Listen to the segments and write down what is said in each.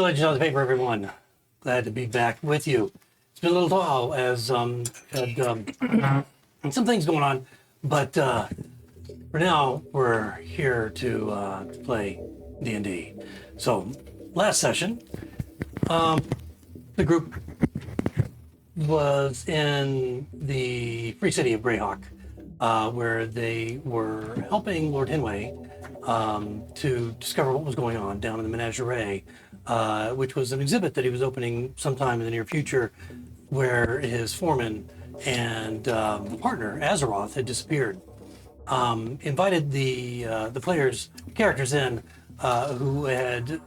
Village on the paper, everyone. Glad to be back with you. It's been a little while as had some things going on, but for now we're here to play D&D. So last session, the group was in the free city of Greyhawk, where they were helping Lord Henway to discover what was going on down in the Menagerie, which was an exhibit that he was opening sometime in the near future, where his foreman and partner Azeroth had disappeared. Invited the players, characters in, who had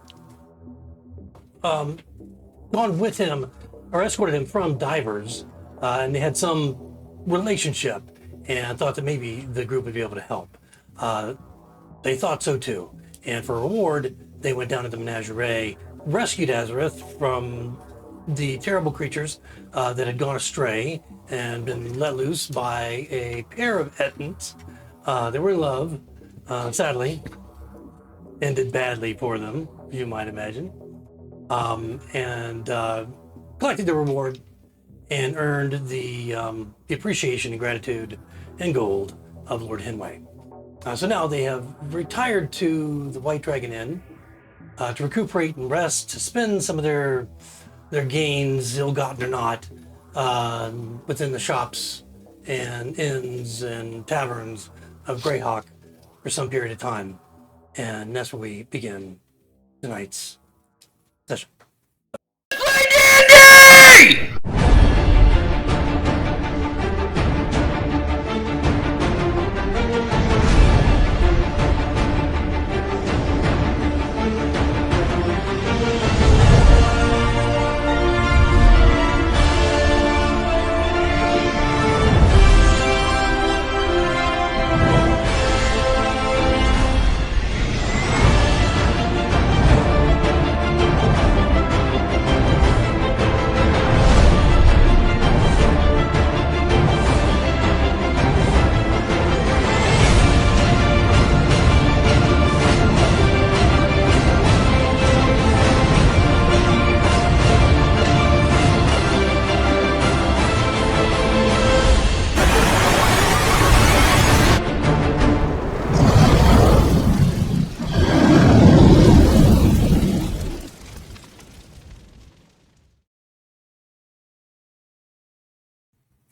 gone with him or escorted him from divers, and they had some relationship and thought that maybe the group would be able to help. They thought so too. And for a reward, they went down to the Menagerie, rescued Azeroth from the terrible creatures that had gone astray and been let loose by a pair of Ettins. They were in love, sadly, ended badly for them, you might imagine, and collected the reward and earned the appreciation and gratitude and gold of Lord Henway. So now they have retired to the White Dragon Inn to recuperate and rest, to spend some of their gains, ill-gotten or not, within the shops and inns and taverns of Greyhawk for some period of time. And that's where we begin tonight's session. Play D&D!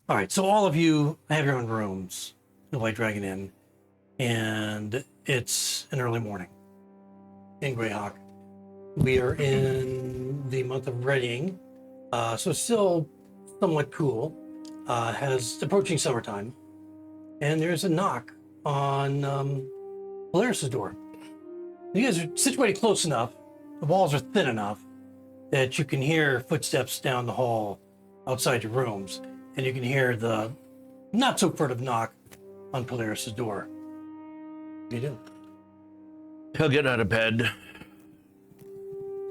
All right, so all of you have your own rooms, the White Dragon Inn, and it's an early morning in Greyhawk. We are in the month of readying, so it's still somewhat cool. Has approaching summertime, and there's a knock on Polaris' door. You guys are situated close enough, the walls are thin enough that you can hear footsteps down the hall outside your rooms. And you can hear the not so furtive knock on Polaris' door. What do you do? He'll get out of bed.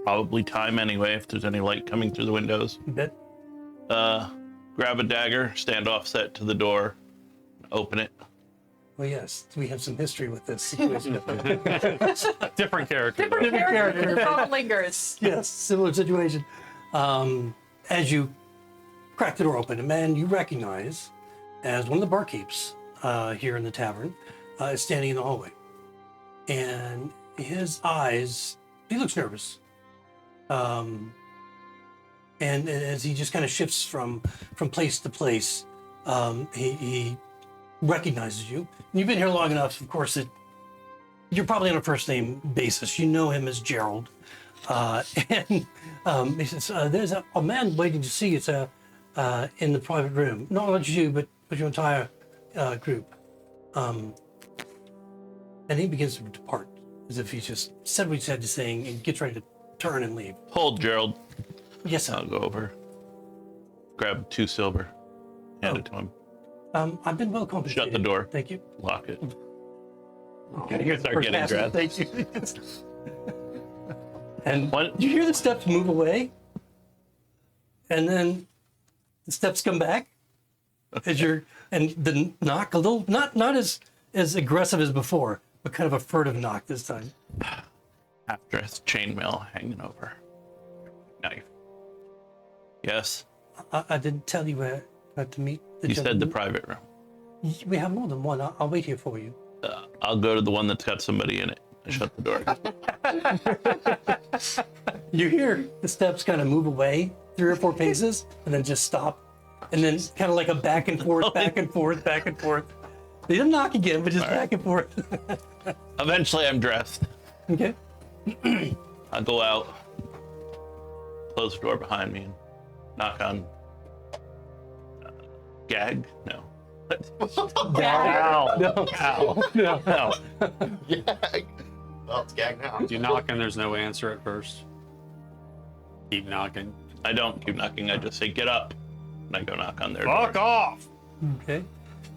Probably time anyway, if there's any light coming through the windows. You bet. Grab a dagger, stand offset to the door, open it. Well, yes, we have some history with this situation. Different character. Different character. The phone lingers. Yes, similar situation. As you crack the door open, a man you recognize as one of the barkeeps here in the tavern is standing in the hallway. And his eyes, he looks nervous. And as he just kind of shifts from place to place, he recognizes you. And you've been here long enough, of course, that you're probably on a first name basis. You know him as Gerald. And he says, there's a man waiting to see you. It's in the private room. Not you, but your entire group. And he begins to depart, as if he just said what he had to say and gets ready to turn and leave. Hold, Gerald. Yes, sir. I'll go over. Grab 2 silver. Hand it to him. I've been well compensated. Shut the door. Thank you. Lock it. Okay, Start getting dressed. Thank you. And What? you hear the steps move away, and then the steps come back as you're, and the knock a little, not as aggressive as before, but kind of a furtive knock this time. Half-dressed chainmail hanging over. knife. Yes, I didn't tell you where to meet the you said the gentleman. private room. We have more than one. I'll wait here for you. I'll go to the one that's got somebody in it. I shut the door. You hear the steps kind of move away 3 or 4 paces and then just stop. And then kind of like a back and forth, back and forth, back and forth. They didn't knock again, but just back and forth. Eventually, I'm dressed. Okay. I'll go out, close the door behind me, and knock on. Gag? No. Ow. No. Ow. No. Ow. Gag. Well, it's gag now. You knock and there's no answer at first. Keep knocking. I don't keep knocking. I just say, get up. And I go knock on their Fuck door. off! Okay.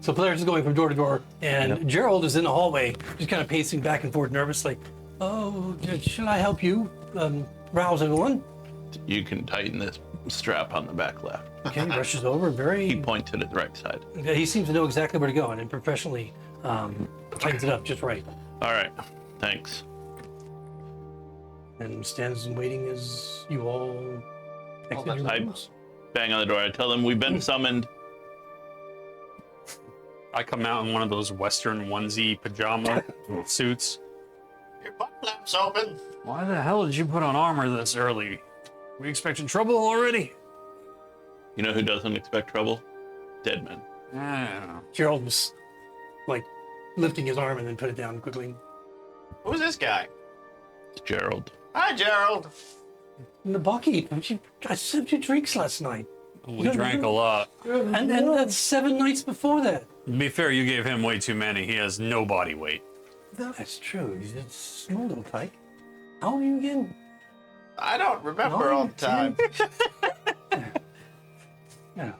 So Polaris is going from door to door, and Gerald is in the hallway, just kind of pacing back and forth nervously. Oh, should I help you rouse everyone? You can tighten this strap on the back left. Okay, he rushes over, He very. points it at the right side. He seems to know exactly where to go, and professionally tightens it up just right, All right. Thanks. and stands and waiting as you all exit your I rooms. bang on the door. I tell them we've been summoned. I come out in one of those Western onesie pajama suits. Your butt flaps open. Why the hell did you put on armor this early? We expecting trouble already? You know who doesn't expect trouble? Dead men. Yeah. Gerald was like lifting his arm and then put it down quickly. Who's this guy? It's Gerald. Hi, Gerald. Nabaki, I served you drinks last night. We drank a lot. And that's 7 nights before that. To be fair, you gave him way too many. He has no body weight. That's true. He's a small little tyke. How old are you again? I don't remember all the time. Yeah.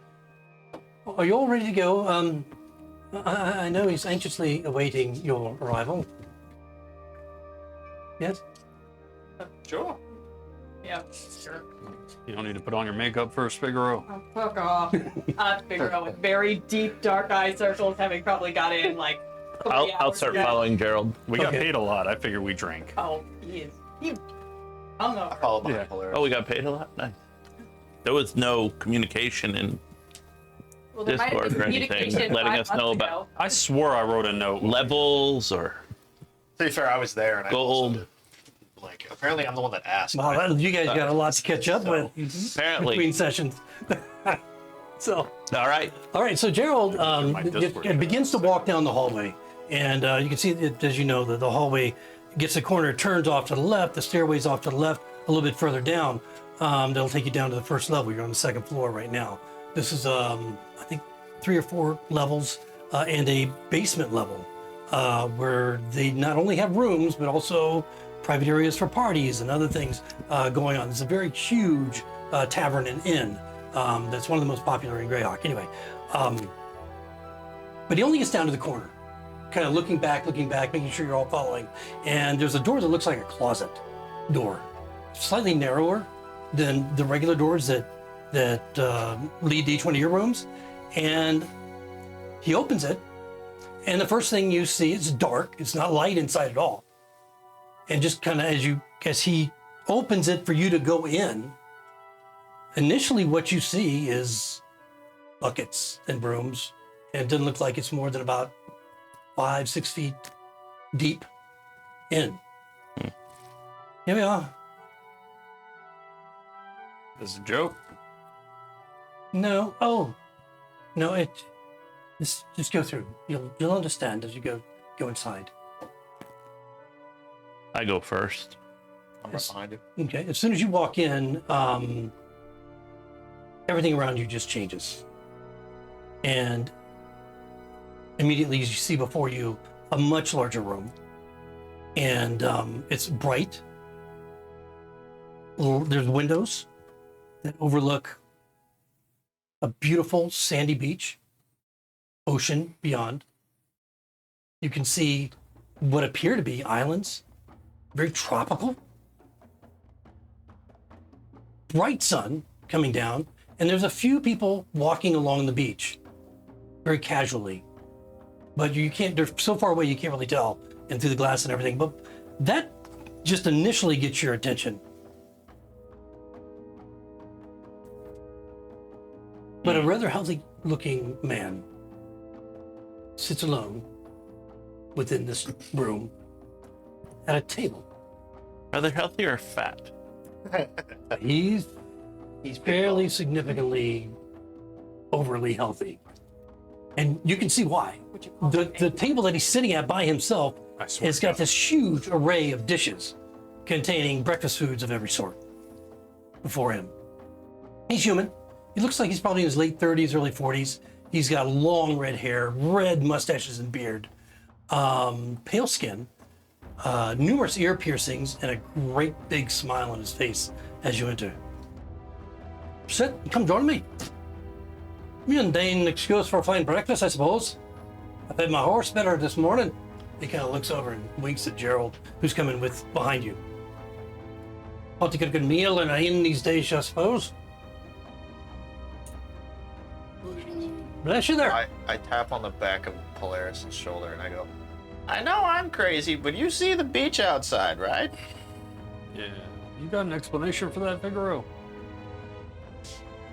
Are you all ready to go? I know he's anxiously awaiting your arrival. Yes? Sure. Yeah, sure. You don't need to put on your makeup first, Figaro. Oh, fuck off. Figaro with very deep dark eye circles, having probably got in like 3 I'll hours start ago. following Gerald. We got Okay. paid a lot. I figured we drank. Oh, he is. I don't know. I follow behind Yeah. Polaris. Oh, we got paid a lot? Nice. There was no communication in Well, there might have Discord been or anything communication letting 5 us know months about ago. I swore I wrote a note. levels or To be fair, I was there and I also gold. did blank. Apparently, I'm the one that asked. Wow, you guys got a lot to catch up with Apparently. between sessions. So, All right. all right, so Gerald my Discord begins to walk down the hallway. And you can see, that, as you know, the hallway gets a corner, turns off to the left, the stairway's off to the left, a little bit further down. That'll take you down to the first level. You're on the 2nd floor right now. This is, I think, 3 or 4 levels and a basement level where they not only have rooms, but also private areas for parties and other things going on. It's a very huge tavern and inn that's one of the most popular in Greyhawk. Anyway, but he only gets down to the corner, kind of looking back, making sure you're all following. And there's a door that looks like a closet door, slightly narrower than the regular doors that lead to each one of your rooms. And he opens it, and the first thing you see is dark. It's not light inside at all. And just kind of as he opens it for you to go in, initially what you see is buckets and brooms, and it doesn't look like it's more than about 5-6 feet deep in. Here we are. This is a joke. No. Oh, no. Just go through. You'll understand as you go inside. I go first. I'm right behind you. Okay. As soon as you walk in, everything around you just changes, and immediately you see before you a much larger room, and it's bright. There's windows that overlook a beautiful sandy beach, ocean beyond. You can see what appear to be islands, very tropical. Bright sun coming down, and there's a few people walking along the beach, very casually. But you can't, they're so far away you can't really tell, and through the glass and everything. But that just initially gets your attention. But a rather healthy-looking man sits alone within this room at a table. Are they healthy or fat? He's He's fairly significantly overly healthy. And you can see why. Would you call The it table that he's sitting at by himself I swear has to got God. this huge array of dishes containing breakfast foods of every sort before him. He's human. He looks like he's probably in his late 30s, early 40s. He's got long red hair, red mustaches and beard, pale skin, numerous ear piercings, and a great big smile on his face as you enter. Sit, come join me. Mundane excuse for a fine breakfast, I suppose. I fed my horse better this morning. He kind of looks over and winks at Gerald, who's coming with behind you. Want to get a good meal in an inn these days, I suppose. Bless you there. I tap on the back of Polaris' shoulder and I go, I know I'm crazy, but you see the beach outside, right? Yeah. You got an explanation for that, Figaro?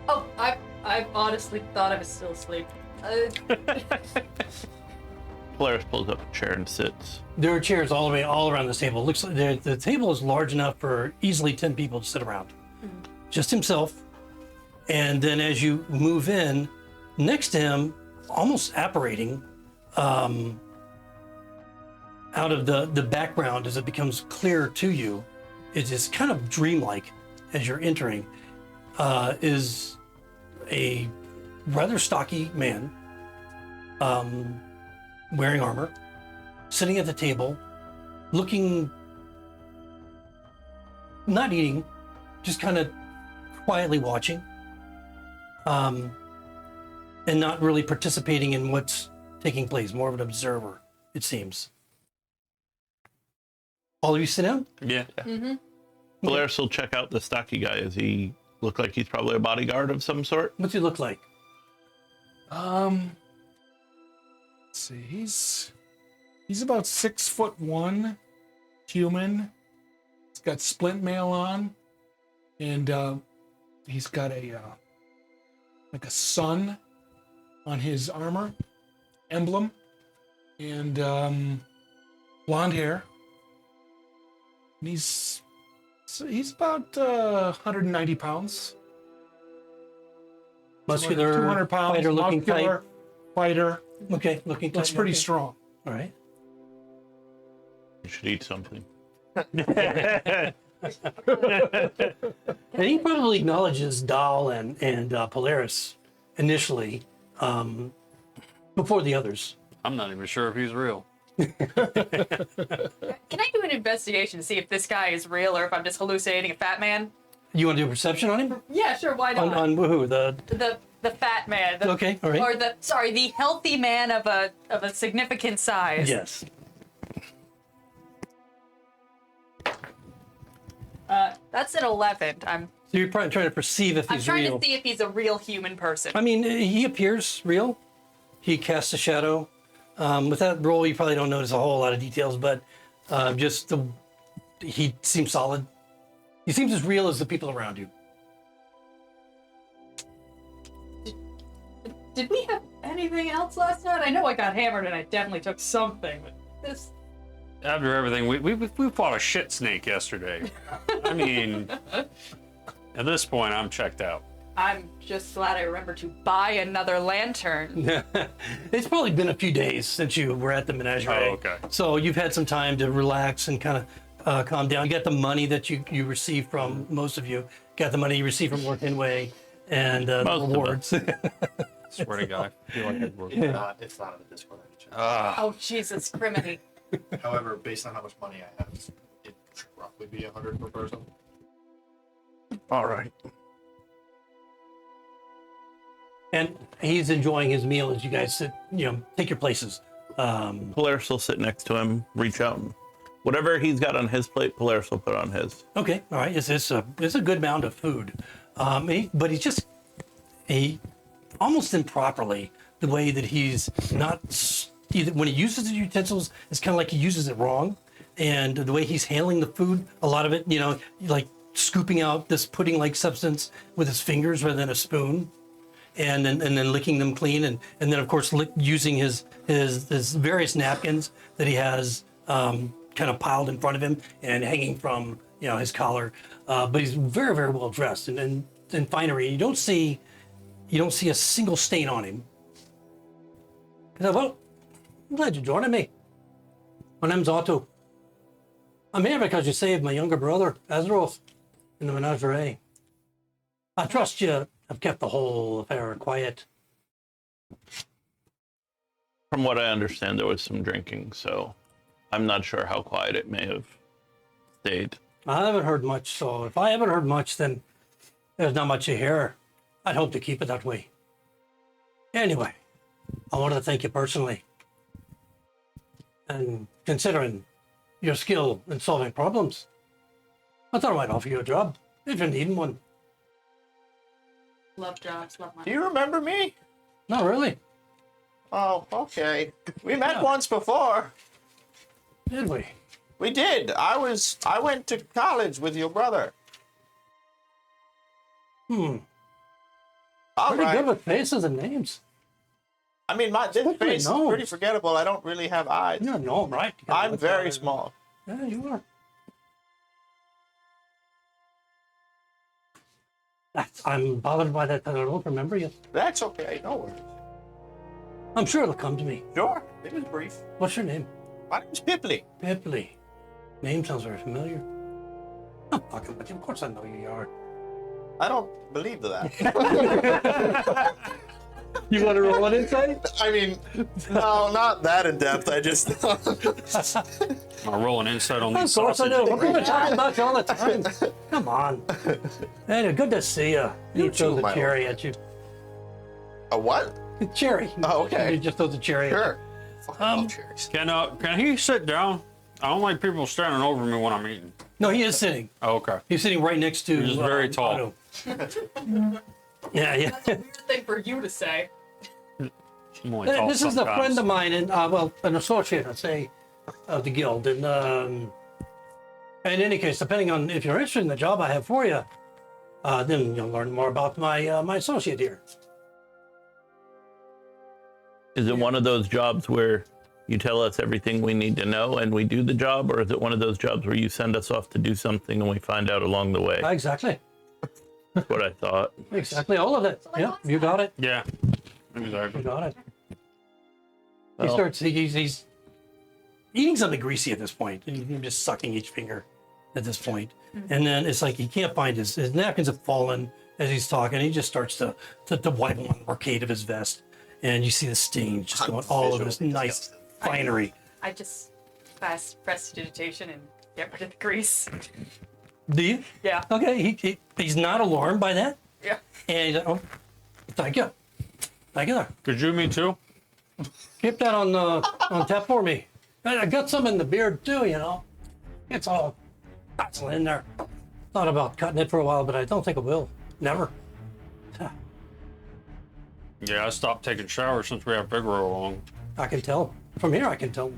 Oh, I honestly thought I was still asleep. Polaris pulls up a chair and sits. There are chairs all around this table. Looks like the table is large enough for easily 10 people to sit around. Just himself. And then as you move in, next to him, almost apparating out of the background as it becomes clearer to you, it is kind of dreamlike as you're entering, is a rather stocky man wearing armor, sitting at the table, looking, not eating, just kind of quietly watching, and not really participating in what's taking place, more of an observer, it seems. All of you sit down? Yeah. Polaris will check out the stocky guy. Does he look like he's probably a bodyguard of some sort? What's he look like? Let's see. He's about 6'1", human. He's got splint mail on, and he's got a like a sun on his armor emblem, and blonde hair. And he's about 190 pounds. Muscular, 200 pounds, fighter looking muscular, type. fighter. Okay, looking Looks type, pretty okay. strong. All right. You should eat something. And he probably acknowledges Dahl and Polaris initially before the others. I'm not even sure if he's real. Can I do an investigation to see if this guy is real or if I'm just hallucinating a fat man? You want to do a perception on him? Yeah, sure. Why not? On who? The The fat man. Okay, all right. Or the healthy man of a significant size. yes. That's an 11. So you're probably trying to perceive if I'm he's trying real. to see if he's a real human person. I mean, he appears real. He casts a shadow. With that roll, you probably don't notice a whole lot of details, but he seems solid. He seems as real as the people around you. Did we have anything else last night? I know I got hammered and I definitely took something, but this. After everything, we fought a shit snake yesterday. I mean, at this point, I'm checked out. I'm just glad I remembered to buy another lantern. It's probably been a few days since you were at the Menagerie. Oh, okay. So you've had some time to relax and kind of calm down. You got the money that you received from, most of you, got the money you received from Lord Hinway and the Most of rewards. Swear to God, I feel like I'd work. It's not in the Discord. I can check. Oh, Jesus, criminy. However, based on how much money I have, it should roughly be 100 per person. All right. And he's enjoying his meal as you guys sit, take your places. Polaris will sit next to him, reach out, and whatever he's got on his plate, Polaris will put on his. Okay, all right. It's a good amount of food, but he almost improperly, the way that he's not either when he uses the utensils, it's kind of like he uses it wrong, and the way he's handling the food, a lot of it, like scooping out this pudding-like substance with his fingers rather than a spoon, then licking them clean, and then of course using his various napkins that he has kind of piled in front of him and hanging from his collar. But he's very, very well dressed and finery. You don't see a single stain on him. He said, "Well, I'm glad you're joining me. My name's Otto. I'm here because you saved my younger brother, Azeroth, in the Menagerie. I trust you have kept the whole affair quiet." From what I understand, there was some drinking, so I'm not sure how quiet it may have stayed. I haven't heard much, so if I haven't heard much, then there's not much to hear. I'd hope to keep it that way. Anyway, I wanted to thank you personally. And considering your skill in solving problems, I thought I might offer you a job, if you're needing one. Love jobs, love Do money. you remember me? Not really, Oh, okay. We met Yeah. once before. did we? We did. I went to college with your brother. All Pretty right. good with faces and names. I mean, this Look at face is my nose. pretty forgettable. I don't really have eyes. You're a gnome, right? You gotta I'm look very at it. small. Yeah, you are. I'm bothered by that, that I don't remember you. That's okay. No worries. I'm sure it'll come to me. Sure. It was brief. What's your name? My name's Pipley. Pipley. Name sounds very familiar. I'm fucking with you. Of course I know who you are. I don't believe that. You want to roll an insight? I mean, no, not that in depth. I just. I'm rolling insight on Of these course I sausages. do. We're going to talk about you all the time. Come on. Anyway, good to see you. He You throws too, a my cherry at you. A what? A cherry. Oh, okay. He just throws a cherry at you. Sure. Fucking love cherries. Can he sit down? I don't like people standing over me when I'm eating. No, he is sitting. Oh, okay. He's sitting right next to. He's very tall. Otto. Yeah. Weird thing for you to say. I'm only tall This is a sometimes. friend of mine, and an associate, I'd say, of the guild. And in any case, depending on if you're interested in the job I have for you, then you'll learn more about my associate here. Is it one of those jobs where you tell us everything we need to know and we do the job, or is it one of those jobs where you send us off to do something and we find out along the way? Exactly. That's what I thought. Exactly. All of it. Yeah, you got it. Yeah. You Exactly. got it. He Well- starts. He's eating something greasy at this point. He's just sucking each finger at this point. And then it's like he can't find his napkins have fallen as he's talking. He just starts to wipe on the brocade of his vest, and you see the stains just going all over this nice finery. I just fast prestidigitation and get rid of the grease. Do you? Yeah. Okay. He's not alarmed by that, Yeah. and he's like, "Oh, thank you, there. Could you me too? Keep that on tap for me. I got some in the beard too, It's all in there. Thought about cutting it for a while, but I don't think I will. Never. Yeah, I stopped taking showers since we have Figaro along. I can tell. From here, I can tell.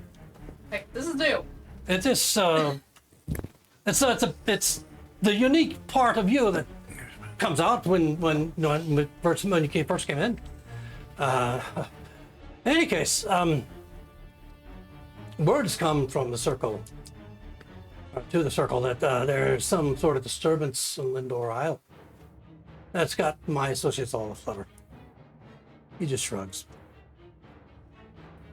Hey, this is new. It's this. It's the unique part of you that comes out when you first came in. In any case, word has come from the circle, to the circle, that there's some sort of disturbance in Lendore Isle. That's got my associates all aflutter. He just shrugs.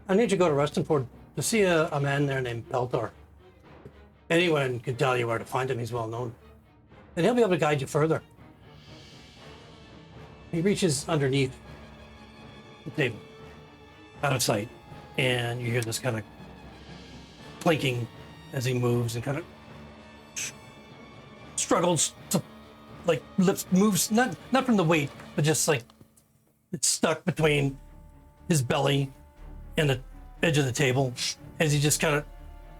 I need you to go to Restonford to see a man there named Peltor. Anyone can tell you where to find him. He's well known. And he'll be able to guide you further. He reaches underneath the table, out of sight, and you hear this kind of clinking as he moves and kind of struggles to moves not from the weight, but just like it's stuck between his belly and the edge of the table as he just kind of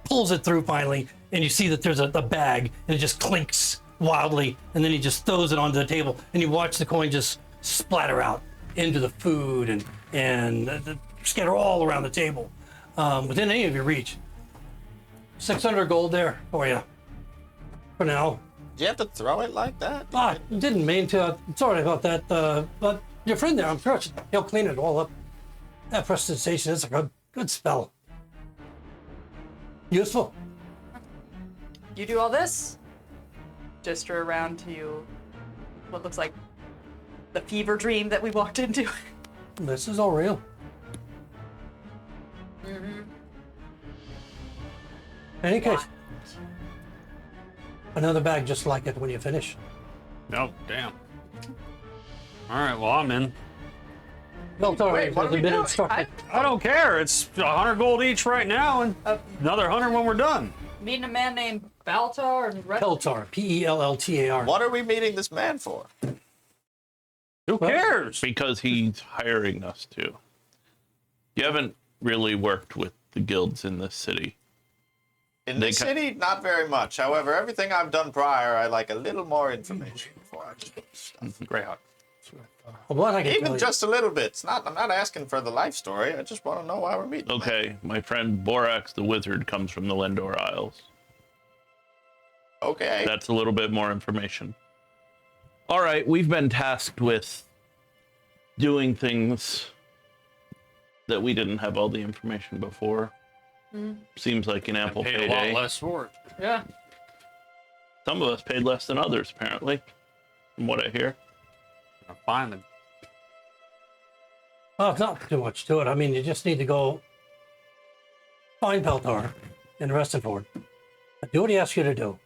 pulls it through finally, and you see that there's a bag and it just clinks wildly, and then he just throws it onto the table, and you watch the coin just splatter out into the food and scatter all around the table, within any of your reach. 600 gold there for you, for now. Do you have to throw it like that? Ah, didn't mean to. Sorry about that. But your friend there, I'm sure he'll clean it all up. That prestidigitation is a good spell. Useful. You do all this? Gesture around to what looks like the fever dream that we walked into. This is all real. Any case, another bag just like it when you finish. No, damn. All right, well, I'm in. Beltor Wait, what are has we been doing? instructed. I don't care. It's 100 gold each right now, and another 100 when we're done. Meeting a man named Baltar and Peltar, P-E-L-L-T-A-R. What are we meeting this man for? Who cares? Because he's hiring us to. You haven't really worked with the guilds in this city. In this city, not very much. However, everything I've done prior, I like a little more information before I do stuff. Greyhawk. What I can tell Even you. just a little bit. It's not. I'm not asking for the life story. I just want to know why we're meeting. Okay, my friend Borax the wizard comes from the Lendore Isles. Okay. That's a little bit more information. All right, we've been tasked with doing things that we didn't have all the information before. Seems like an ample Paid a lot payday. less for it. yeah. Some of us paid less than others, apparently, from what I hear. Finally. Oh, it's not too much to it. I mean, you just need to go find Peltar in Restenford. Do what he asks you to do.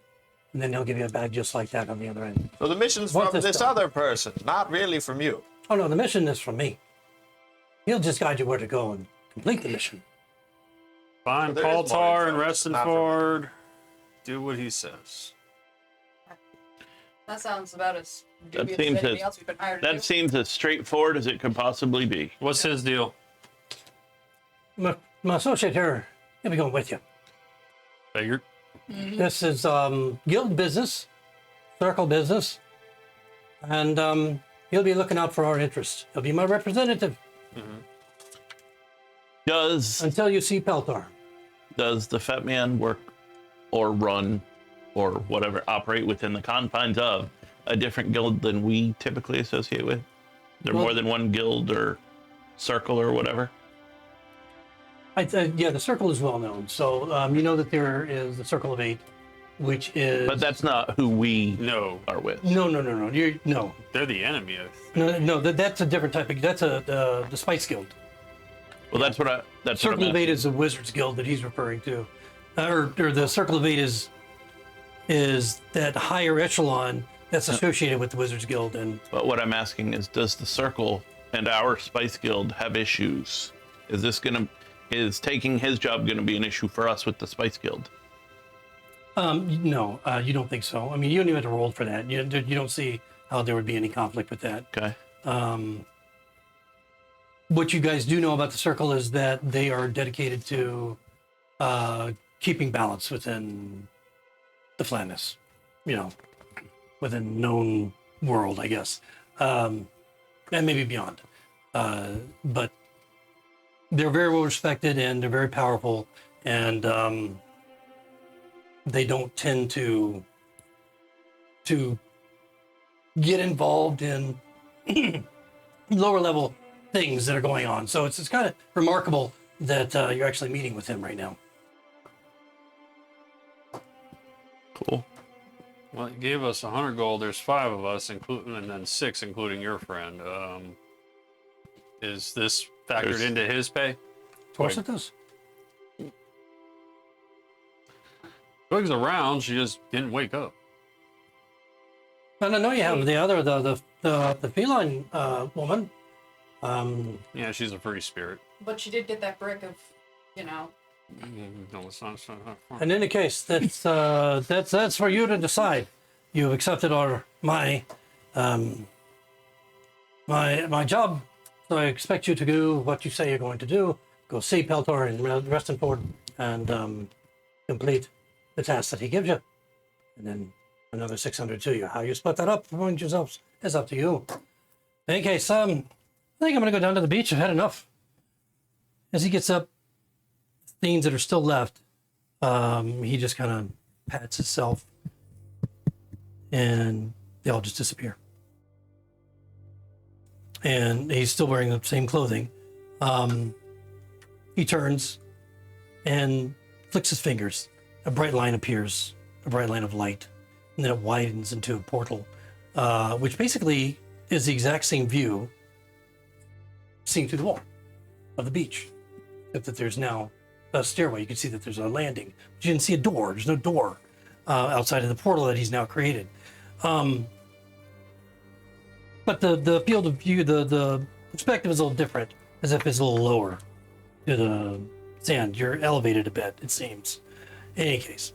And then he'll give you a bag just like that on the other end. So the mission's What from this this stuff? other person, not really from you. Oh, no, the mission is from me. He'll just guide you where to go and complete the mission. Find So there is more Paltar and info, not from- Restenford. Do what he says. That sounds about as That dubious seems as anything as- else we've been hired to That do. seems as straightforward as it could possibly be. What's his deal? My associate here, he'll be going with you. Figured. This is guild business, circle business, and he'll be looking out for our interests. He'll be my representative Does until you see Peltar. the Fat Man work or run or whatever, operate within the confines of a different guild than we typically associate with? There Well- more than one guild or circle or whatever? Yeah, the circle is well known. So you know that there is the Circle of Eight, which is. But that's not who we No, are with. No. No. they're the enemy. That's a different type of. That's the Spice Guild. Well, that's what I'm Circle of asking. Eight is the Wizards Guild that he's referring to, or the Circle of Eight is that higher echelon that's associated with the Wizards Guild, and But what I'm asking is, does the circle and our Spice Guild have issues? Is taking his job gonna be an issue for us with the Spice Guild? no, you don't think so. I mean, you don't even have to roll for that. You don't see how there would be any conflict with that. Okay. What you guys do know about the Circle is that they are dedicated to keeping balance within the Flatness, within known world, I guess, and maybe beyond. But they're very well respected and they're very powerful, and they don't tend to get involved in lower level things that are going on. So it's kind of remarkable that you're actually meeting with him right now. Cool. Well, he gave us 100 gold. There's 5 of us, including, and then 6, including your friend. Is this factored There's- into his pay? Of course it does. Twig's around. She just didn't wake up. And I know you have the other, the feline woman. Yeah, she's a free spirit. But she did get that brick of, No, it's not. In any case, that's for you to decide. You've accepted my job, so I expect you to do what you say you're going to do. Go see Peltor and Restenford and complete the task that he gives you, and then another 600 to you. How you split that up among yourselves is up to you. In any case, I think I'm gonna go down to the beach. I've had enough. As he gets up, things that are still left, he just kind of pats himself and they all just disappear. And he's still wearing the same clothing. He turns and flicks his fingers. A bright line appears, a bright line of light, and then it widens into a portal, which basically is the exact same view seen through the wall of the beach, except that there's now a stairway. You can see that there's a landing, but you didn't see a door. There's no door outside of the portal that he's now created. But the field of view, the perspective is a little different, as if it's a little lower to the sand. You're elevated a bit, it seems. In any case,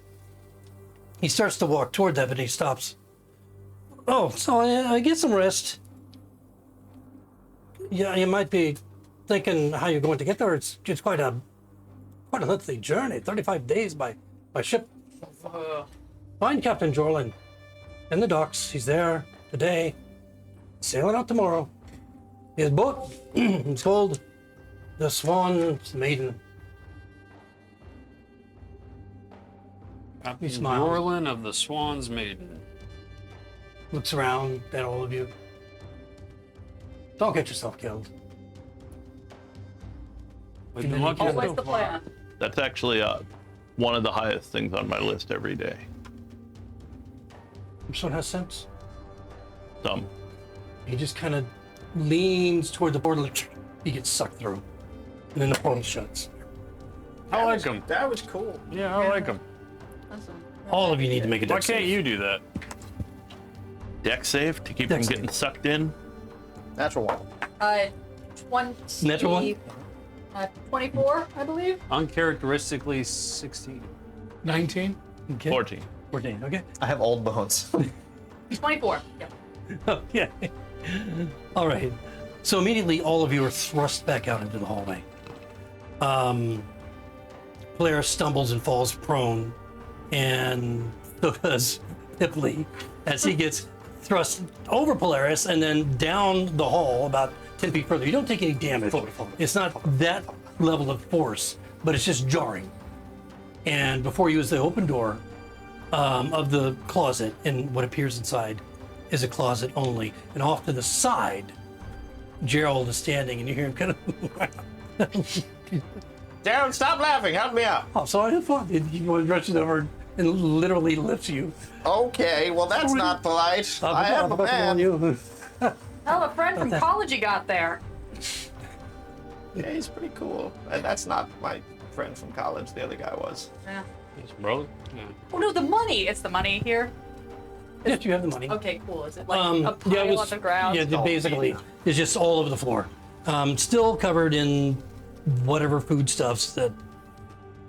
he starts to walk toward that, but he stops. Oh, so I get some rest. Yeah, you might be thinking how you're going to get there. It's quite a lengthy journey, 35 days by ship. Find Captain Jorlin in the docks. He's there today, sailing out tomorrow. His boat is called the Swan's Maiden. Captain smiles. Jorlin of the Swan's Maiden. Looks around at all of you. Don't get yourself killed. We've been lucky Always so the far. plan. That's actually one of the highest things on my list every day. This one has sense. Some. He just kind of leans toward the portal. He gets sucked through, and then the portal shuts. I like him. That was cool. Yeah, I like him. Awesome. All of you need to make a Why dex can't save. you do that? Deck save to keep Dex from getting save. sucked in. Natural one. 20. Natural one? 24, I believe. Uncharacteristically 16. 19. Okay. 14. 14. Okay. I have old bones. 24. Yep. Okay. All right. So immediately, all of you are thrust back out into the hallway. Polaris stumbles and falls prone, and so does Hipley as he gets thrust over Polaris and then down the hall about 10 feet further. You don't take any damage. It's not that level of force, but it's just jarring. And before you is the open door of the closet, and what appears inside is a closet only. And off to the side, Gerald is standing, and you hear him kind of. Darren, stop laughing. Help me out. Oh, so I had fun. He rushes over and literally lifts you. Okay, well that's not polite. I am a man. You. Oh, a friend from college you got there. Yeah, he's pretty cool. And that's not my friend from college. The other guy was. Yeah. His brother? Yeah. Oh no, the money. It's the money here. Yes, you have the money. Okay, cool. Is it like a pile yeah, it was, on the ground? Yeah, basically, it's just all over the floor. Still covered in whatever foodstuffs that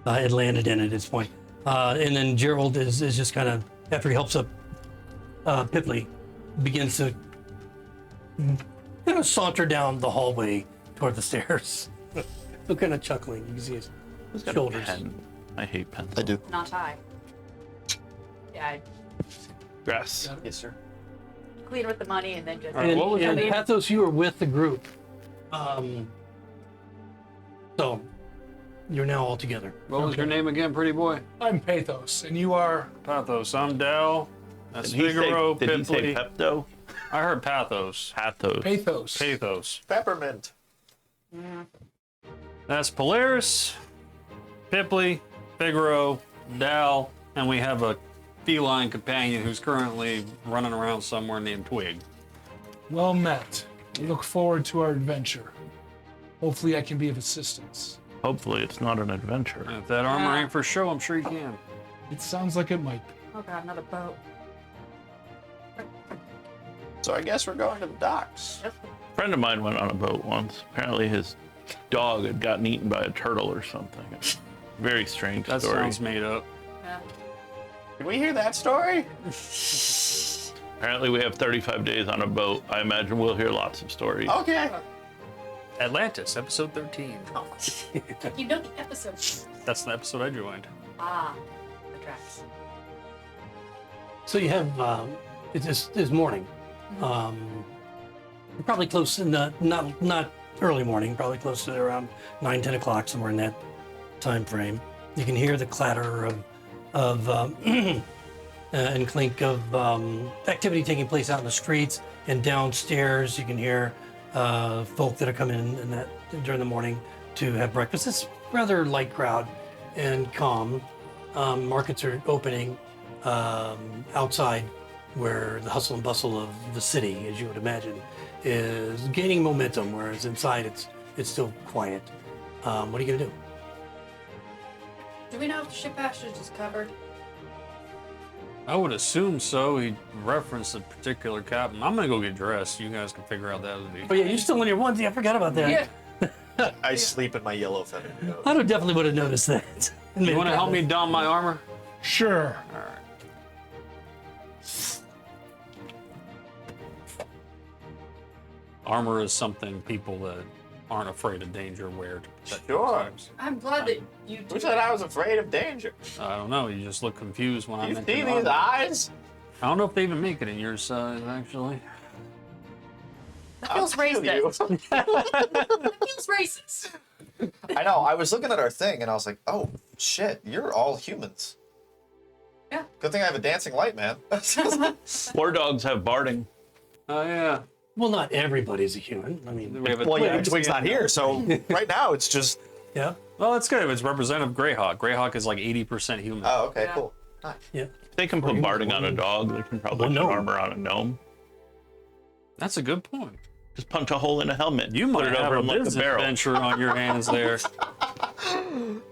had landed in at this point. And then Gerald is just kind of, after he helps up Pipley, begins to kind of saunter down the hallway toward the stairs. So kind of chuckling. You can see his Who's got a shoulders. pen? I hate pens. I do. Not I. Yeah, I Grass. Yes, sir. clean with the money and then just. All right, what was And your name? Pathos, you were with the group. So you're now all together. What was your name again, pretty boy? I'm Pathos, and you are. Pathos. I'm Dal. That's Did he Figaro, say Pipley. Pepto? I heard Pathos. Pathos. Pathos. Pathos. Peppermint. That's Polaris, Pipley, Figaro, Dal, and we have a feline companion who's currently running around somewhere named Twig. Well met. We look forward to our adventure. Hopefully, I can be of assistance. Hopefully it's not an adventure. And if that armor ain't for show, I'm sure you can. It sounds like it might be. Oh god, another boat. So I guess we're going to the docks. Yep. A friend of mine went on a boat once. Apparently his dog had gotten eaten by a turtle or something. It's a very strange That story. sounds made up. Yeah. Did we hear that story? Apparently we have 35 days on a boat. I imagine we'll hear lots of stories. Okay. Atlantis, episode 13. You know the episode. That's the episode I joined. Ah, the tracks. So you have it's morning. You're probably close in the not early morning, probably close to around 9-10 o'clock, somewhere in that time frame. You can hear the clatter of and clink of activity taking place out in the streets, and downstairs you can hear folk that are coming in that during the morning to have breakfast. It's rather light crowd and calm. Markets are opening outside, where the hustle and bustle of the city, as you would imagine, is gaining momentum, whereas inside it's still quiet. What are you gonna do? Do we know if ship passage is covered? I would assume so. He referenced a particular captain. I'm gonna go get dressed. You guys can figure out that. Oh yeah, you're still in your onesie. I forgot about that. Yeah. I sleep in my yellow feather. I definitely would have noticed that. You want to help me don my armor? Sure. All right. Armor is something people that aren't afraid of danger wear to protect Sure. themselves. I'm glad that you Who do. said I was afraid of danger? I don't know. You just look confused when I You mention see these armor. eyes? I don't know if they even make it in your size, actually. That feels I'll kill racist. you. That feels racist. I know. I was looking at our thing and I was like, oh shit, you're all humans. Yeah. Good thing I have a dancing light, man. War dogs have barding. Oh, yeah. Well, not everybody's a human. I mean, We have a well, yeah, twig. Twig's not here, so right now it's just. yeah, Well, that's good. It's representative Greyhawk. Greyhawk is like 80% human. Oh, okay, Yeah. cool. Nice. yeah. They can put barding on a dog. They can probably Well, put gnome. armor on a gnome. That's a good point. Just punch a hole in a helmet. You put might it have over a him like a business barrel. venture on your hands there.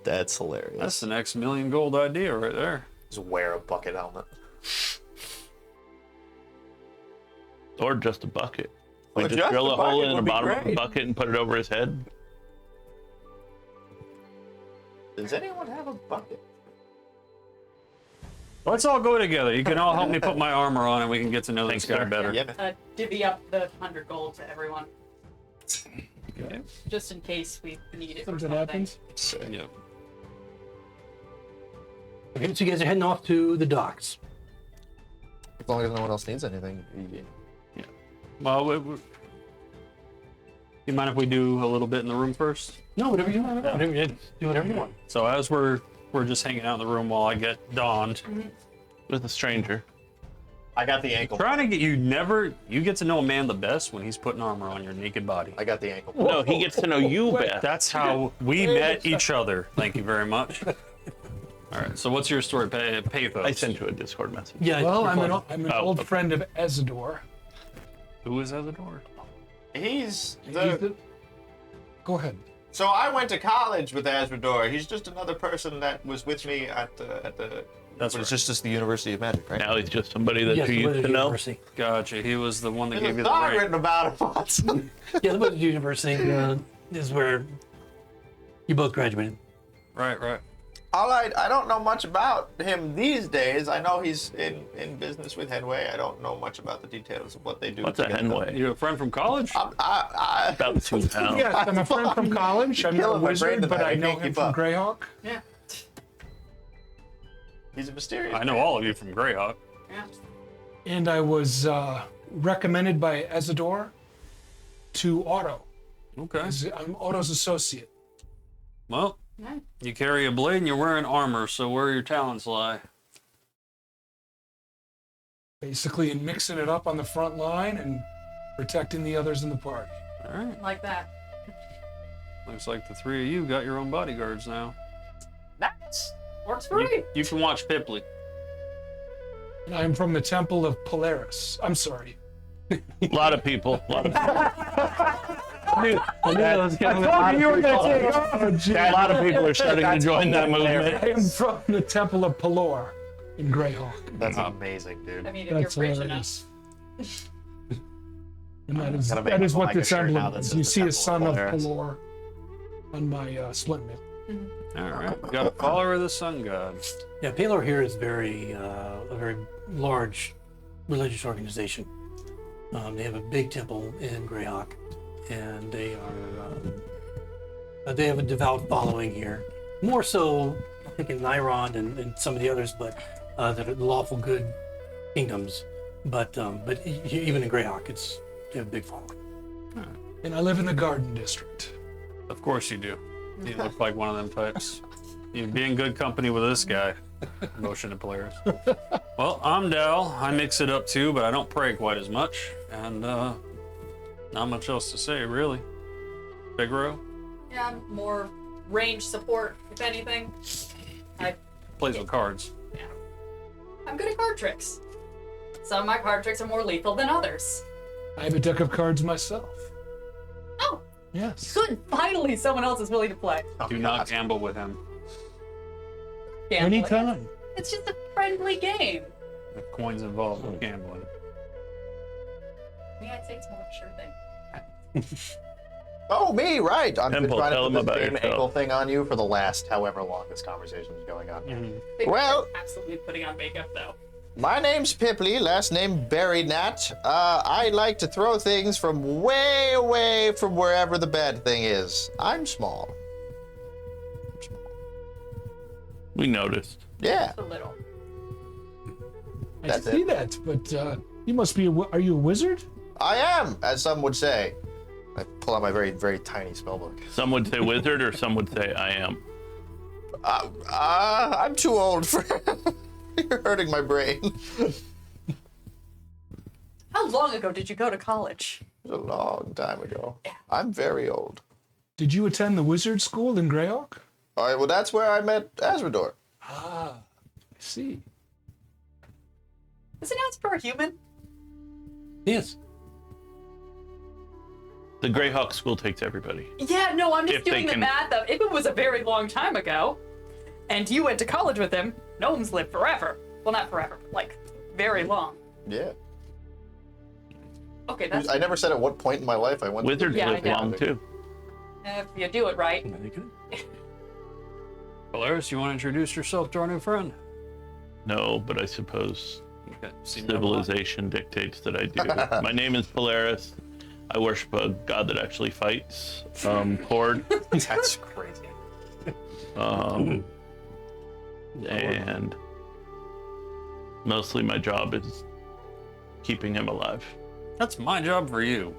That's hilarious. That's the next $1 million gold idea right there. Just wear a bucket helmet. Or just a bucket. We Well, just just drill a a hole bucket in the would be bottom of the great. bucket and put it over his head. Does anyone have a bucket? Let's all go together. You can all help me put my armor on and we can get to know Thanks, this guy sir. better. Yeah, man. Divvy up the 100 gold to everyone, Okay. just in case we need it. or Something something. happens. Yep. Okay, so you guys are heading off to the docks. As long as no one else needs anything. Well, you mind if we do a little bit in the room first? No, whatever you want. Do whatever you want. So as we're just hanging out in the room while I get donned, With a stranger. I got the ankle. trying to get you get to know a man the best when he's putting armor on your naked body. I got the ankle. No, he gets to know you best. That's how we met each other. Thank you very much. All right. So what's your story, Pathos? I sent you a Discord message. Yeah. Well, you're I'm fine. an Oh, old okay. friend of Ezador. Who is Ezador? He's He's the. the- Go ahead. So I went to college with Azrador. He's just another person that was with me at the. That's But it's right. just the University of Magic, right? Now he's just somebody that Yes, you the used Wizards to know. University. Gotcha. He was the one that There's gave a you the song rank. written about him once. Yeah, the Wizards University is where you both graduated. Right. All right, I don't know much about him these days. I know he's in business with Henway. I don't know much about the details of what they do. What's a together. henway? You a friend from college? About 2 pounds. Yes, I'm a friend from college. I'm not a Killing my brain wizard, but tonight. I I know can't him keep from up. Greyhawk. Yeah. He's a mysterious. I know all of you from Greyhawk. Yeah. And I was recommended by Ezador to Otto. Okay. I'm Otto's associate. Well, Nice. you carry a blade and you're wearing armor, so where your talents lie? Basically, in mixing it up on the front line and protecting the others in the party. All right. Like that. Looks like the three of you got your own bodyguards now. Nice. Works for me. You can watch Pipley. And I'm from the Temple of Polaris. I'm sorry. A lot of people. I knew that was coming. A lot of people are starting to join that movement. I am from the Temple of Pelor in Greyhawk. That's amazing, dude. I mean, if That's you're rich enough. hilarious. And that is, Gotta make that is what like a this shirt now emblem that is. says You the see a Temple son of of Polaris. Pelor on my splint mitt. All right. You got a follower of the sun god. Yeah, Palor here is a very large religious organization. They have a big temple in Greyhawk, and they have a devout following here. More so, I think, in Niron and some of the others, but that are lawful good kingdoms. But even in Greyhawk, they have a big following. And I live in the Garden District. Of course you do. You look like one of them types. You'd be in good company with this guy. Motion to players. Well, I'm Dal. I mix it up too, but I don't pray quite as much. And not much else to say, really. Figaro Yeah, I'm more range support, if anything. plays with cards. I'm good at card tricks. Some of my card tricks are more lethal than others. I have a deck of cards myself. Oh, Yes. good. Finally, someone else is willing to play. Do not gamble with him. Gambling. Anytime. It's just a friendly game. If coins involved with gambling. Yeah, I'd say it's more of a sure thing. Oh, me, right. I've been Temple, trying tell to him put this about game yourself. angle thing on you for the last however long this conversation is going on. Big Well- fan. Absolutely putting on makeup, though. My name's Pipley, last name Berry Nat. I like to throw things from way away from wherever the bad thing is. I'm small. We noticed. Yeah. A little. I That's see it. that, but you must be are you a wizard? I am, as some would say. I pull out my very, very tiny spellbook. Some would say wizard, or some would say I am. I'm too old for. You're hurting my brain. It How long ago did you go to college? was a long time ago. I'm very old. Did you attend the wizard school in Greyhawk? All right, well, that's where I met Azrador. I see. Isn't Asper a human? Yes. The Greyhawk school takes everybody. Yeah, no, I'm just If they doing the can- math of if it was a very long time ago, and you went to college with him, gnomes live forever. Well, not forever, but like very long. Yeah. Okay, that's I never said at what point in my life I went Wizards Yeah, I live know. long too. if you do it right. Very good. Polaris, you want to introduce yourself to our new friend? No, but I suppose Okay, seem to have a lot. civilization dictates that I do. My name is Polaris. I worship a god that actually fights. Horde. That's crazy. And mostly my job is keeping him alive. That's my job for you.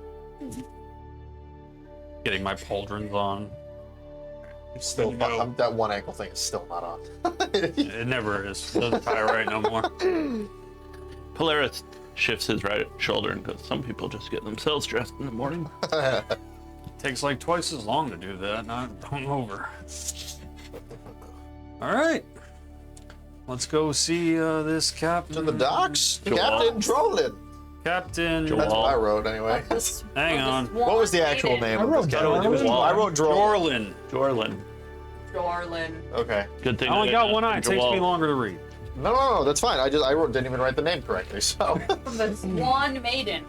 Getting my pauldrons on. Still, No. that one ankle thing is still not on. It never is. Doesn't tie right no more. Polaris shifts his right shoulder and goes, some people just get themselves dressed in the morning. Takes like twice as long to do that, not hungover. All right. Let's go see this captain. To the docks? Joel. Captain Trolin. Captain. Joel. That's what I wrote anyway. Hang on. What was the actual name? I of wrote this captain? Darwin. I wrote Drolin. Jorlin. Jorlin. Dorlin. Okay. Good thing I only got one eye. It takes me Joel. longer to read. No, that's fine. I wrote, didn't even write the name correctly, so From the Swan Maiden.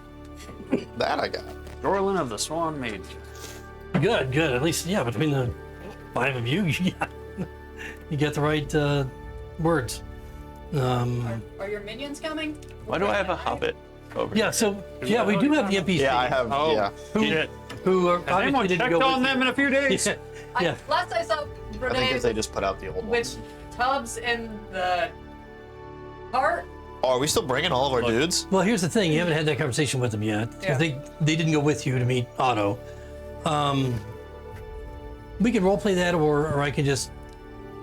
that I got. Jorlin of the Swan Maiden. Good, good. At least, yeah, between the five of you, you get the right words. Are your minions coming? Why do I have a hobbit over Yeah, so, yeah, we do have the NPC. Yeah, I have. Oh, Yeah. shit. Who are Has obviously anyone didn't checked go on with them you. in a few days? Yeah. Last I saw I think Renee it's they just put out the old with ones. tubs in the cart. Oh, are we still bringing all of our dudes? Well, here's the thing. You haven't had that conversation with them yet. 'Cause Yeah. They didn't go with you to meet Otto. We can roleplay that, or I can just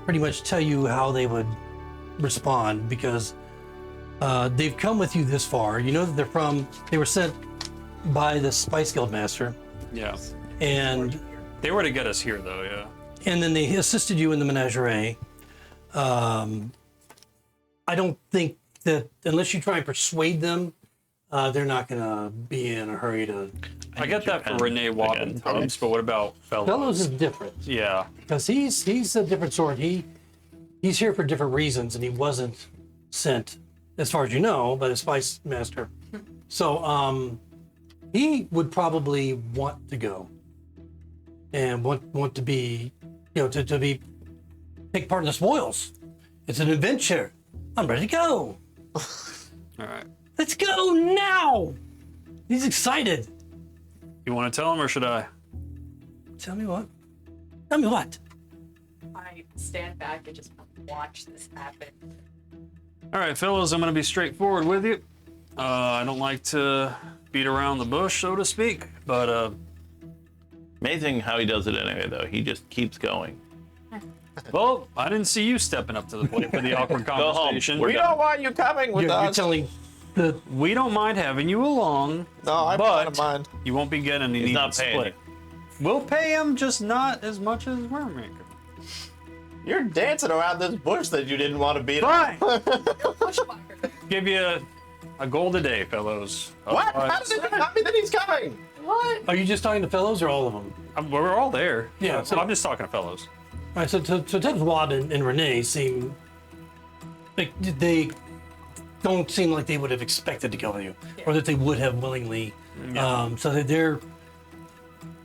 pretty much tell you how they would respond, because they've come with you this far. You know that they were sent by the Spice Guild Master, Yeah. and They were to get us here, though, yeah. then they assisted you in the Menagerie. I don't think that unless you try and persuade them, they're not going to be in a hurry to. I get that for pen Renee Wobbin again. Tubbs, but what about Fellows? Fellows is different Yeah. because he's a different sort. He's here for different reasons, and he wasn't sent, as far as you know, by the Spice Master. So he would probably want to go and want to be, to be take part in the spoils. It's an adventure. I'm ready to go. All right. Let's go now. He's excited. You want to tell him, or should I? Tell me what? Tell me what? I stand back and just watch this happen. All right, fellows, I'm going to be straightforward with you. I don't like to beat around the bush, so to speak, but Amazing how he does it anyway, though. He just keeps going. Well, I didn't see you stepping up to the plate for the awkward Go home. conversation. We're We done. don't want you coming with You're us. telling the We don't mind having you along, No, I but don't mind. you won't be getting any He's even not paying split. We'll pay him, just not as much as we're making. You're dancing around this bush that you didn't want to be. Fine. Bushwhacker. Give you a gold a day, fellows. What? How Otherwise- did it tell me that he's coming? What? Are you just talking to fellows or all of them? We're all there. Yeah, So so- I'm just talking to fellows. All right, so Teb's Wad and Renee seem like they don't seem like they would have expected to go with you, or that they would have willingly. So that they're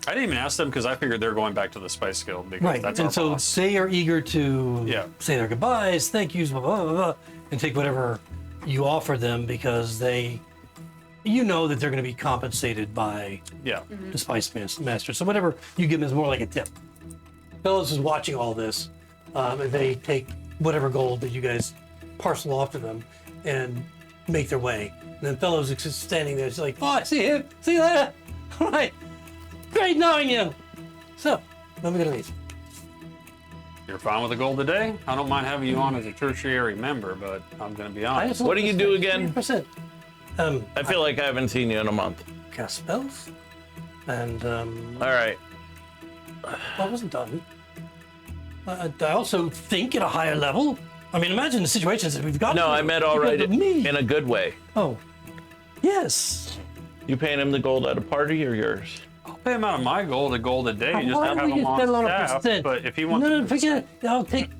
I didn't even ask them because I figured they're going back to the Spice Guild because right, that's and our so boss. they are eager to Yeah. say their goodbyes, thank yous, blah, blah, blah, blah, and take whatever you offer them because you know that they're going to be compensated by Yeah. the Spice Master. So whatever you give them is more like a tip. Fellows is watching all this, and they take whatever gold that you guys parcel off to them and make their way. And then Fellows is just standing there, it's like, oh, I see him. See you later. All right. Great knowing you. So, when are we going to leave? You're fine with a gold a day? I don't mind having you on as a tertiary member, but I'm going to be I honest. just What do you do again? 3%. I feel like I haven't seen you in a month. Cast spells. And All right. I wasn't done. I also think at a higher level. I mean, imagine the situations that we've got. No, I meant all right Me. in a good way. Oh, yes. You paying him the gold at a party or yours? I'll pay him out of my gold a gold a day. Why Just don't have we him just on settle on a staff. percent? But if he wants, No, forget it. I'll take.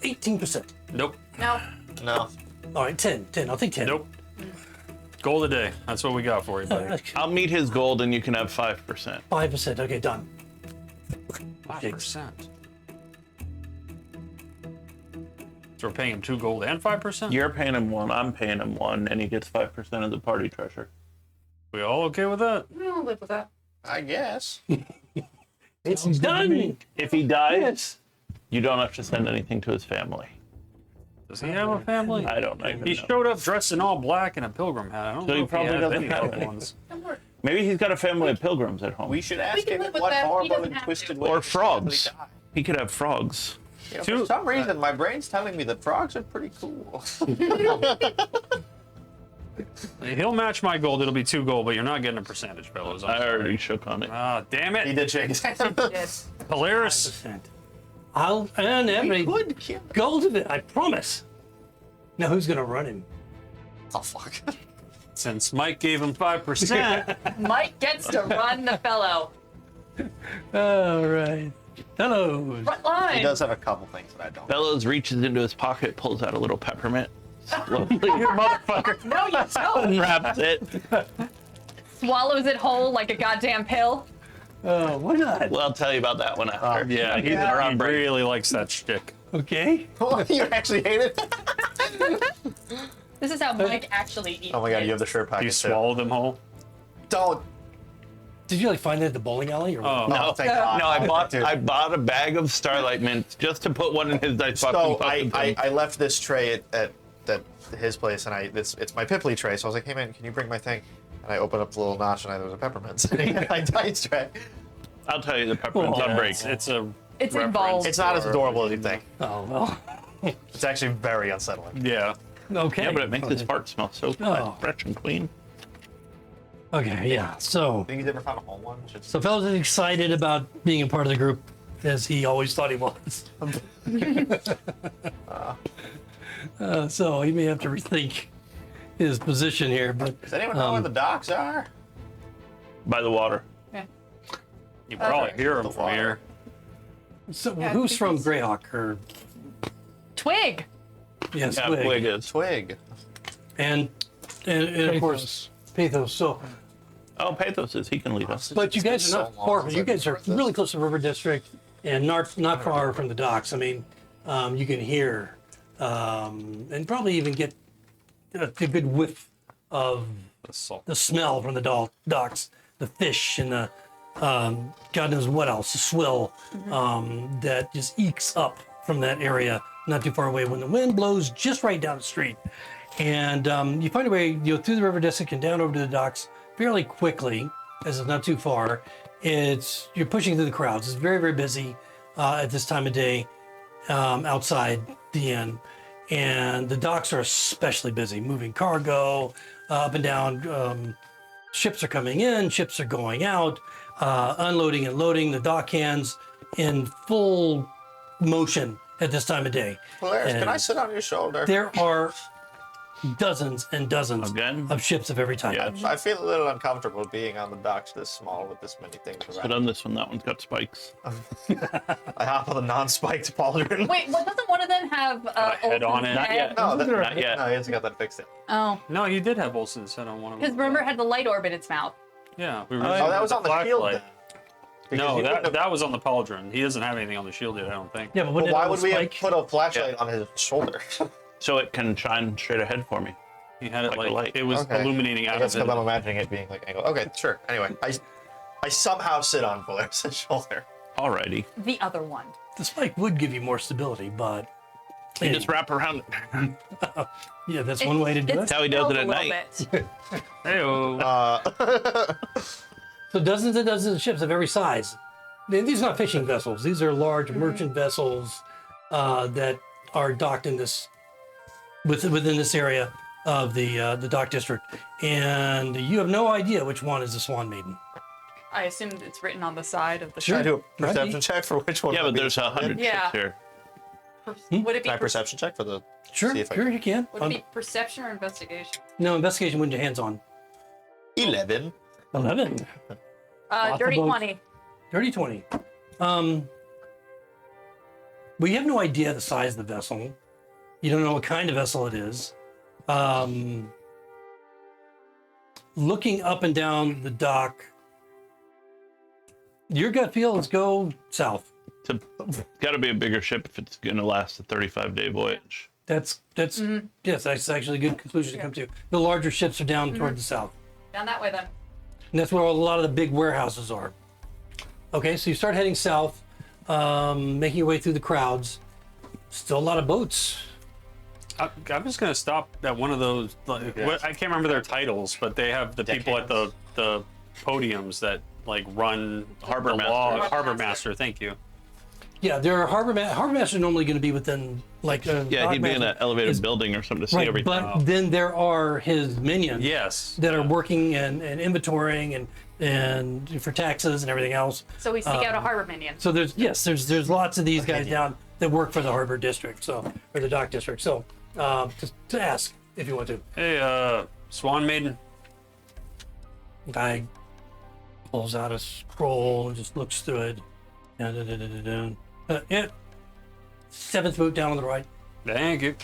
18%. Nope, No. No. All right, 10. I'll take 10. nope. Gold a day. That's what we got for you, buddy. I'll meet his gold and you can have 5%. 5%. Okay, done. 5%. So we're paying him 2 gold and 5%? You're paying him 1, I'm paying him 1, and he gets 5% of the party treasure. We all okay with that? I'll live with that. I guess. It's Sounds good to done. me. If he dies, you don't have to send anything to his family. Does he have a family? I don't even He know. showed up dressed in all black in a pilgrim hat. I don't So he know if probably has doesn't any have loved any. ones. Don't worry. Maybe he's got a family of pilgrims at home. We should ask can him live with what that. He horrible doesn't and have twisted to. way Or he frogs. actually died. He could have frogs. You know, Two- for some reason, my brain's telling me that frogs are pretty cool. He'll match my gold. It'll be 2 gold, but you're not getting a percentage, fellas. I already shook on it. Ah, damn he it. did shake his hand. Yes. Polaris. I'll earn every Good kill. gold of it. I promise. Now, who's going to run him? Oh, fuck. Since Mike gave him 5%, Mike gets to run the fellow. All right. Fellows. Front line. He does have a couple things that I don't. Fellows reaches into his pocket, pulls out a little peppermint, slowly motherfucker. No, you don't. unwraps it. Swallows it whole like a goddamn pill. Oh, why not? Well, I'll tell you about that one after. Yeah, He's he around break. really likes that shtick. Okay. You actually hate it? This is how Mike actually eats. Oh my god, it. you have the shirt pocket You too. swallow them whole? Don't. Did you like find it at the bowling alley or what? Oh, No, thank God. no, Dude. I bought a bag of Starlight Mints just to put one in his dice box. So and toss it to him. I left this tray at his place, and it's my Pipley tray. So I was like, hey man, can you bring my thing? And I opened up the little notch, and there was a peppermint sitting in my dice tray. I'll tell you the peppermint's on break. It's a It's reference. involved. It's not as adorable as you think. Oh, well. It's actually very unsettling. Yeah. Okay. Yeah, but it makes his fart smell so Oh. fresh and clean. Okay, yeah. So, Think he's ever found a whole one? fellows is excited about being a part of the group as he always thought he was. So he may have to rethink his position here, but Does anyone know where the docks are? By the water. You probably hear him from here. so Yeah, who's from because- Greyhawk or Twig. yes, Yeah, Twig. Twig is. Twig. And of course Pathos. So, Oh, Pathos is. He can lead us. but you guys are not so long far. since You I've guys are read this. really close to River District and not far from the docks. I mean, you can hear and probably even get a good whiff of The salt. the smell from the docks, the fish and the God knows what else, the swill that just ekes up from that area, not too far away. When the wind blows just right down the street, and you find a way, through the river district and down over to the docks fairly quickly. as it's not too far. You're pushing through the crowds. It's very, very busy at this time of day outside the inn. And the docks are especially busy, moving cargo up and down. Ships are coming in, ships are going out, unloading and loading. The dock hands in full motion at this time of day. Polaris, can And I sit on your shoulder? There are dozens and dozens Again? of ships of every type. Yeah. I feel a little uncomfortable being on the docks this small with this many things But around. on this one, that one's got spikes. I hop on the non-spiked pauldron. Wait, what doesn't one of them have head on Olsen's it? Not head? yet. No, Not yet. No, he hasn't got that fixed yet. Oh, No, you did have Olsen's head on one of them. because remember it had the light orb in its mouth. Yeah, we were Oh, using that was on the shield flashlight. then. Because No, you wouldn't have- that was on the pauldron. He doesn't have anything on the shield yet, I don't think. Yeah, but Well, wouldn't why it have would a we have spike? put a flashlight on his shoulder? So it can shine straight ahead for me. He had it Like a like light. it was Okay. illuminating I out guess of because I'm it. imagining it being like angled. Okay, sure. Anyway, I somehow sit on Polaris' shoulder. Alrighty. The other one. The spike would give you more stability, but You just wrap around. yeah, that's one way to do it. That's how he does it at a little night. bit. Hey-o. So dozens and dozens of ships of every size. These are not fishing vessels. These are large merchant vessels that are docked in this within this area of the dock district, and you have no idea which one is the Swan Maiden. I assume it's written on the side of the Sure. Can I do a Right. perception check for which one? Yeah, would but be there's the 100 Yeah. ships here. Would it be Can I perception check for the? Sure, See if I sure can- you can. would it be perception or investigation? No, investigation when your hands on. 11. 11. Lots of Dirty boats. 20. Dirty 20. We have no idea the size of the vessel. You don't know what kind of vessel it is. Looking up and down the dock, your gut feel is go south. It's got to be a bigger ship if it's going to last a 35-day voyage. Yes, that's actually a good conclusion to come to. The larger ships are down toward the south. Down that way then. And that's where a lot of the big warehouses are. Okay, so you start heading south, making your way through the crowds. Still a lot of boats. I'm just gonna stop at one of those. Like, I can't remember their titles, but they have the people at the podiums that like run Harbor the master. log- Harbor Harbor master. master. Thank you. Yeah, there are harbor masters are normally going to be within like Yeah, dock he'd be in an master elevated is- building or something to see right, everything. but then there are his minions Yes. that are working and inventorying and for taxes and everything else. So we seek out a harbor minion. So there's lots of these guys down that work for the harbor district, or the dock district. So just to ask if you want to. Hey, Swan Maiden. Guy pulls out a scroll and just looks through it. Yeah, 7th boot down on the right. Thank you.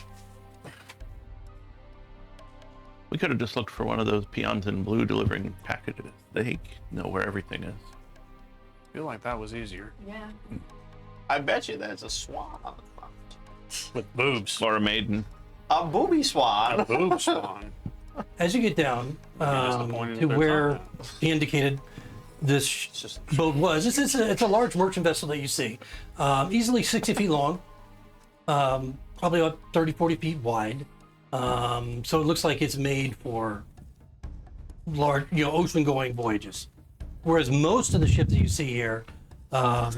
We could have just looked for one of those peons in blue delivering packages. They know where everything is. I feel like that was easier Yeah. I bet you there's a swan. with boobs. Or a maiden. A booby swan. A boob swan. As you get down disappointed to if they're where not. he indicated this boat was, it's a large merchant vessel that you see, easily 60 feet long, probably about 30, 40 feet wide. So it looks like it's made for large, ocean-going voyages. Whereas most of the ships that you see here, about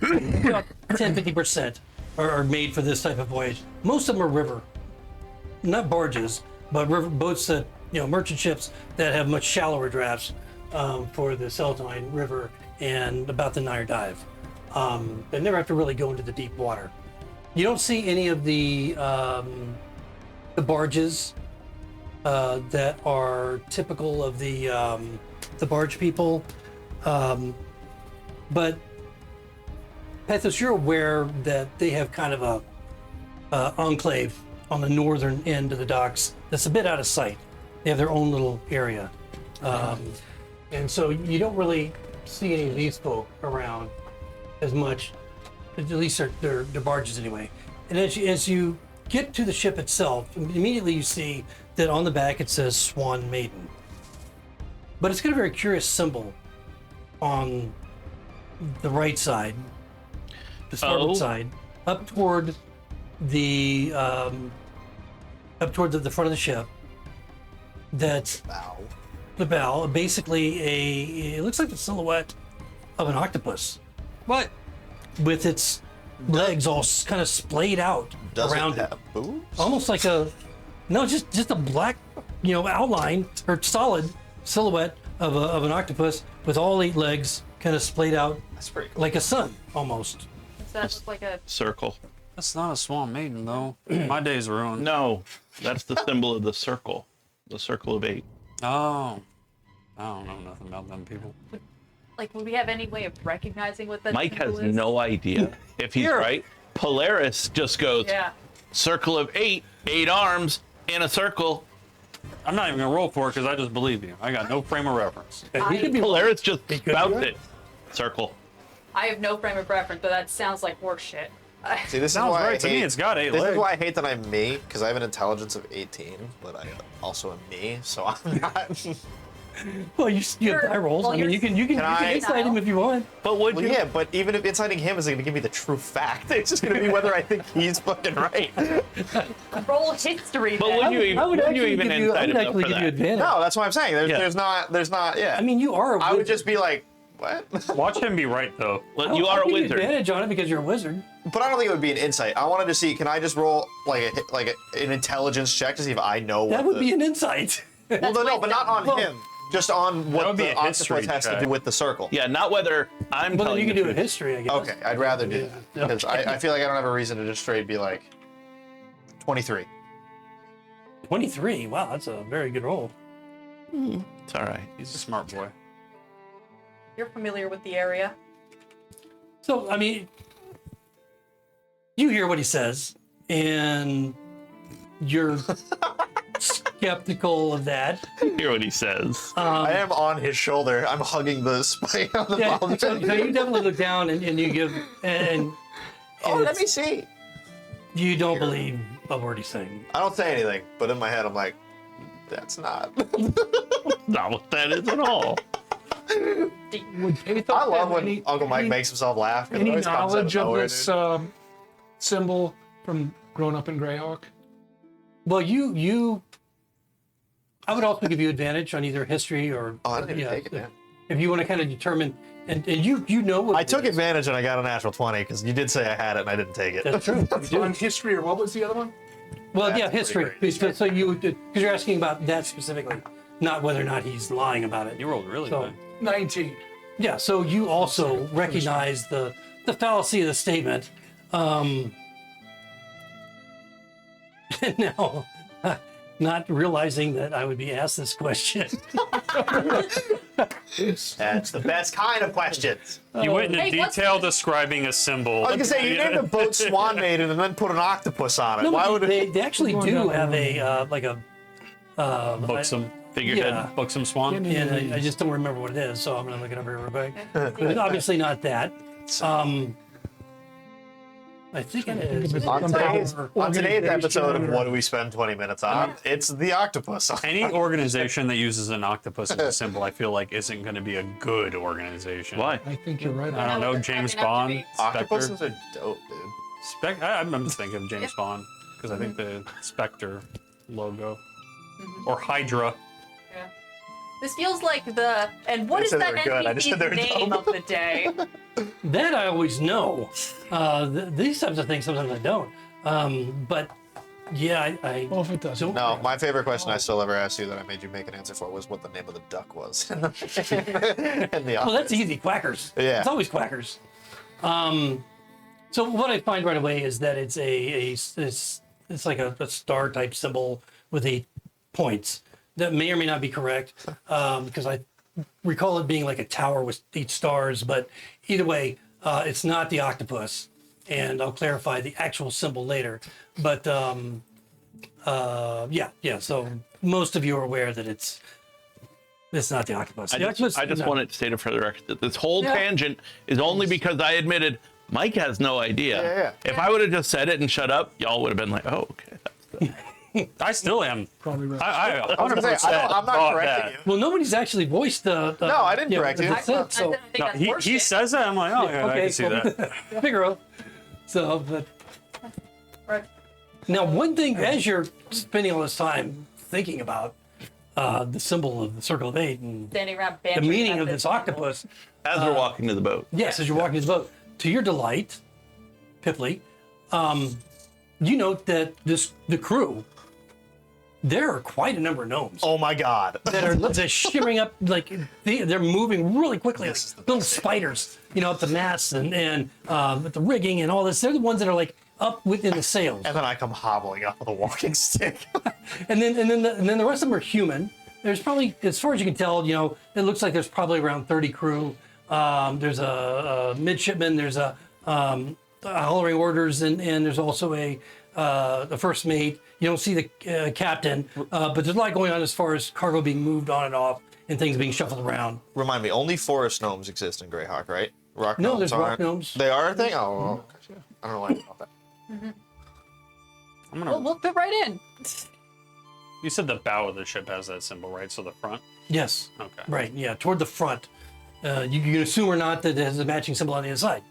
10-50% are made for this type of voyage. Most of them are river, not barges, but river boats that, merchant ships that have much shallower drafts for the Celadine River and about the Nile Dive. They never have to really go into the deep water. You don't see any of the barges that are typical of the barge people, but Pethos, you're aware that they have kind of a enclave on the northern end of the docks that's a bit out of sight. They have their own little area, and so you don't really see any of these folk around as much. At least they're barges anyway. And as you get to the ship itself, immediately you see that on the back it says Swan Maiden. But it's got a very curious symbol on the right side, the starboard side, up toward the front of the ship. That's Bow. the bow, basically it looks like the silhouette of an octopus What? with its legs all kind of splayed out Does around it it. have boobs? Almost like just a black, outline or solid silhouette of an octopus with all 8 legs kind of splayed out That's pretty cool. like a sun almost. Does that look like a Circle. That's not a swan maiden, though. My day's ruined. No, that's the symbol of the circle. The circle of 8. Oh. I don't know nothing about them people. like? Would we have any way of recognizing what that Mike has symbol is? no idea if he's Here. right. Polaris just goes Yeah. circle of 8, 8 arms in a circle. I'm not even gonna roll for it because I just believe you. I got no frame of reference. He could be Polaris just could be spouts right. it. Circle. I have no frame of reference, but that sounds like horse shit. See, this Sounds is why right I to hate, me. It's got 8 This legs. is why I hate that I'm me, because I have an intelligence of 18, but I also am me, so I'm not. Well, you have die rolls. well, I mean, you're- you can I- insight him if you want. But would Well, you? yeah, but even if inciting him isn't going to give me the true fact, it's just going to be whether I think he's fucking right. Roll history. But then. would you even? I would Would you actually even give you. I insight would him though actually for give you that? advantage. No, that's what I'm saying. Yeah. There's not, yeah. I mean, you are. A I would wizard. just be like, what? Watch him be right, though. Well, you I'll are a give you wizard. advantage on it because you're a wizard. But I don't think it would be an insight. I wanted to see, can I just roll an intelligence check to see if I know what That would be an insight. Well, no, but not on Well, him. Just on what would be the a history octopus has to check. do with the circle. Yeah, not whether I'm Well, then telling you can the do a truth. history, I guess. Okay, I'd rather do that. Yeah. Because I feel like I don't have a reason to just straight be like, 23. 23. Wow, that's a very good roll. It's all right. He's a smart boy. You're familiar with the area. So, I mean, you hear what he says, and you're skeptical of that. Hear what he says. I am on his shoulder. I'm hugging the spike on the Yeah, bottom. so you definitely look down and you give, and Oh, let it's- me see. you don't believe a word he's saying. I don't say anything, but in my head, I'm like, that's not. Not what that is at all. Would Pathos I love have when any, Uncle Mike makes himself laugh. 'cause it any always comes out knowledge of nowhere, this dude. symbol from growing up in Greyhawk? Well, I would also give you advantage on either history or. Oh, I didn't even take it, man. If you want to kind of determine, and you know what I it took is. advantage and I got a natural 20 because you did say I had it and I didn't take it. That's true. You do. On history, or what was the other one? Well, That's yeah, pretty history. great. Because so you, because you're asking about that specifically, not whether or not he's lying about it. You rolled really So- good. 19. Yeah. So you also recognize the fallacy of the statement. Now, not realizing that I would be asked this question. That's the best kind of questions. You went into Hey, what's- detail describing a symbol. I was gonna say you named a boat Swan Maiden and then put an octopus on it. No, Why but would they actually Going do down have the a like a Buxom. Figurehead. yeah. Buxom Swan. And I just don't remember what it is, so I'm gonna look it up real quick. It's obviously not that. I think it is. On today's Organization episode of or- What Do We Spend 20 Minutes On, it's the octopus. Any organization that uses an octopus as a symbol, I feel like isn't going to be a good organization. Why? I think you're right. I don't know. They're James cracking up Bond, Octopuses Spectre. are dope, dude. I'm just thinking of James Bond because I think the Spectre logo or Hydra. Yeah. This feels like the and what I is said they that were good, I just said NPC's they were name dumb. of the day? That I always know. These types of things sometimes I don't. But yeah, I Well, if it doesn't. don't. No, my favorite question I still ever asked you that I made you make an answer for was what the name of the duck was. in the Well, that's office. easy. Quackers. Yeah. It's always quackers. So what I find right away is that it's it's like a star type symbol with 8 points. That may or may not be correct because I recall it being like a tower with 8 stars. But either way, it's not the octopus, and I'll clarify the actual symbol later. But yeah. So most of you are aware that it's not the octopus. I The just, octopus- I just no. wanted to state it for the record that this whole Yeah. tangent is only because I admitted Mike has no idea. Yeah. If I would have just said it and shut up, y'all would have been like, oh, okay. I still am. Probably right. I I was gonna say, I'm not thought correcting that. you. Well, nobody's actually voiced the. No, I didn't correct you. That's it. So I think No, that's he horseshit. says that. I'm like, oh yeah, I okay, can see cool. that. Figaro. So, but Right. now one thing, as you're spending all this time thinking about the symbol of the Circle of Eight and Standing around the bantering meaning at of this octopus. As we're walking to the boat. Yes, as you're walking to the boat. To your delight, Pipley, you note that the crew, there are quite a number of gnomes Oh my god. that are just shimmering up, like they're moving really quickly, like little spiders, up the masts and with the rigging and all this. They're the ones that are like up within the sails. And then I come hobbling up with a walking stick. And then the rest of them are human. There's probably, as far as you can tell, it looks like there's probably around 30 crew. There's a midshipman. There's a hollering orders, and there's also a first mate. You don't see the captain, but there's a lot going on as far as cargo being moved on and off and things being shuffled around. Remind me, only forest gnomes exist in Greyhawk, right? Rock No, gnomes there's rock aren't. gnomes. They are a thing? Oh, okay. I don't know anything about that. I'm gonna. We'll fit right in. You said the bow of the ship has that symbol, right? So the front. Yes. Okay. Right. Yeah. Toward the front. You can assume or not that it has a matching symbol on the inside,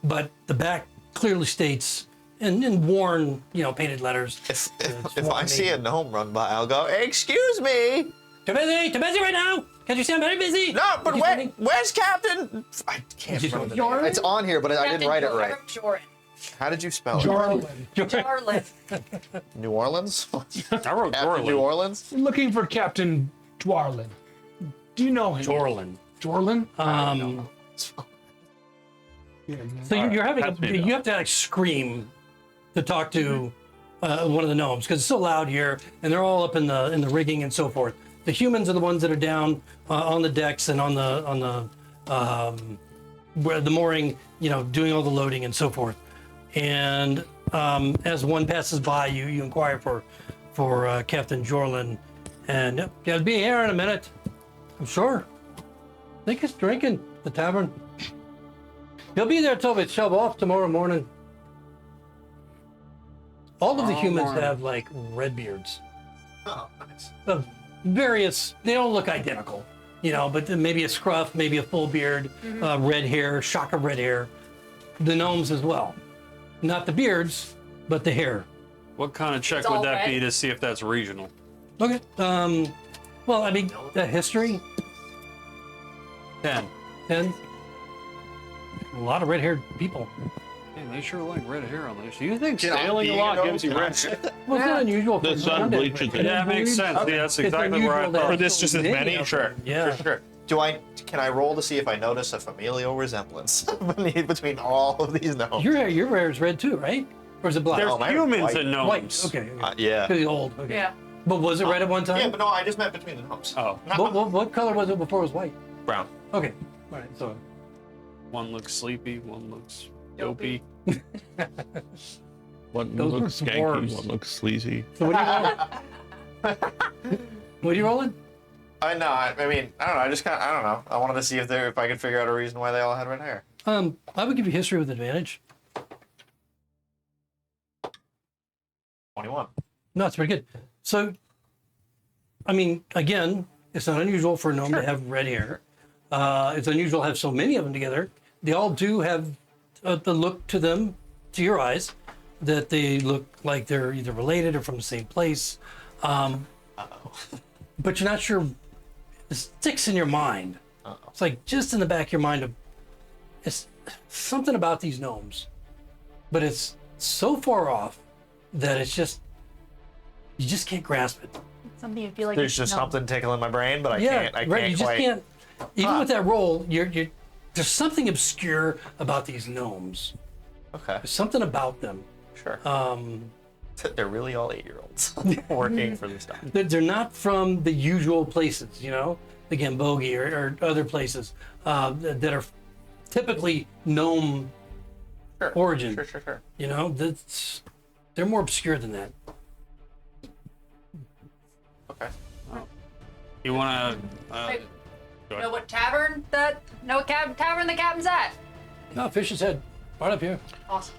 but the back clearly states in worn, painted letters. If I see a gnome run by, I'll go, "Excuse me." Too busy right now. Can't you see I'm very busy? No, but where's Captain? I can't Just remember. wrote the name. It's on here, but I didn't write it right. Joran. How did you spell it? Jarlin. Jarlin. New Orleans? I wrote Captain Dorlin. New Orleans? Looking for Captain Dwarlin. Do you know him? Jorlin. Dwarlin? Yeah, So you're having That's me, you have to like scream to talk to one of the gnomes because it's so loud here, and they're all up in the rigging and so forth. The humans are the ones that are down on the decks and on the where the mooring, doing all the loading and so forth. And as one passes by, you inquire for Captain Jorlin, and yep, he'll be here in a minute. I'm sure. I think he's drinking at the tavern. He'll be there till we shove off tomorrow morning. All of the humans have like red beards. Oh, nice. Of various, they don't look identical, but maybe a scruff, maybe a full beard, red hair, shock of red hair. The gnomes as well. Not the beards, but the hair. What kind of check It's would all that red. be to see if that's regional? Okay. Well, I mean, the history, 10. 10. A lot of red-haired people. Man, they sure like red hair on this. Do you think Can I sailing a be lot gnome? gives you Can I- red hair? Well, it's not unusual for The sun London, bleaches but it. Yeah, that makes sense. Okay. See, that's it's exactly where I unusual thought. that For this, just as many many? of Sure. them. Yeah. Sure. Can I roll to see if I notice a familial resemblance between all of these gnomes? Your hair is red too, right? Or is it black? There's Oh, mine are humans white. and gnomes. White. Okay. Yeah. Pretty old. Okay. Yeah. But was it red at one time? Yeah, but no, I just meant between the gnomes. Oh, What color was it before it was white? Brown. Okay. All right. So one looks sleepy, one looks Dopey. dopey. One Those looks were skanky, dwarves. one looks sleazy. So what are you rolling? What are you rolling? I know. I mean, I don't know. I don't know. I wanted to see if I could figure out a reason why they all had red hair. I would give you history with advantage. 21. No, it's pretty good. So, I mean, again, it's not unusual for a gnome to have red hair. It's unusual to have so many of them together. They all do have the look to them, to your eyes, that they look like they're either related or from the same place. But you're not sure. It sticks in your mind. It's like just in the back of your mind. It's something about these gnomes, but it's so far off that it's just you just can't grasp it. Something you feel like There's you just know. something tickling my brain, but I Yeah, can't. I right. can't You just quite. can't. Even with that roll, you're there's something obscure about these gnomes. Okay. There's something about them. Sure. Um, They're really all 8-year-olds working for this stuff. they're not from the usual places, the Gambogi or other places that are typically gnome Sure. origin. Sure. They're more obscure than that. Okay. You want to? Hey, know what tavern the captain's at? No, Fish's Head, right up here. Awesome.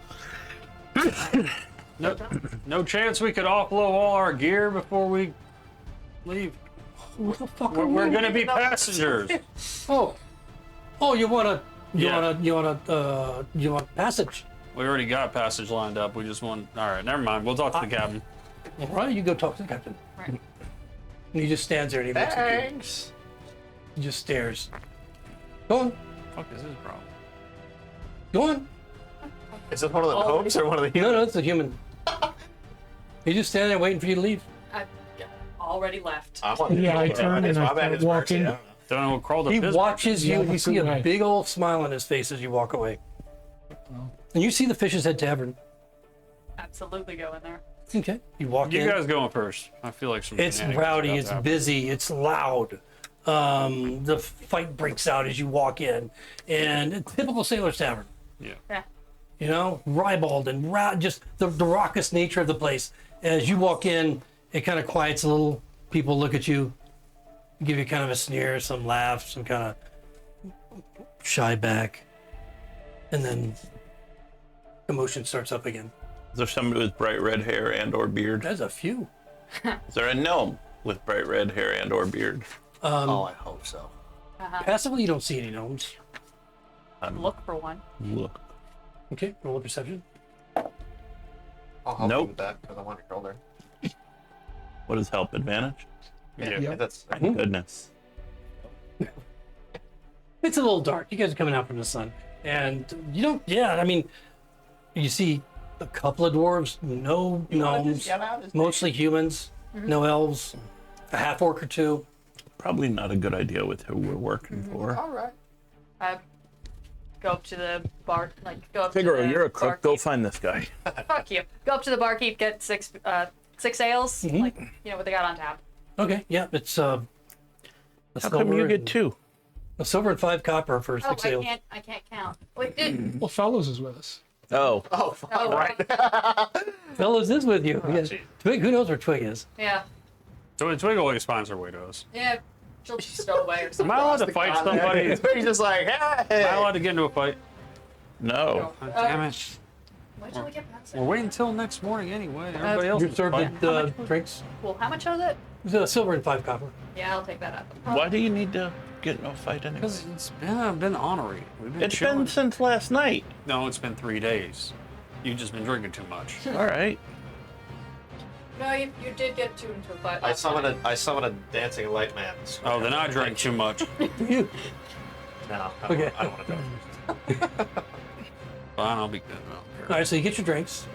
No chance we could offload all our gear before we leave. What the fuck? We're gonna be passengers. Oh, you want passage? We already got passage lined up. We just want. All right, never mind. We'll talk to the captain. All right, you go talk to the captain. Right. And he just stands there and he looks at you. Thanks. He just stares. Go on. Fuck is his problem? Go on. Is this one of the gnomes or one of the No, it's a human. He just standing there waiting for you to leave. I already left. Yeah, I turn and I start walking. Don't know what crawled up He his watches you. Yeah, You see a right. big old smile on his face as you walk away. And you see the Fish's Head Tavern. Absolutely go in there. Okay. You walk You in. guys going first. I feel like some It's shenanigans rowdy. about It's to happen. busy. It's loud. The fight breaks out as you walk in, and a typical sailor's tavern. Yeah. You know, ribald and just the raucous nature of the place. As you walk in, it kind of quiets a little. People look at you, give you kind of a sneer, some laugh, some kind of shy back, and then commotion starts up again. Is there somebody with bright red hair and or beard? There's a few. Is there a gnome with bright red hair and or beard? Oh, I hope so. Passively, you don't see any gnomes. Look for one. Look. Okay, roll a perception. I'll help Nope. you with that because I want your shoulder. What does help? Advantage? Yeah. Yep. That's Thank goodness. It's a little dark. You guys are coming out from the sun, and you don't. Yeah, I mean, you see a couple of dwarves, no gnomes, mostly humans, no elves, a half orc or two. Probably not a good idea with who we're working for. all right. Go up to the bar, like go up Figaro, to the you're a cook. Go barkeep. find this guy. Fuck you. Go up to the barkeep, get six ales, like you know what they got on tap. Okay, yeah, it's a How come you get and- two? a silver and 5 copper for Oh, 6 ales. I can't count. Wait, dude. Well, Fellows is with us. Oh, Oh, Oh, right. Fellows is with you. Yes. Twig, who knows where Twig is? Yeah. So Twig always finds her way to us. Yeah. She'll just stow away or Am something. I allowed to fight somebody? Am He's just like, I hey. allowed to get into a fight? no. God damn it. Wait till we get past We're it. waiting until next morning anyway. Everybody else You is served fighting. the drinks. Cool. How much was it? It was a silver and 5 copper. Yeah, I'll take that up. Why do you need to get in a fight anyway? Because it's been honorary. We've been It's chilling. been since last night. No, it's been 3 days. You've just been drinking too much. All right. No, you did get 2 into a fight. I last summoned night. a dancing light man. Oh, then I drank too much. You. No, Okay. I don't want to do it. Fine, I'll be good. I don't All care. right, so you get your drinks.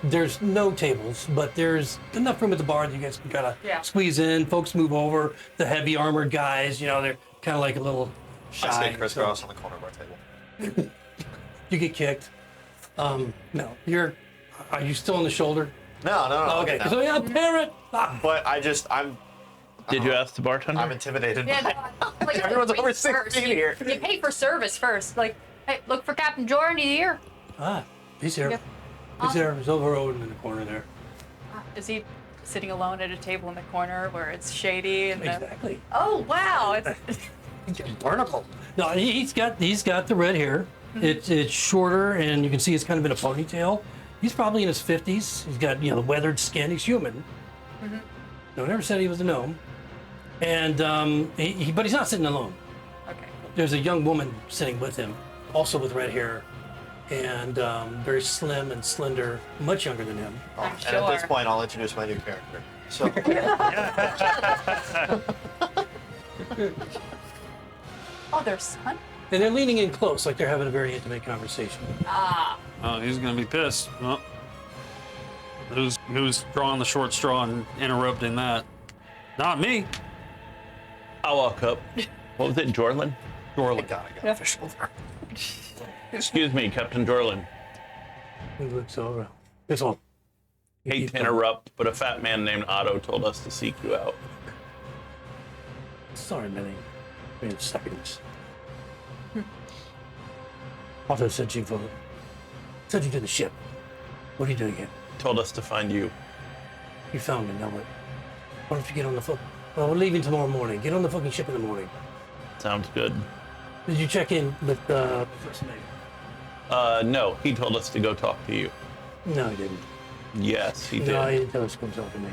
There's no tables, but there's enough room at the bar that you guys can kind of Yeah. squeeze in. Folks move over. The heavy armored guys, you know, they're kind of like a little I shy. stay crisscross on the corner of our table. You get kicked. No, are you still on the shoulder? No. Oh, okay. So yeah, parrot. Ah. But I'm Did you ask the bartender? I'm intimidated. Yeah, by no, like, Everyone's wait over first. 16 You- here. You pay for service first. Like, hey, look for Captain Jordan. He's here. He's here. Yep. He's there. He's over in the corner there. Is he sitting alone at a table in the corner where it's shady and the... Exactly. Oh wow! It's... Barnacle. No, he's got the red hair. It's shorter, and you can see it's kind of in a ponytail. He's probably in his 50s. He's got the weathered skin. He's human. No, never said he was a gnome. And but he's not sitting alone. Okay. There's a young woman sitting with him, also with red hair, and very slim and slender, much younger than him. I'm And at this sure. point, I'll introduce my new character. So, Oh, their son. And they're leaning in close, like they're having a very intimate conversation. Ah. Oh, he's gonna be pissed. Well, who's drawing the short straw and interrupting that? Not me. I'll walk up. What was it, Jorlin? Thank God I got official. Excuse me, Captain Jorlin. He looks over. This one. Hate to interrupt, but a fat man named Otto told us to seek you out. Sorry, Millie. Wait a second. Otto sent you to the ship. What are you doing here? Told us to find you. You found me, now what? Why don't you get on the fuck? Well, we're leaving tomorrow morning. Get on the fucking ship in the morning. Sounds good. Did you check in with First Mate? No, he told us to go talk to you. No, he didn't. Yes, he No, he did. didn't tell us to come talk to me.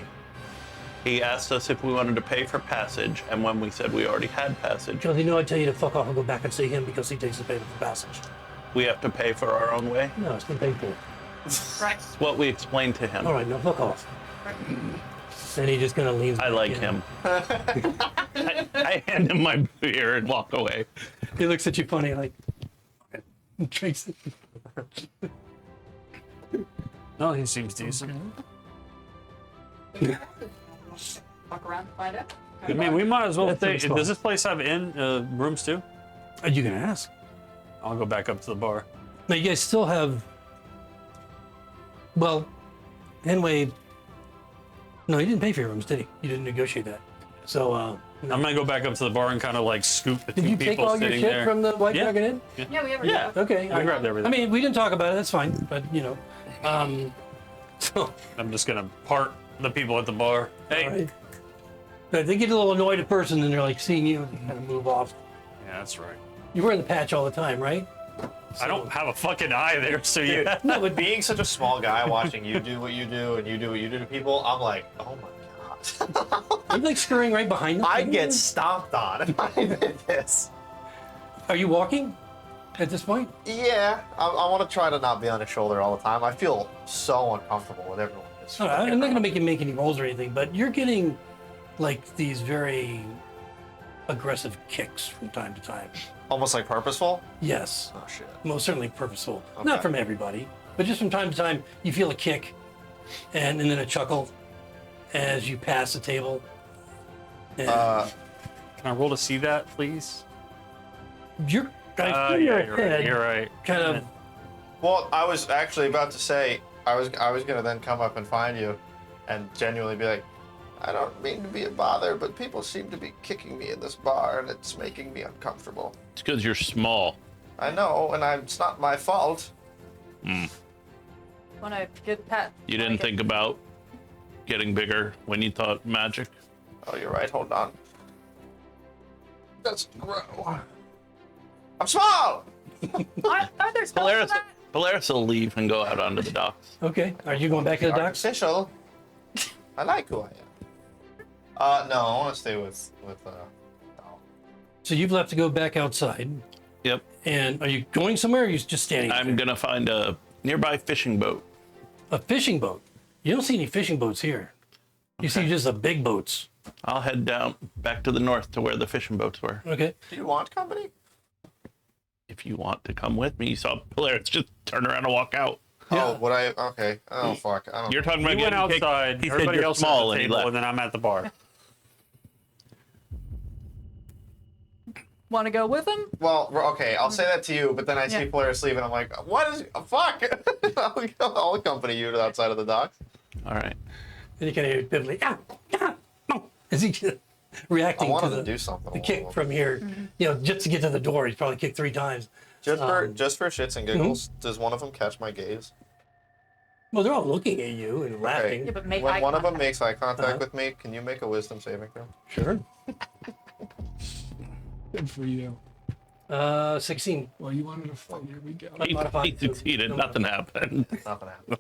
He asked us if we wanted to pay for passage, and when we said we already had passage, Because he knew I'd tell you to fuck off and go back and see him because he takes the payment for passage. we have to pay for our own way. No, it's been paid for. Right. It's what we explained to him. All right, now fuck off. And he just kind of leans. I back like in. him. I hand him my beer and walk away. He looks at you funny, like, okay. Drinks it. No, he seems decent. Walk around and find out. I mean, we might as well That's stay. pretty small. Does this place have rooms too? Are you gonna ask? I'll go back up to the bar. Now you guys still have. Well, anyway. No, he didn't pay for your rooms, did he? You didn't negotiate that. So, no. I'm gonna go back up to the bar and kind of like scoop the Did two you take people all your sitting shit there. from the White Yeah. Dragon Inn? Yeah, we ever Yeah. Okay. I grabbed everything. I mean, we didn't talk about it. That's fine. But so I'm just gonna part the people at the bar. Hey, all right. But they get a little annoyed at first, and then they're like seeing you and kind of move off. yeah, that's right. You're wearing the patch all the time, right? I don't have a fucking eye there, so yeah. No, but being such a small guy watching you do what you do and you do what you do to people, I'm like, oh my god. Are you like scurrying right behind them? I get stomped on if I did this. Are you walking at this point? Yeah, I want to try to not be on his shoulder all the time. I feel so uncomfortable with everyone. Just All right, I'm fucking not gonna around. make you make any rolls or anything, but you're getting like these very aggressive kicks from time to time. Almost like purposeful. Yes, Oh shit. most certainly purposeful. Okay. Not from everybody, but just from time to time, you feel a kick, and then a chuckle as you pass the table. And Can I roll to see that, please? you're, I see your you're head right. You're right. kind of. Well, I was actually about to say I was gonna then come up and find you, and genuinely be like, I don't mean to be a bother, but people seem to be kicking me in this bar, and it's making me uncomfortable. It's because you're small. I know, and it's not my fault. Want to get Pat? You didn't think about getting bigger when you thought magic. Oh, you're right. Hold on. Doesn't grow. I'm small. Are there spells for Polaris, that? Polaris will leave and go out onto the docks. Okay, are you going back to the docks? Artificial. I like who I am. No, I want to stay with. So you've left to go back outside, Yep. and are you going somewhere? Or are you just standing? I'm there? gonna find a nearby fishing boat. A fishing boat. You don't see any fishing boats here. You see just the big boats. I'll head down back to the north to where the fishing boats were. Okay. Do you want company? If you want to come with me, you saw Polaris just turn around and walk out. Oh, would I? Okay. Oh, fuck. I don't. You're talking about He went getting kicked. outside. He said Everybody you're else small at and the he table, left. and then I'm at the bar. Want to go with him? Well, okay. I'll say that to you, but then I see Yeah. Polaris leave, and I'm like, what is? Fuck. I'll accompany you to the outside of the docks. All right. And you can hear Bibbly, as he I reacting wanted to to do something. the kick from here. You know, just to get to the door, he's probably kicked 3 times. Just for shits and giggles, does one of them catch my gaze? Well, they're all looking at you and laughing. Yeah, but make When eye one of them contact. makes eye contact Uh-huh. with me, can you make a wisdom saving throw? Sure. Good for you. 16. Well, you wanted to fight. Here we go. Modified, He succeeded. no Nothing happened. Nothing happened.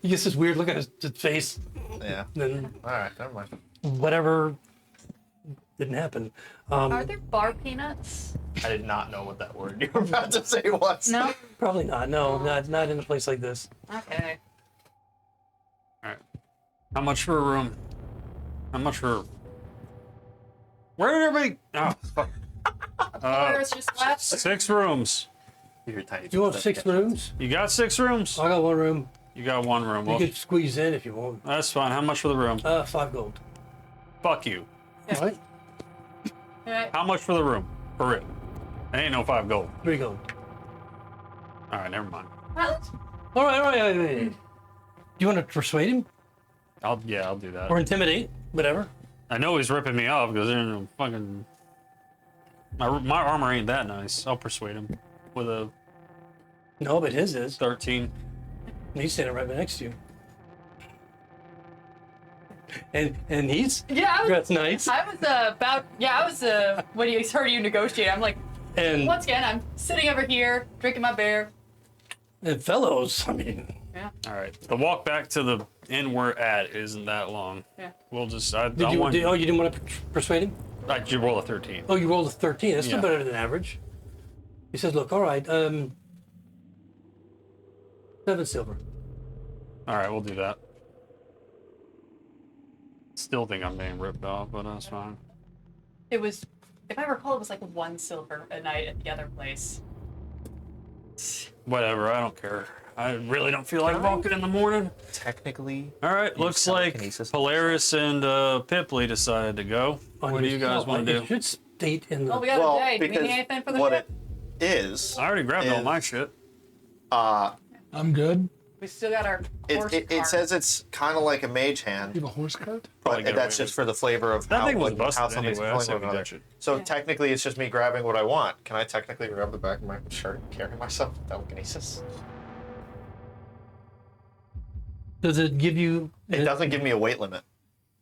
He gets this weird look on his face, Yeah. and then All right. Never mind. whatever didn't happen. Are there bar peanuts? I did not know what that word you were about to say was. No. Probably not. No, not in a place like this. Okay. All right. How much for a room? How much for? Where did everybody? Oh, fuck. Polaris just left. 6 rooms. You're tiny. Do you want 6 rooms? You got 6 rooms? I got 1 room. You got 1 room. You Well, could squeeze in if you want. that's fine. How much for the room? 5 gold. Fuck you. All right. All right. How much for the room? For real. It ain't no 5 gold. 3 gold. All right, never mind. Well, All right. Do you want to persuade him I'll do that. or intimidate? Whatever. I know he's ripping me off because there's no fucking. My armor ain't that nice. I'll persuade him with a No, but his is. 13. And he's standing right next to you. And he's yeah. that's nice. I was when he heard you negotiate, I'm like, And once again, I'm sitting over here drinking my beer. and fellows, I mean, Yeah. All right. The walk back to the inn we're at isn't that long. Yeah. We'll just. you didn't want to persuade him? I did roll a 13. Oh, you rolled a 13. That's still Yeah. better than average. He says, "Look, all right, 7 silver." All right, we'll do that. still think I'm being ripped off, but that's fine. It was, if I recall, it was like 1 silver a night at the other place. Whatever, I don't care. I really don't feel like walking in the morning. Technically, All right, looks like telekinesis. Polaris and Pipley decided to go. What do you guys want to It do? should state in the. Oh, we got well, a day. Do we because need anything for the what ship? it is, I already grabbed all is, my shit. I'm good. We still got our horse it cart. says it's kind of like a mage hand, You have a horse cart? Probably but get that's away just for the flavor of That how, thing was like, busted how somebody's anyway, I controlling said we another. ditch it. So Yeah. technically, it's just me grabbing what I want. Can I technically grab the back of my shirt and carry myself with telekinesis? Does it give you? It doesn't give me a weight limit.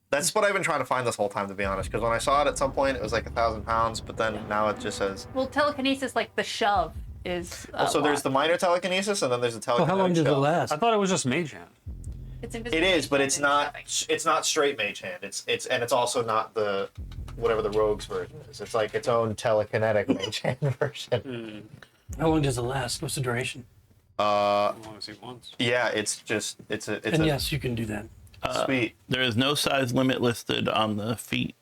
That's what I've been trying to find this whole time, to be honest. Because when I saw it at some point, it was like 1,000 pounds, but then now it just says. Well, telekinesis, like the shove, is. So there's the minor telekinesis, and then there's the Well, telekinetic. how long does it shell. last? I thought it was just mage hand. It's It is, but it's not. It's not straight mage hand. It's also not the whatever the rogue's version is. It's like its own telekinetic mage hand version. How long does it last? What's the duration? I want to see once. Yeah, it's And a yes, you can do that. sweet, There is no size limit listed on the feet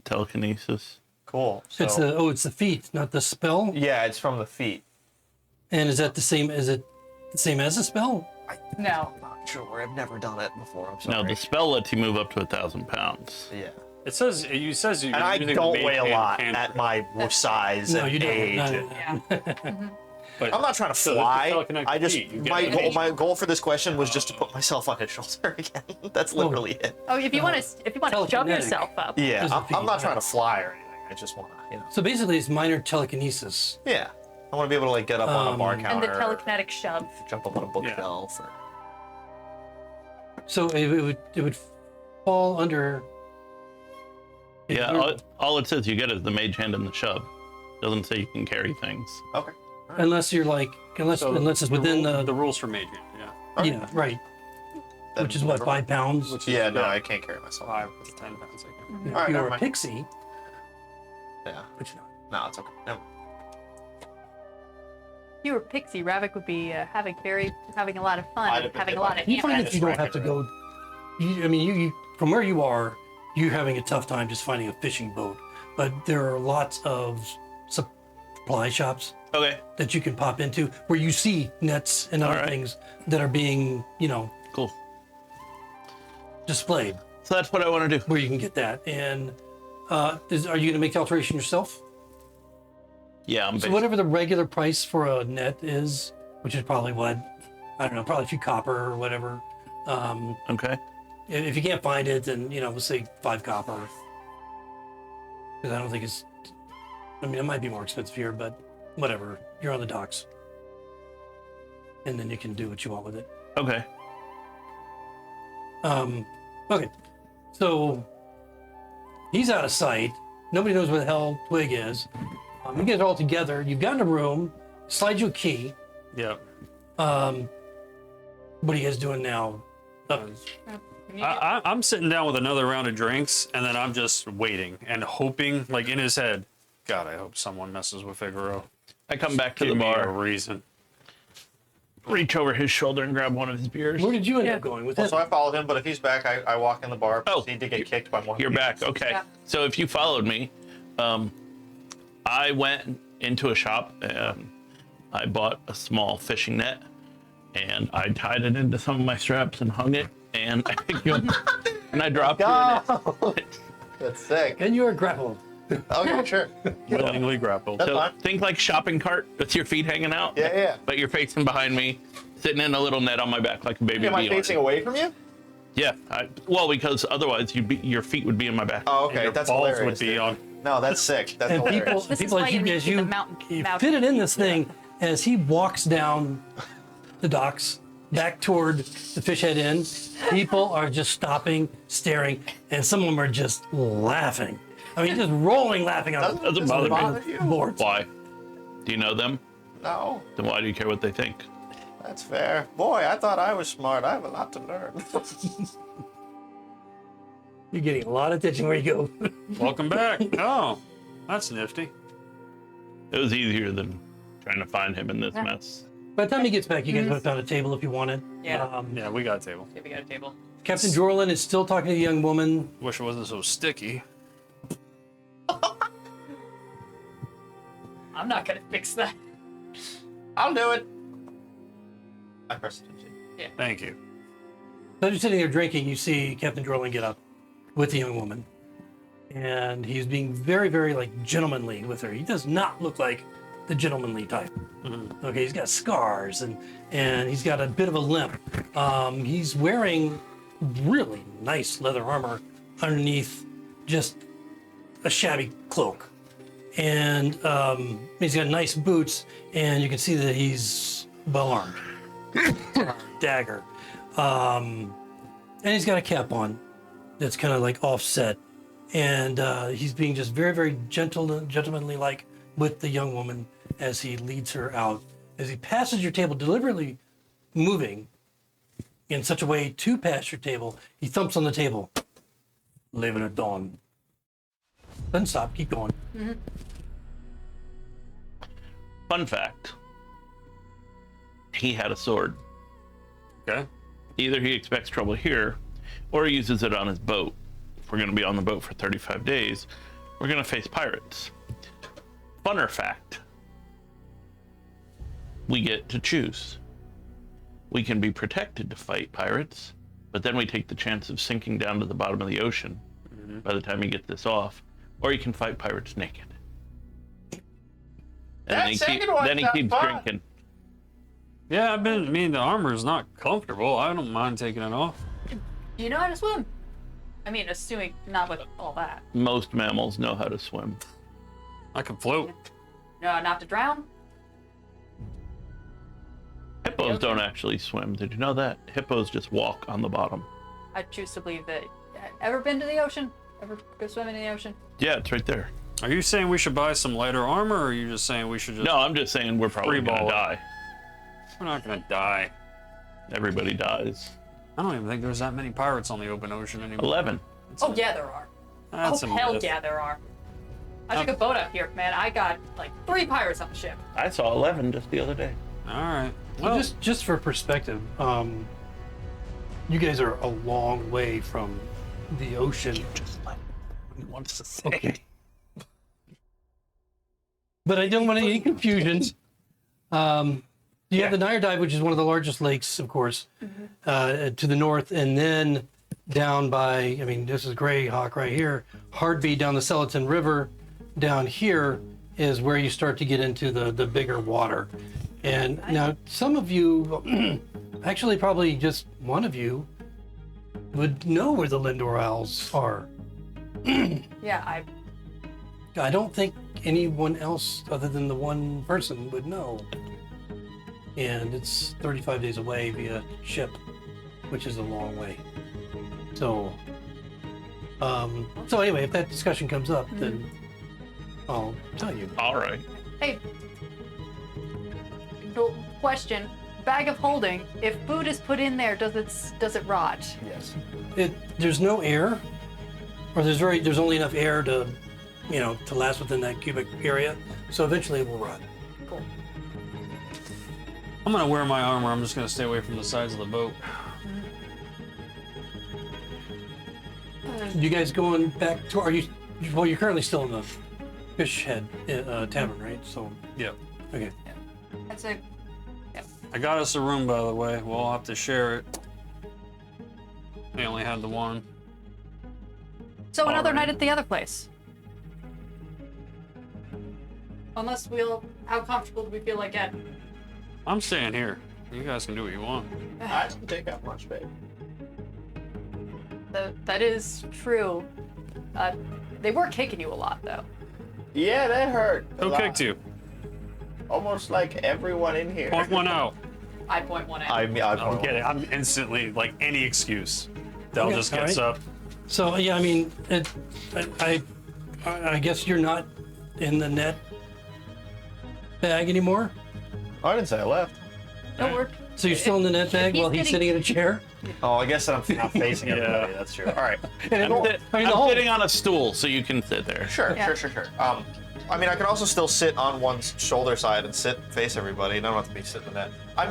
telekinesis. cool. So, It's the feet, not the spell. yeah, it's from the feet. And is that the same? Is it the same as a spell? No. I'm not sure. I've never done it before. I'm No, sorry. the spell lets you move up to 1,000 pounds. Yeah. It says you And I using the don't mage weigh a hand lot cantrip. at my size No, and you don't. age. No. Yeah. But I'm not trying to So that's the fly. telekinetic I just feet. You get my the goal, mage. my goal for this question was just to put myself on his shoulder again. That's literally it. Oh, if you want to shove Telekinetic. yourself up. Yeah, Is the I'm feet, not trying right. to fly or anything. I just want to, So basically, it's minor telekinesis. Yeah, I want to be able to like get up on a bar And the And the counter, telekinetic shove. jump up on a bookshelf. Or... So it would fall under. Yeah, all it says you get is the mage hand and the shove. Doesn't say you can carry things. Okay. Unless you're like, unless it's within the rules for mage hand. Yeah, yeah, right. Then Which is what, whatever. 5 pounds? Which Yeah, is no, about I can't carry myself. 5 to 10 pounds. I guess. If All right, you're never a mind. pixie, Yeah. which not. No, it's okay. Never. If you were Pixie, Ravik would be having a lot of fun, I'd and have been having a hit lot by of it. You find hammer. that you don't have to go. You from where you are, you're having a tough time just finding a fishing boat. But there are lots of supply shops Okay, that you can pop into where you see nets and other All right. things that are being, cool. displayed So that's what I want to do. where you can get that. And are you going to make the alteration yourself? Yeah, I'm So whatever the regular price for a net is, which is probably what, I don't know, probably a few copper or whatever. Okay. If you can't find it, then, we'll say 5 copper. Because I don't think it might be more expensive here, but whatever. You're on the docks. And then you can do what you want with it. Okay. Okay. So he's out of sight. Nobody knows where the hell Twig is. You get it all together. You've got in a room. Slide you a key. Yeah. What are you guys doing now? I'm sitting down with another round of drinks, and then I'm just waiting and hoping, like in his head, God, I hope someone messes with Figaro. I come back to Give the me a bar, reason. reach over his shoulder and grab one of his beers. Where did you end up going with Well, it? so I followed him, but if he's back, I walk in the bar. Oh, Proceed to get kicked by more. You're back. Okay. Yeah. So if you followed me, I went into a shop and I bought a small fishing net and I tied it into some of my straps and hung it and I picked you up and I dropped you in it. That's sick. And you are grappled. Okay, sure. Willingly grappled. That's So fine. think like shopping cart with your feet hanging out. Yeah, yeah. But you're facing behind me, sitting in a little net on my back like a baby Am I bee. facing away from you? Yeah. Well, because otherwise your feet would be in my back. Oh, And okay. your That's balls hilarious. would be dude. on. No, that's sick. That's And hilarious. This is people why as you you, need as to keep you, the mountain- you mountain. fit it in this thing as he walks down the docks back toward the Fish Head Inn. People are just stopping, staring, and some of them are just laughing. I mean, just rolling laughing out of Doesn't Does it bother me. you? boards. Why? Do you know them? No, Then why do you care what they think? that's fair. Boy, I thought I was smart. I have a lot to learn. You're getting a lot of attention where you go. Welcome back. Oh, that's nifty. It was easier than trying to find him in this mess. By the time he gets back, you guys would have found a table if you wanted. Yeah. Um, Yeah, we got a table. Okay, we got a table. Captain Jorlin is still talking to the young woman. Wish it wasn't so sticky. I'm not gonna fix that. I'll do it. I press attention. Thank you. So as you're sitting there drinking, you see Captain Jorlin get up with the young woman. And he's being very, very like gentlemanly with her. He does not look like the gentlemanly type. Okay, he's got scars and he's got a bit of a limp. He's wearing really nice leather armor underneath just a shabby cloak. And he's got nice boots, and you can see that he's well armed. Dagger. And he's got a cap on that's kind of like offset. And he's being just very, very gentlemanly like with the young woman as he leads her out. As he passes your table, deliberately moving in such a way to pass your table, he thumps on the table. Leaving it dawn. Doesn't stop, keep going. Fun fact. He had a sword. Okay. Either he expects trouble here, or he uses it on his boat. If we're going to be on the boat for 35 days, we're going to face pirates. Funner fact. We get to choose. We can be protected to fight pirates, but then we take the chance of sinking down to the bottom of the ocean by the time you get this off, or you can fight pirates naked. And That second one then he sounds keeps fun. drinking. Yeah, I mean, the armor is not comfortable. I don't mind taking it off. Do you know how to swim? I mean, assuming not with all that. Most mammals know how to swim. I can float. No, not to drown. Hippos don't actually swim. Did you know that? Hippos just walk on the bottom. I choose to believe that. Ever been to the ocean? Ever go swimming in the ocean? Yeah, it's right there. Are you saying we should buy some lighter armor, or are you just saying we should just... No, I'm just saying we're probably Free gonna ball. die. We're not gonna die. Everybody dies. I don't even think there's that many pirates on the open ocean anymore. 11. Oh yeah, there are. That's oh a hell myth. yeah, there are. I took a boat up here, man. I got like 3 pirates on the ship. I saw 11 just the other day. All right. Well, Well, just for perspective, you guys are a long way from the ocean. Just like what he wants to say. Okay. But I don't want any confusions. You have the Nire Dive, which is one of the largest lakes, of course, to the north, and then down by, I mean, this is Greyhawk right here, Hardby down the Selaton River. Down here is where you start to get into the bigger water. And now some of you, actually probably just one of you, would know where the Lendore Isles are. Yeah, I don't think anyone else other than the one person would know. And it's 35 days away via ship, which is a long way. So anyway, if that discussion comes up, then I'll tell you. All right. Hey, question: bag of holding. If food is put in there, does it rot? Yes. There's no air, or there's only enough air to, to last within that cubic area. So eventually it will rot. Cool. I'm gonna wear my armor. I'm just gonna stay away from the sides of the boat. You guys going back to? Are you? Well, you're currently still in the Fish Head Tavern, right? So Yeah. okay. That's a. I got us a room, by the way. We'll have to share it. They only had the one. So another Alright. night at the other place. Unless how comfortable do we feel like getting? I'm staying here. You guys can do what you want. I can take out lunch, babe. That is true. They were kicking you a lot, though. Yeah, that hurt. a Who lot. kicked you? Almost like everyone in here. Point one out. I point one out. I'm kidding. I'm instantly, like, any excuse. Del Okay, just gets alright. up. So yeah, I mean, I guess you're not in the net bag anymore. Oh, I didn't say I left. No word. So you're still in the net bag he's while he's sitting in a chair. Oh, I guess I'm not facing everybody. That's true. All right. And I'm the whole- sitting on a stool so you can sit there. Sure, Yeah. sure. I mean, I can also still sit on one's shoulder side and face everybody. And I don't have to be sitting in the net. I'll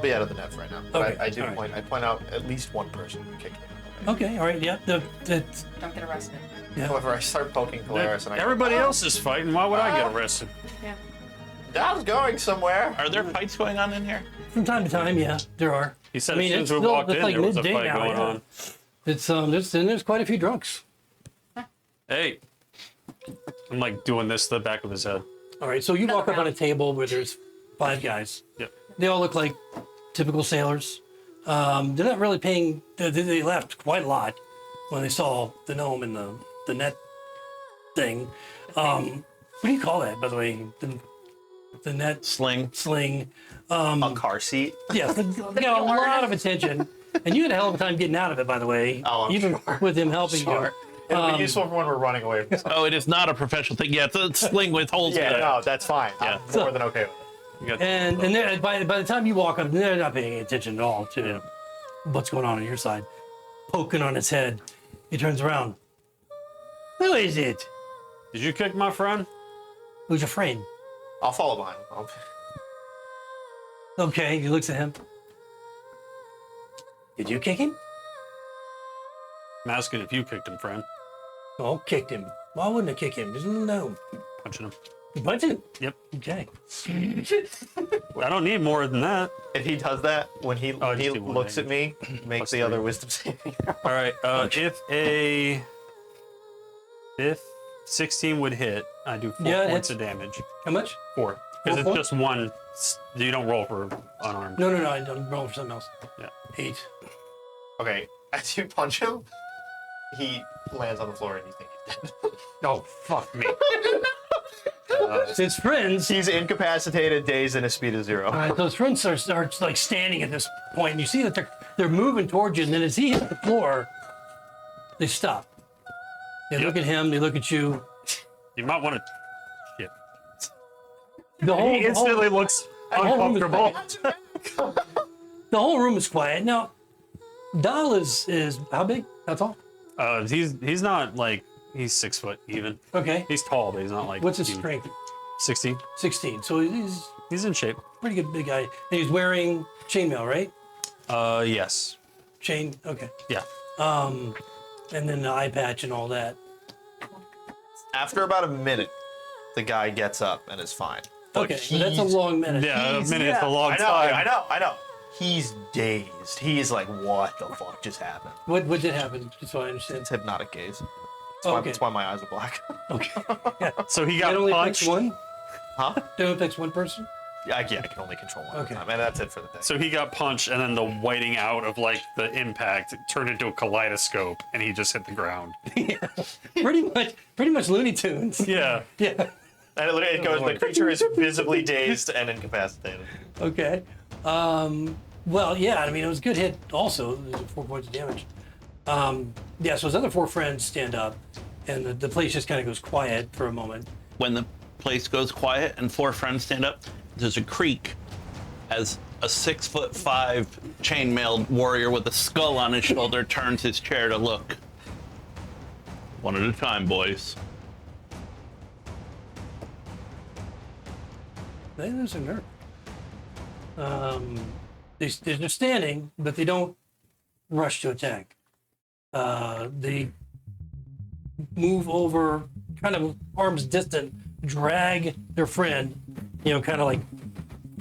be out of the net right now. But Okay, I do all right. I point out at least one person who kicked me. Okay, all right, yeah. Don't get arrested. However, I start poking Polaris and I Everybody go, else is fighting. Why would I get arrested? Yeah. Dal's going somewhere. Are there fights going on in here? From time to time, yeah, there are. He said I mean, as it's soon as we still- walked it's in, like there was a midday fight now, going yeah. on. It's there's quite a few drunks. Hey, I'm like doing this to the back of his head. All right, so you walk up on a table where there's 5 guys. Yep. They all look like typical sailors. They're not really paying. They laughed quite a lot when they saw the gnome and the net thing. What do you call that, by the way? The net Sling. sling. A car seat. Yeah, they got a lot of attention, and you had a hell of a time getting out of it, by the way. Oh, I'm even sure. with him helping Sure. It'll be useful for when we're running away from Oh, it is not a professional thing. Yeah, it's a sling with holes in Yeah, it. no, that's fine. Yeah. I'm more than okay with it. You got- And by the time you walk up, they're not paying attention at all to what's going on your side. Poking on his head, he turns around. Who is it? Did you kick my friend? Who's your friend? I'll follow behind him. Okay, he looks at him. Did you kick him? I'm asking if you kicked him, friend. Oh, kicked him. Why wouldn't I kick him? There's no. Punching him. You punched him? Yep. Okay. I don't need more than that. If he does that, when he I just he do one looks thing. at me, make Plus the 3. other wisdom saving. All right. If 16 would hit, I do 4 Yeah, it points hits. of damage. How much? 4. Because it's points? just one. You don't roll for unarmed. No, I don't roll for something else. Yeah. 8. Okay, as you punch him, he lands on the floor and you think he's dead. Oh, fuck me. His friends. He's incapacitated, dazed, and his speed is 0. All right, those friends are like standing at this point, and you see that they're moving towards you, and then as he hits the floor, they stop. They look at him, they look at you. You might want to. Shit. The whole, He instantly looks whole room is uncomfortable. the whole room is quiet. Now, Dahl is how big? How tall? He's not like he's 6 foot even. Okay. He's tall, but he's not like. What's his huge. strength? 16. 16. So he's He's in shape. a pretty good big guy. And he's wearing chainmail, right? Yes. Chain. Okay. Yeah. And then the eye patch and all that. After about a minute, the guy gets up and is fine. But Okay. So that's a long minute. Yeah, a minute is a long I know, time. I know. He's dazed. He's like, what the fuck just happened? What did happen? Just so I understand. It's hypnotic gaze. Oh, okay. That's why my eyes are black. Okay. So he It got only punched. affects one. Huh? It only affects one person. Yeah, I can only control one Okay. at a time, and that's it for the day. So he got punched, and then the whiting out of like the impact turned into a kaleidoscope, and he just hit the ground. Pretty much Looney Tunes. Yeah. Yeah. And it goes, the creature is visibly dazed and incapacitated. Okay. Well, yeah. I mean, it was a good hit. Also, there's 4 points of damage. Yeah. So his other 4 friends stand up, and the place just kind of goes quiet for a moment. When the place goes quiet and 4 friends stand up, there's a creak as a 6'5" chainmailed warrior with a skull on his shoulder turns his chair to look. One at a time, boys. They lose a nerve. They're just standing, but they don't rush to attack. They move over, kind of arms distant, drag their friend, kind of like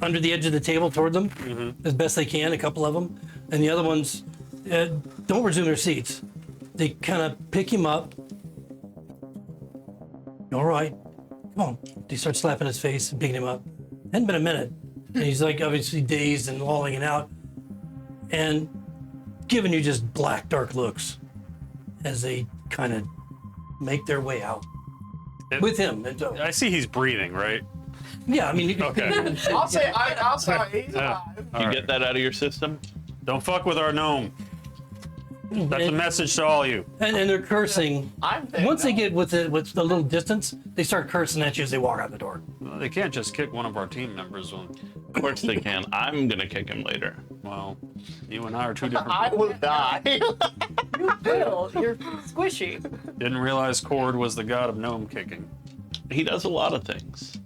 under the edge of the table toward them as best they can, a couple of them. And the other ones don't resume their seats. They kind of pick him up. All right, come on. They start slapping his face and picking him up. Hadn't been a minute. And he's like obviously dazed and lolling it out and giving you just black, dark looks as they kind of make their way out with him. And, I see he's breathing, right? yeah, I mean, you can Okay. I'll say he's Yeah. You get that out of your system? Don't fuck with our gnome. That's a message to all you. and they're cursing. I'm there. Once they get with the little distance, they start cursing at you as they walk out the door. Well, they can't just kick one of our team members when, Of course they can. I'm gonna kick him later. well, you and I are 2 different I people. will die. You will. You're squishy. Didn't realize Cord was the god of gnome kicking. He does a lot of things.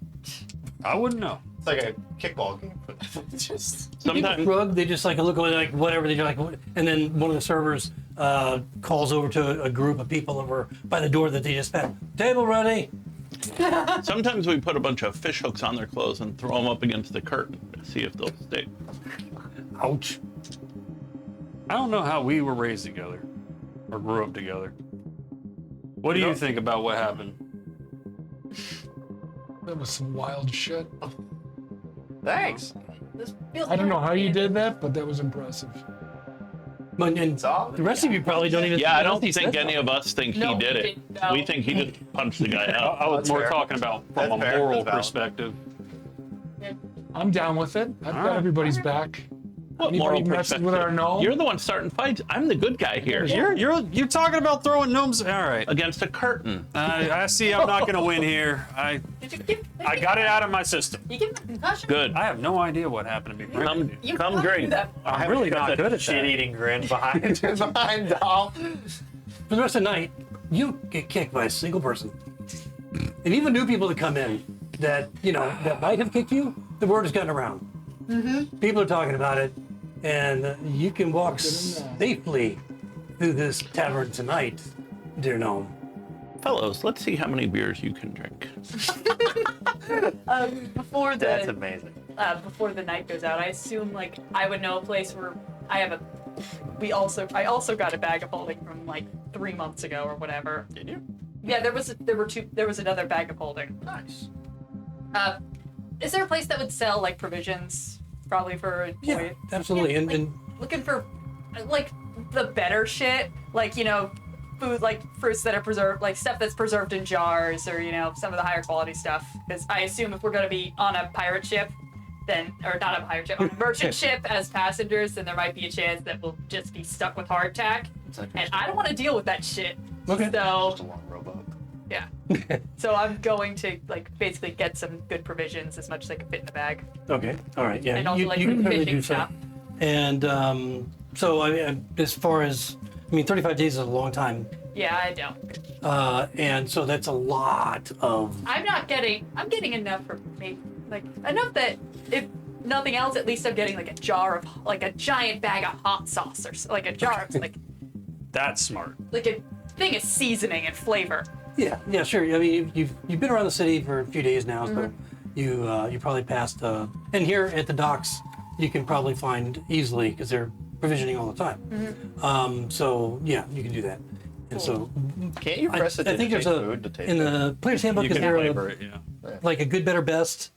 I wouldn't know. It's like a kickball game. Just People Sometimes shrug, they just like look away, like whatever, they're like, what? And then one of the servers calls over to a group of people over by the door that they just met. Table ready. Sometimes we put a bunch of fish hooks on their clothes and throw them up against the curtain to see if they'll stick. Ouch. I don't know how we were raised together or grew up together. What do you think about what happened? That was some wild shit. thanks. This feels I don't know how you irritating. did that, but that was impressive. But and It's all. the rest of you probably don't even. Yeah, I don't he think said any of us think No, he did we it. didn't, no. We think he just punched the guy out. I was That's more fair. talking about from That's a fair. moral That's valid. perspective. I'm down with it. I've got Alright. everybody's back. What Anybody moral messes perspective? with our gnome? You're the one starting fights. I'm the good guy here. You're talking about throwing gnomes. All right. Against a curtain. I see. I'm not gonna win here. I got it out of my system. You give him a concussion? Good. I have no idea what happened to me. Come, You come can't do drink. that. I'm really not good at that. Shit-eating grin behind behind Doll. For the rest of the night, you get kicked by a single person. And even new people that come in that, you know, that might have kicked you, the word has gotten around. People are talking about it, and you can walk safely through this tavern tonight, dear gnome. Fellows, let's see how many beers you can drink. Before That's the amazing. before the night goes out, I assume like I would know a place where I have a. I also got a bag of holding from like 3 months ago or whatever. Did you? Yeah, there was another bag of holding. Nice. Is there a place that would sell like provisions? Probably for a Yeah, boy? absolutely. Yeah, And, like, and looking for like the better shit, like food, like fruits that are preserved, like stuff that's preserved in jars, or some of the higher quality stuff. Because I assume if we're gonna be on a pirate ship, then or not a pirate ship, on a merchant ship as passengers, then there might be a chance that we'll just be stuck with hardtack, and I don't want to deal with that shit. Okay. So Just a long rowboat. yeah. So I'm going to like basically get some good provisions as much as I can fit in the bag. okay, all right, yeah, And also, like, can certainly fishing do so. stuff. And so, I mean, as far as, 35 days is a long time. Yeah, I don't. And so that's a lot of. I'm getting enough for me, like enough that if nothing else, at least I'm getting like a jar of, like a giant bag of hot sauce or like a jar of like That's smart. a thing of seasoning and flavor. Yeah, sure. I mean, you've been around the city for a few days now, so you probably passed. And here at the docks, you can probably find easily because they're provisioning all the time. So yeah, you can do that. And so Can't you I press a think there's a food to taste in it? the player's handbook You is can there flavor it, yeah. like a good, better, best.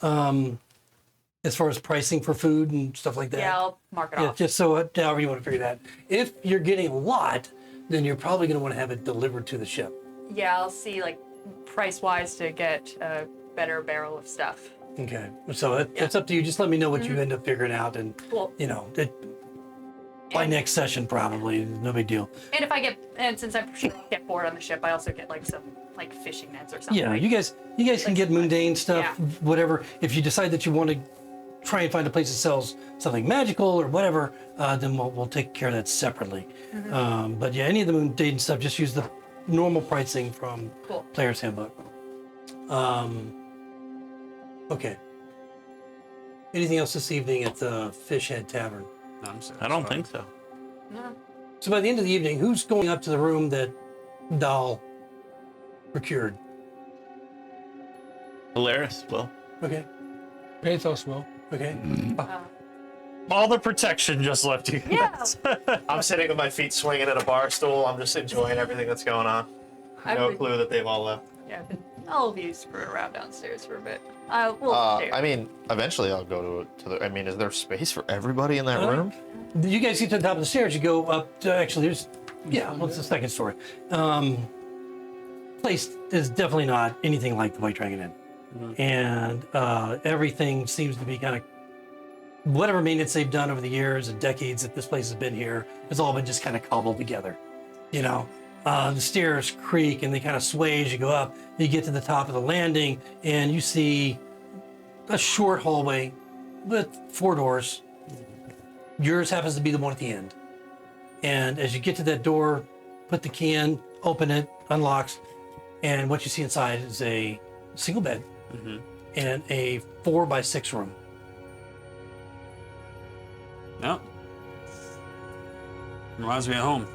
As far as pricing for food and stuff like that. Yeah, I'll mark it Yeah, off. just so however you want to figure that. If you're getting a lot, then you're probably going to want to have it delivered to the ship. Yeah, I'll see like price wise to get a better barrel of stuff. Okay, so it's up to you. Just let me know what you end up figuring out, and Cool. by next session probably, no big deal. And if I get, since I'm sure I'll get bored on the ship, I also get like some like fishing nets or something. Yeah, you guys can get mundane stuff, Yeah. whatever. If you decide that you want to try and find a place that sells something magical or whatever, then we'll take care of that separately. But yeah, any of the mundane stuff, just use the normal pricing from Cool. Player's Handbook. Okay. Anything else this evening at the Fish Head Tavern? No, I'm sorry. I don't think so. No. So by the end of the evening, who's going up to the room that Dahl procured? Hilarious. Well, Okay. Pathos will. Okay. All the protection just left you. Yeah. I'm sitting with my feet swinging at a bar stool. I'm just enjoying everything that's going on. No clue that they've all left. Yeah, I'll be screwing around downstairs for a bit. We'll do. I mean, eventually I'll go to the. I mean, is there space for everybody in that room? You guys get to the top of the stairs. You go up to actually. What's the second story? Place is definitely not anything like the White Dragon Inn, and everything seems to be kind of whatever maintenance they've done over the years and decades that this place has been here has all been just kind of cobbled together. The stairs creak and they kind of sway as you go up. You get to the top of the landing and you see a short hallway with 4 doors. Yours happens to be the one at the end. And as you get to that door, put the key in, open it, unlocks, And what you see inside is a single bed and a 4x6 room. No. Reminds me of home.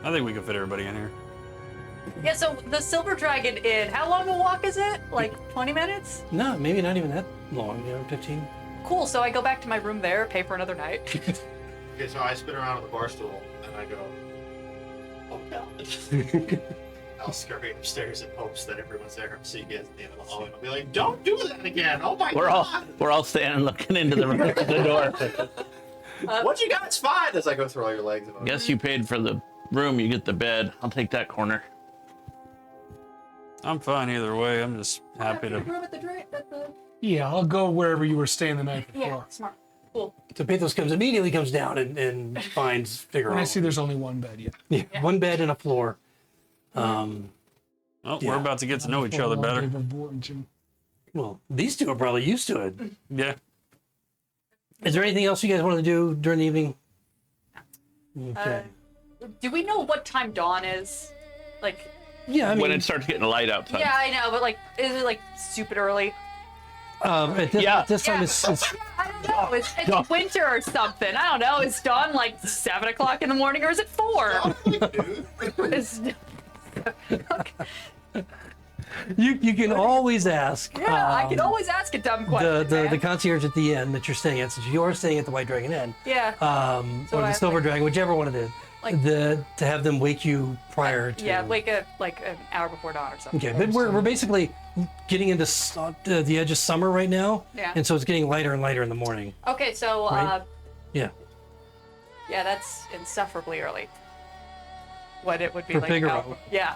I think we can fit everybody in here. Yeah, so the Silver Dragon Inn, how long a walk is it? Like 20 minutes? No, maybe not even that long, 15. Cool, so I go back to my room there, pay for another night. Okay, so I spin around on the bar stool and I go, oh god. I'll scurry upstairs in hopes that everyone's there so you get at the end of the hallway. I'll be like, don't do that again. Oh my god. We're all standing looking into the door. What you got? It's fine. As I go through all your legs. Guess you paid for the room, you get the bed. I'll take that corner. I'm fine either way. I'm just happy to. Room at the Yeah, I'll go wherever you were staying the night before. Yeah, smart. Cool. So Pathos immediately comes down and finds Figaro. And I see there's only one bed yet. Yeah, one bed and a floor. Oh, Yeah. we're about to get to know each other better. Well, these two are probably used to it. Yeah. Is there anything else you guys want to do during the evening? Okay. Do we know what time dawn is? Like, Yeah, I mean, When it starts getting light outside. yeah, I know, but like, is it like stupid early? at this time, Yeah. it's I don't know. It's winter or something. I don't know. Is dawn like 7 o'clock in the morning or is it 4? It's, you can always ask. yeah, I can always ask a dumb question. the man. concierge at the inn that you're staying at, since you are staying at the White Dragon Inn, Yeah. So or I the have, Silver like- Dragon, whichever one it is, like- to have them wake you prior to. Yeah, like an hour before dawn or something. Okay, but we're basically getting into the edge of summer right now, Yeah. and so it's getting lighter and lighter in the morning. Okay, so Right. Yeah, yeah, that's insufferably early. What it would be For like. Figaro. Yeah.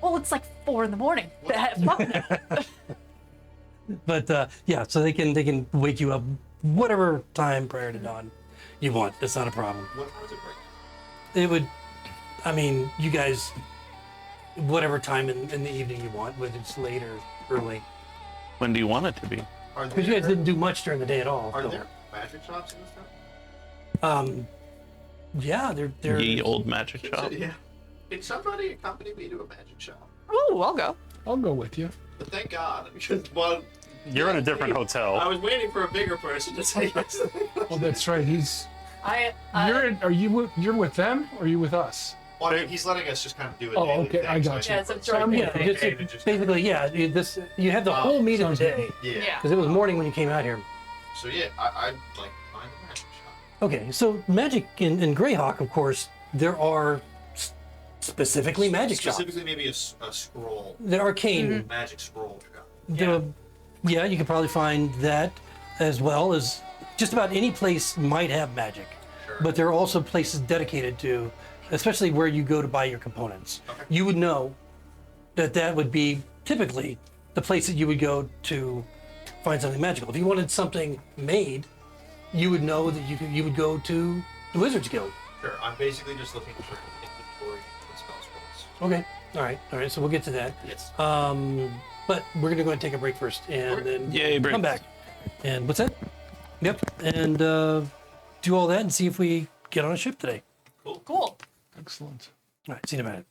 Well, it's like 4 in the morning. Fuck that. but yeah, so they can wake you up whatever time prior to dawn you want. It's not a problem. What time is it break? It would, I mean, you guys, whatever time in the evening you want, whether it's late or early. When do you want it to be? Are Because you guys there, didn't do much during the day at all. are so. there magic shops in this town? Yeah, they're Ye old magic shop. Yeah. Can somebody accompany me to a magic shop? Ooh, I'll go. I'll go with you. But thank God, because well, You're in a different I hotel. was waiting for a bigger person to say yes. Oh, that's right. You're with them, or are you with us? Well, he's letting us just kind of do it. Oh, okay, I got you. Yeah, so it's So I'm right with there. you. Yeah, basically, yeah. You had the whole meet of the sounds good. day Yeah. Yeah. because it was morning when you came out here. So yeah, I'd like find a magic shop. Okay, so magic in Greyhawk, of course, there are specifically magic shops. Specifically, maybe a scroll, The arcane. magic scroll shop. Yeah, you could probably find that, as well as just about any place might have magic. Sure. But there are also places dedicated to, especially where you go to buy your components. Okay. You would know that would be typically the place that you would go to find something magical. If you wanted something made, you would know that you would go to the Wizards Guild. Sure. I'm basically just looking for inventory and spell scrolls. Okay. All right. So we'll get to that. Yes. But we're gonna go and take a break first, and then Yay, break. come back. And what's that? Yep. And do all that and see if we get on a ship today. Cool. Excellent. All right. See you in a minute.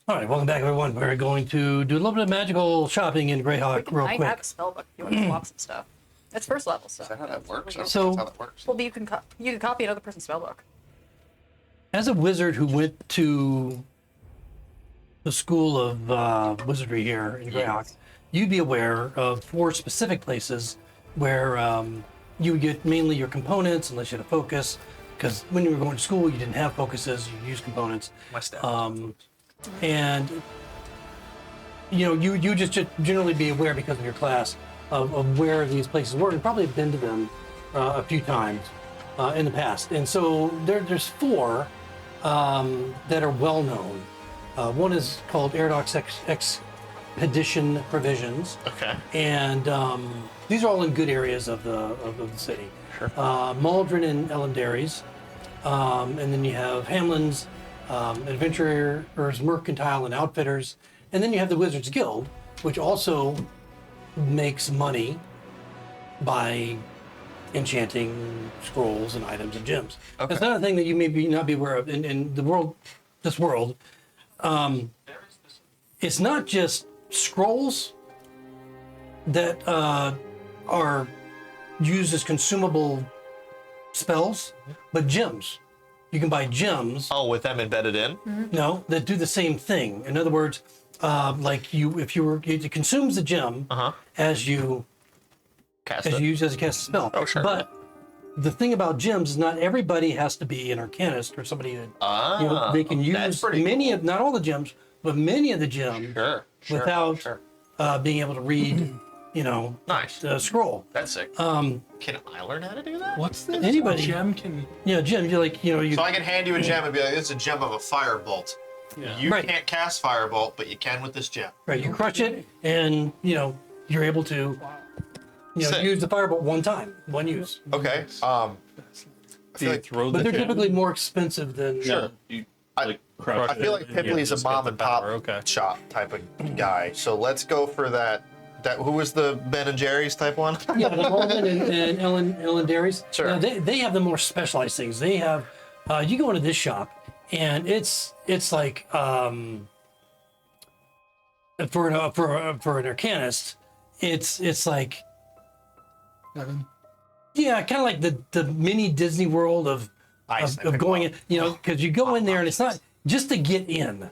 All right, welcome back, everyone. We're going to do a little bit of magical shopping in Greyhawk real I quick. have a spell book if you want to swap some stuff. It's first level stuff. Is that how that works? I don't So- think that's how that works. Well, you can copy another person's spell book. As a wizard who went to the school of wizardry here in Greyhawk, you'd be aware of 4 specific places where you would get mainly your components, unless you had a focus, because when you were going to school, you didn't have focuses, you used components. My staff. And you just generally be aware because of your class of where these places were, and probably have been to them a few times in the past. And so there's 4 that are well known. One is called Eridoc's Expedition Provisions. Okay. And these are all in good areas of the city. Sure. Maldron and Ellendary's. And then you have Hamlin's, Adventurers, Mercantile, and Outfitters. And then you have the Wizards Guild, which also makes money by enchanting scrolls and items and gems. Okay. That's another thing that you may not be aware of in the world, this world. It's not just scrolls that are used as consumable spells, but gems. You can buy gems. Oh, with them embedded in? No, that do the same thing. In other words, it consumes the gem as you Cast as it. you use as a cast a spell. Oh, sure. But the thing about gems is not everybody has to be an arcanist or somebody that they can that's use pretty many of, not all the gems, but many of the gems Sure. without being able to read, Nice. the scroll. That's sick. Um, Can I learn how to do that? What's this? Anybody. Gem can. Gems. You're like, you. So I can hand you a gem and be like, "This is a gem of a firebolt." Yeah. You Right. can't cast firebolt, but you can with this gem. Right, you crush it, and you're able to Sick. use the firebolt one time, one use. Okay. I Do feel you like throw But the they're gem? typically more expensive than. Sure. You I- crush I feel like Yeah, Pipley's a just get mom the and pop power, okay. shop type of guy. So let's go for that. Who was the Ben and Jerry's type one? Yeah, the Malden and Ellen Dairies. Sure. Now, they have the more specialized things. They have. You go into this shop, and it's like for an arcanist, it's like Nothing. yeah, kind of like the mini Disney World of going in, because you go in there and it's not just to get in.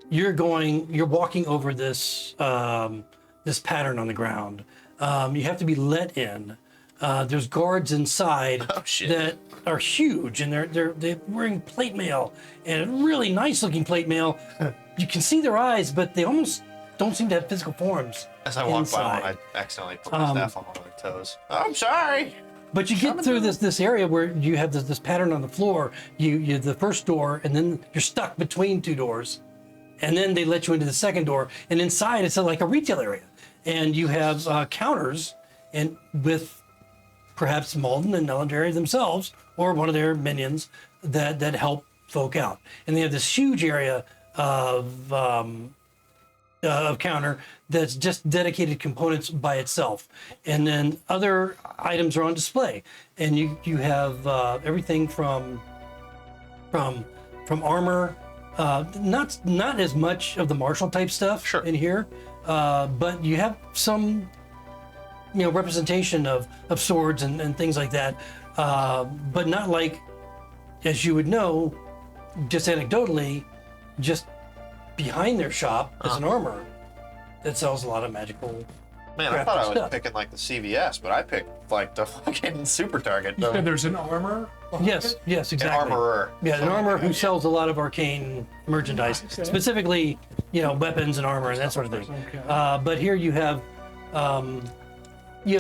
You're walking over this this pattern on the ground. You have to be let in. There's guards inside that are huge, and they're wearing plate mail, and really nice looking plate mail. You can see their eyes, but they almost don't seem to have physical forms. As I walk by inside. one, I accidentally put my staff on one of their toes. I'm sorry. But you get through this area where you have this pattern on the floor. You the first door, and then you're stuck between 2 doors, and then they let you into the second door, and inside it's like a retail area, and you have counters, and with perhaps Malden and Menagerie themselves or one of their minions that help folk out, and they have this huge area of counter that's just dedicated components by itself, and then other items are on display, and you have everything from armor, not as much of the martial type stuff in here, but you have some representation of swords and things like that, but not like, as you would know, just anecdotally, just behind their shop is an armor that sells a lot of magical. Man, I thought I was stuff. picking like the CVS, but I picked like the fucking Super Target. You said there's an armor? behind Yes, it? yes, An exactly. armorer. Yeah, an armor who sells a lot of arcane merchandise, Okay. specifically, weapons and armor and that sort of thing. Okay. But here you have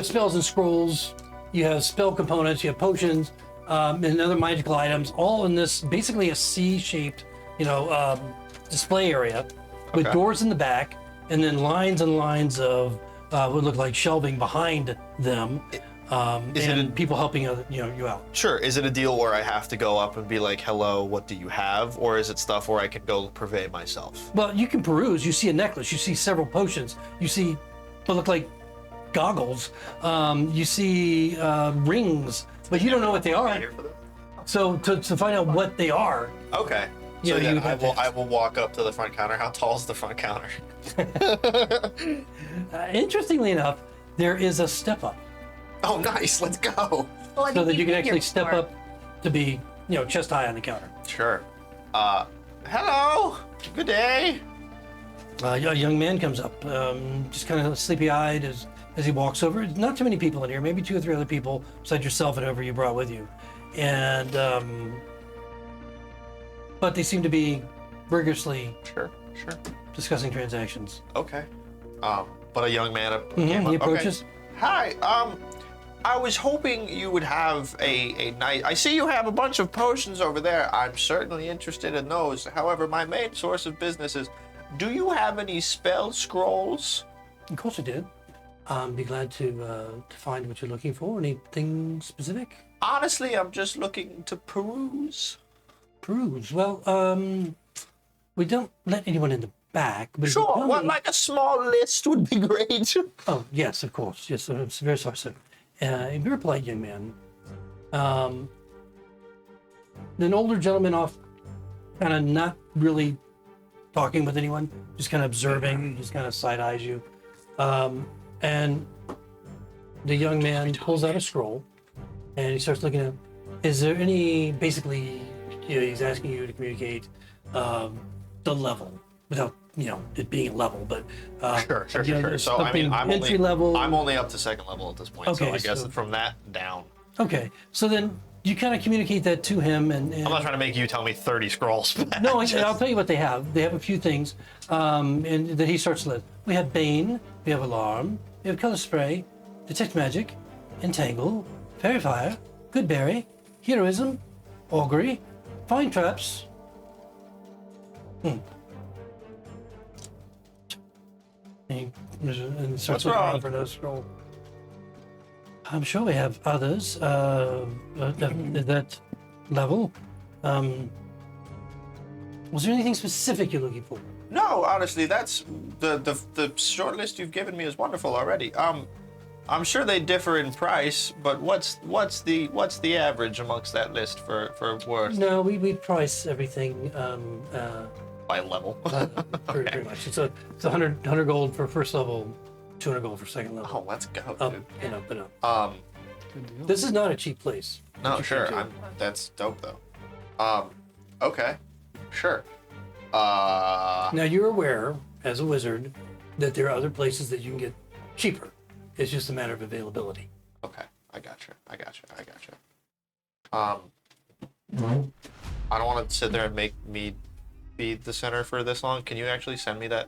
spells and scrolls, you have spell components, you have potions, and other magical items, all in this basically a C-shaped, display area with Okay. doors in the back, and then lines and lines of what look like shelving behind them, Is and it people helping you out. Sure. Is it a deal where I have to go up and be like, "Hello, what do you have?" Or is it stuff where I can go purvey myself? Well, you can peruse. You see a necklace. You see several potions. You see what look like goggles. You see rings, but you don't know what they are. So to find out what they are, Okay. you So know, then you'd have to I ask. will walk up to the front counter. How tall is the front counter? Interestingly enough, there is a step up Oh, nice. Let's go. Well, I so think that you you've can been actually here step before. up to be, you know, chest high on the counter. Sure. Hello. Good day. A young man comes up, just kind of sleepy-eyed as he walks over. Not too many people in here, maybe 2 or 3 other people besides yourself and whoever you brought with you. And, but they seem to be rigorously Sure. discussing transactions. Okay. But a young man came He up. approaches. Okay. Hi. I was hoping you would have a nice. I see you have a bunch of potions over there. I'm certainly interested in those. However, my main source of business is, do you have any spell scrolls? Of course I do. Be glad to find what you're looking for. Anything specific? Honestly, I'm just looking to peruse. Peruse. Well, we don't let anyone in the back. But if you Sure. tell Well, me- like a small list would be great. Oh, yes, of course. Yes, I'm very sorry, sir. A very polite young man. An older gentleman off, kind of not really talking with anyone, just kind of observing, just kind of side eyes you. And the young man pulls out a scroll and he starts looking at, is there any, basically, you know, he's asking you to communicate the level without, you know, it being a level, but Sure. you know, there's So I mean, something entry level. I'm only up to second level at this point. So Okay, I guess so- from that down. Okay, so then you kind of communicate that to him, and I'm not trying to make you tell me 30 scrolls. no, I'll tell you what they have. They have a few things, and that he starts to list. We have Bane, we have Alarm, we have Color Spray, Detect Magic, Entangle, Fairy Fire, Good Berry, Heroism, Augury, Fine Traps. And starts What's looking wrong? around for another scroll. I'm sure we have others at that level. Was there anything specific you're looking for? No, honestly, that's the short list you've given me is wonderful already. I'm sure they differ in price, but what's the average amongst that list for worth No, we price everything by level? pretty much. It's 100 gold for first level, 200 gold for second level. Oh, let's go, Up dude. and up and up. Good deal. This is not a cheap place. No, You sure. can't do. That's dope though. Okay, sure. Now you're aware, as a wizard, that there are other places that you can get cheaper. It's just a matter of availability. Okay, I gotcha. I don't want to sit there and make me be the center for this long. Can you actually send me that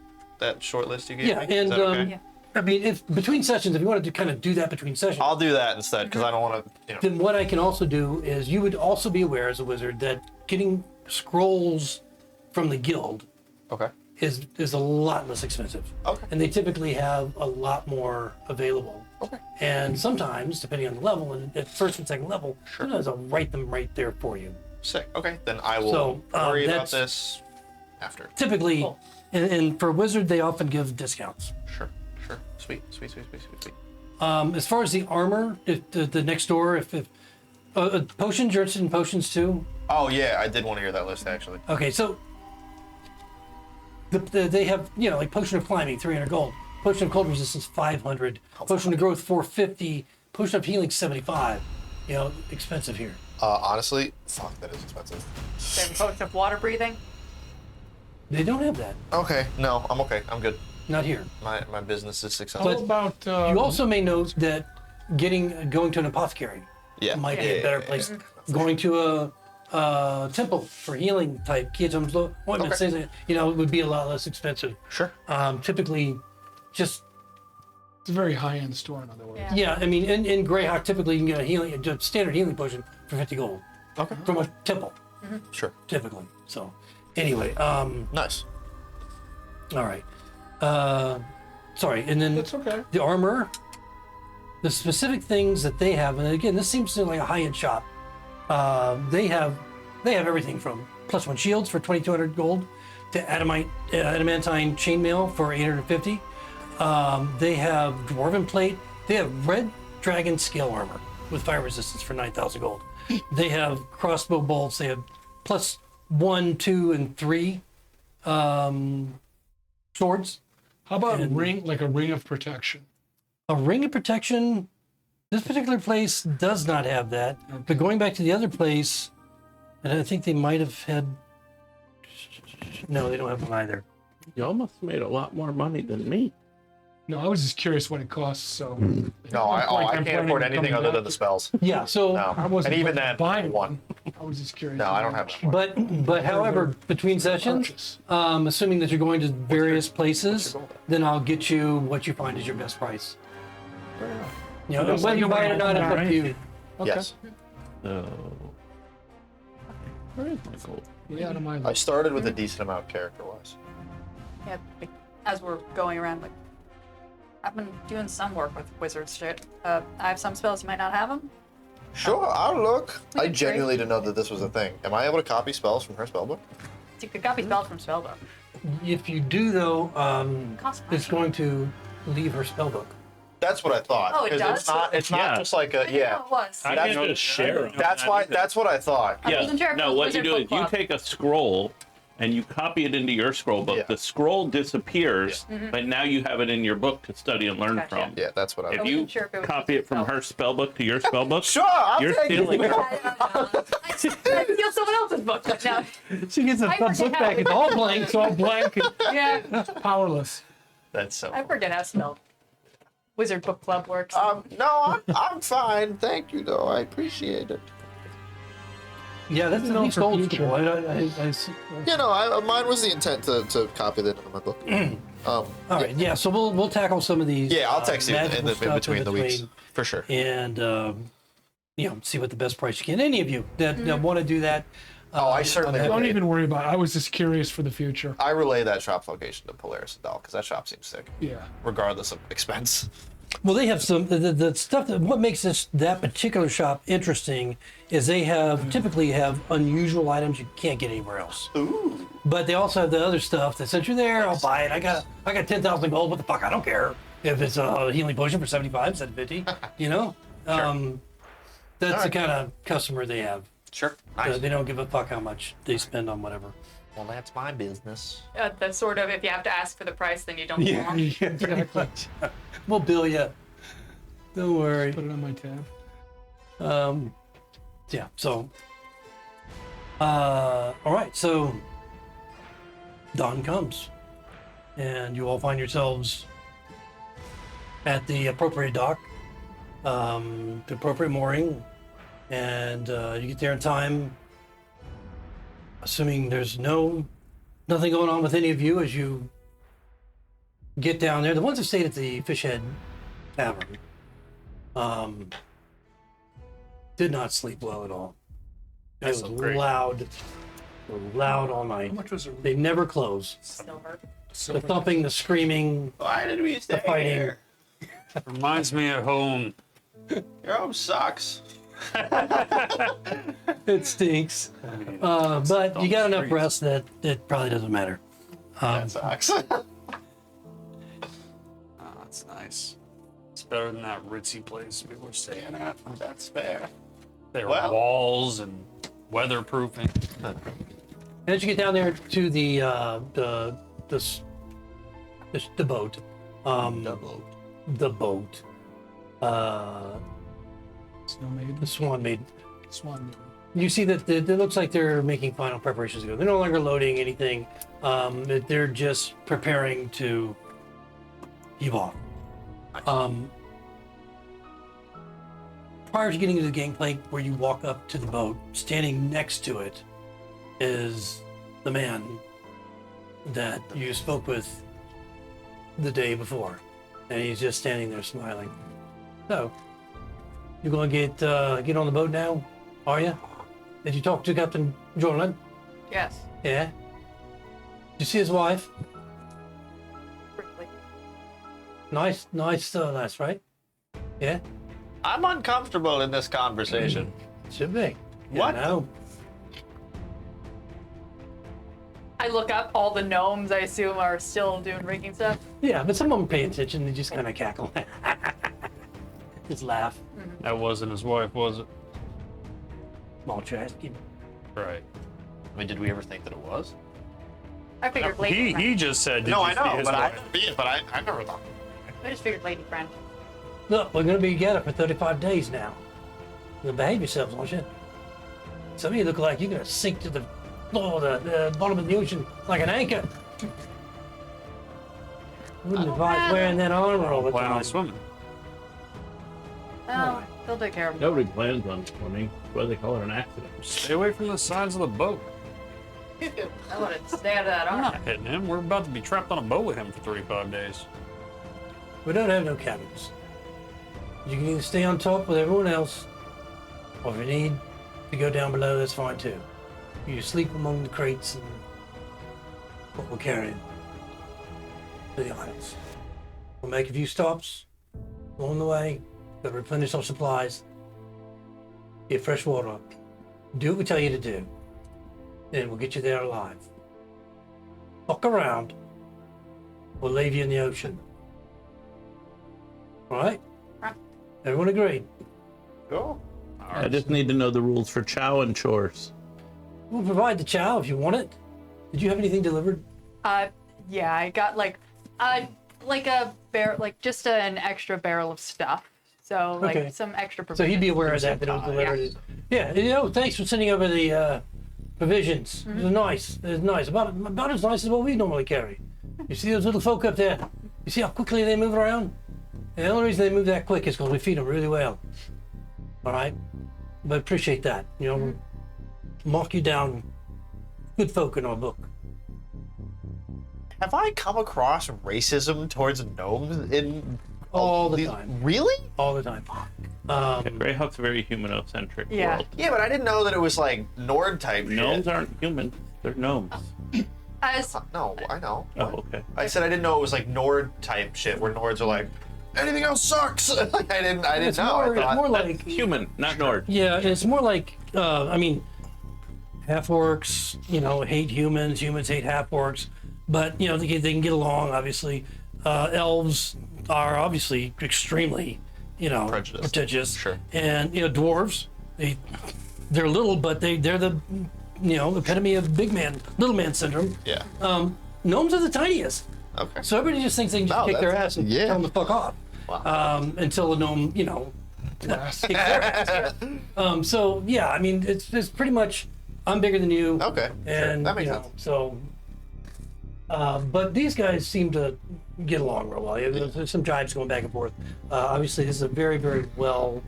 short list you gave Yeah, me? Is and that okay? Yeah. I mean, if between sessions, if you wanted to kind of do that between sessions, I'll do that instead because I don't want to. then what I can also do is you would also be aware as a wizard that getting scrolls from the guild Okay. is a lot less expensive. Okay. And they typically have a lot more available. Okay. And sometimes, depending on the level, and at first and second level, sometimes I'll write them right there for you. Sick. Okay. Then I will So, worry about that's- this after. Typically, Cool. and for a wizard, they often give discounts. Sure. Sweet. As far as the armor, if the next door, if potions, you're interested in potions too? Oh yeah, I did want to hear that list actually. Okay, so they have, you know, like potion of climbing, 300 gold. Potion of cold resistance, 500. Potion of growth, 450. Potion of healing, 75. You know, expensive here. Honestly, fuck, that is expensive. They have a potion of water breathing. They don't have that. Okay. No, I'm okay. I'm good. Not here. My business is How successful. about You also may know that going to an apothecary Yeah. might be a better place. Going to a temple for healing type kits, ointments, things like that, you know, it would be a lot less expensive. Sure. Typically, just it's a very high-end store, in other words. Yeah. yeah. I mean, in Greyhawk, typically you can get a standard healing potion for 50 gold Okay. from a temple, Sure. typically. So, anyway, Nice. all right. Sorry, and then That's okay. the armor, the specific things that they have, and again, this seems to like a high-end shop. They have everything from +1 shields for 2,200 gold to adamantine chainmail for 850. They have dwarven plate. They have red dragon scale armor with fire resistance for 9,000 gold. They have crossbow bolts. They have 1, 2, and 3 swords. How about And- a ring of protection? A ring of protection. This particular place does not have that. But going back to the other place, and I think they might have had. No, they don't have one either. Y'all must have made a lot more money than me. No, I was just curious what it costs. So No, I I'm can't afford planning on anything coming other back. than the spells. Yeah. So, No. I wasn't And even planning then, on buying one. I was just curious. No, I don't have that. but however, between sessions, Purchase. assuming that you're going to various places, then I'll get you what you find is your best price. You know, whether you buy it or not, it's up to you. Yes. So, where is my gold? Way out of my I list. started with a decent amount character-wise. Yeah, as we're going around, like, I've been doing some work with wizard shit. I have some spells you might not have them. Sure, I'll look. We I can trade. genuinely didn't know that this was a thing. Am I able to copy spells from her spellbook? You could copy spells from spellbook. If you do, though, Costs money. it's going to leave her spellbook. That's what I thought. Oh, it 'Cause does? It's not Yeah. just like a, I didn't know it was. I That's can what- just share them. that's what I thought. I wasn't sure if it No, was what you Wizard do Book is you Club. take a scroll and you copy it into your scroll book. Yeah. The scroll disappears, but now you have it in your book to study and learn Gotcha. from. Yeah, that's what I If thought. you wasn't sure if it was copy it from her spell book to your spell book, Sure, I'll you're take stealing it. it. I steal someone else's book, but now. She gets a I forget book how- back. It's all blank. It's all blank and Yeah, powerless. That's so. I forget how spell Wizard Book Club works. No, I'm fine. Thank you, though. I appreciate it. Yeah, that's at No, least for old future. school. I see. You know, mine was the intent to copy that into my book. All right, yeah. So we'll tackle some of these. Yeah, I'll text you in magical stuff between the weeks for sure. and see what the best price you can. Any of you that want to do that. Oh, I certainly I'm Don't relay- even worry about it. I was just curious for the future. I relay that shop location to Polaris and Doll because that shop seems sick, Yeah. regardless of expense. Well, they have some the stuff that what makes that particular shop interesting is they have typically have unusual items you can't get anywhere else. Ooh. But they also have the other stuff that since you're there, I'll buy it. I got 10,000 gold. What the fuck? I don't care if it's a healing potion for 75 instead of 50. You know, that's the kind of customer they have. Sure. Nice. They don't give a fuck how much they spend on whatever. Well, that's my business. The sort of, if you have to ask for the price, then you don't belong. Exactly. We'll bill you. Don't worry. Put it on my tab. Yeah. So. All right. So. Dawn comes, and you all find yourselves at the appropriate dock, the appropriate mooring, and you get there in time. Assuming there's nothing going on with any of you as you get down there. The ones that stayed at the Fishhead Tavern did not sleep well at all. It was loud all night. How much was it? They never close. Still hurt. The thumping, the screaming, Why did we stay the fighting. here? Reminds me of home. Your home sucks. It stinks. But you got enough rest that it probably doesn't matter. That sucks. Oh, that's nice. It's better than that ritzy place we were staying at. That's fair. There Well- were walls and weatherproofing. As you get down there to the boat, the boat, Snow Maiden. the Swan Maiden. Swan Maiden. You see that it looks like they're making final preparations to go. They're no longer loading anything. They're just preparing to heave off. Prior to getting to the gangplank where you walk up to the boat, standing next to it is the man that you spoke with the day before. And he's just standing there smiling. So, you gonna get on the boat now? Are you? Did you talk to Captain Jordan? Yes. Yeah. Did you see his wife? Briefly. Nice lass, right? Yeah. I'm uncomfortable in this conversation. Should be. What? No. I look up. All the gnomes, I assume, are still doing rigging stuff. Yeah, but some of them pay attention. They just kind of cackle. Just laugh. That wasn't his wife, was it? Small chest. Right. I mean, did we ever think that it was? I figured lady friend. He just said. Did No, you I see know, his but wife? I never thought. I just figured lady friend. Look, we're going to be together for 35 days now. You'll behave yourselves, won't you? Some of you look like you're going to sink to the floor, the bottom of the ocean like an anchor. Wouldn't advise wearing that armor all the Plan time. on swimming. Oh, they'll take care of me. Nobody plans on swimming. That's why they call it an accident. Stay away from the sides of the boat. I want to stay out of that I'm not armor. hitting him. We're about to be trapped on a boat with him for 35 days. We don't have no cabins. You can either stay on top with everyone else, or if you need to go down below, that's fine too. You sleep among the crates and what we're carrying to the islands. We'll make a few stops along the way, gotta replenish our supplies, get fresh water, do what we tell you to do, and we'll get you there alive. Fuck around, we'll leave you in the ocean. Alright? Right. Everyone agreed? Cool. I just need to know the rules for chow and chores. We'll provide the chow if you want it. Did you have anything delivered? Yeah, I got like a barrel, like just an extra barrel of stuff. So like Okay. some extra So provisions. he'd be aware of that it was delivered. Yeah, you know, thanks for sending over the provisions. It was nice. It was nice. About as nice as what we normally carry. You see those little folk up there? You see how quickly they move around? And the only reason they move that quick is because we feed them really well. All right? But appreciate that. You know, mark you down. Good folk in our book. Have I come across racism towards gnomes in All the these- time. Really? All the time. Greyhawk's a very humanocentric Yeah. world. Yeah, but I didn't know that it was like Nord type Gnomes shit. aren't humans. They're gnomes. As No, I know. Oh, okay. I said I didn't know it was like Nord type shit where Nords are like, anything else sucks. Like, I didn't It's know. more, I thought, it's more like Human, not Nord. yeah, it's more like I mean, half orcs, you know, hate humans. Humans hate half orcs, but you know they can get along. Obviously, elves are obviously extremely, you know, Prejudiced. pretentious. Sure. And you know, dwarves, they're little, but they're the epitome of big man, little man syndrome. yeah. Gnomes are the tiniest. Okay. So everybody just thinks they can just No, kick their that's- ass and yeah. tell them to fuck off. Wow. Until the gnome, you know, kicks their ass. So yeah, I mean, it's pretty much I'm bigger than you. Okay, sure. And That makes you know, sense. so. But these guys seem to get along real well. There's some jibes going back and forth. Obviously, this is a very, very well.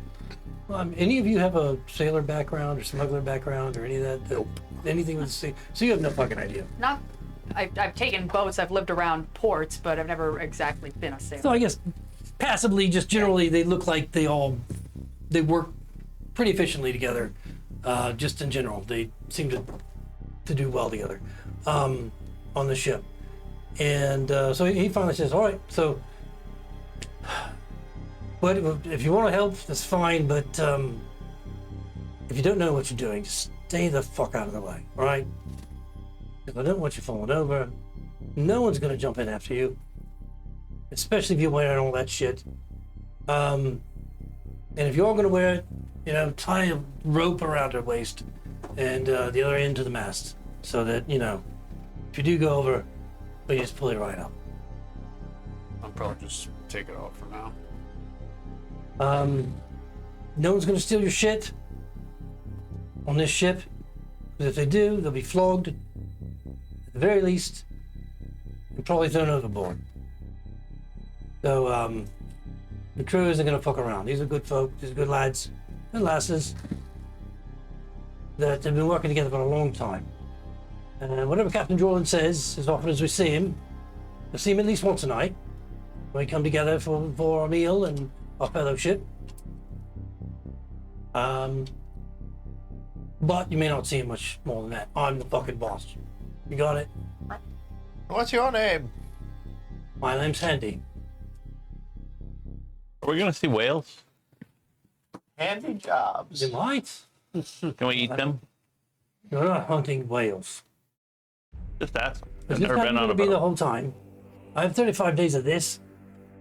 Any of you have a sailor background or smuggler background or any of that? Nope. Anything with the sea? So you have no fucking idea. not, I've taken boats. I've lived around ports, but I've never exactly been a sailor. So I guess passively, just generally, they look like they work pretty efficiently together. Just in general, they seem to do well together on the ship. And so he finally says, "All right, so, but if you want to help, that's fine. But if you don't know what you're doing, just stay the fuck out of the way, all right? Because I don't want you falling over. No one's gonna jump in after you, especially if you're wearing all that shit. And if you're gonna wear it, you know, tie a rope around her waist and the other end to the mast, so that you know, if you do go over, we just pull it right up. I'll probably just take it off for now. No one's gonna steal your shit on this ship, because if they do, they'll be flogged at the very least, and probably thrown overboard. So the crew isn't gonna fuck around. These are good folk. These are good lads and lasses that have been working together for a long time. And whatever Captain Jordan says, as often as we see him, we'll see him at least once a night. We come together for a meal and our fellowship. But you may not see him much more than that. I'm the fucking boss. You got it? What's your name? My name's Handy. Are we gonna see whales? Handy jobs. You might. Can we eat them? You're not hunting whales. Just ask. Is I've this never how been you're on gonna a be the boat. whole time? I have 35 days of this.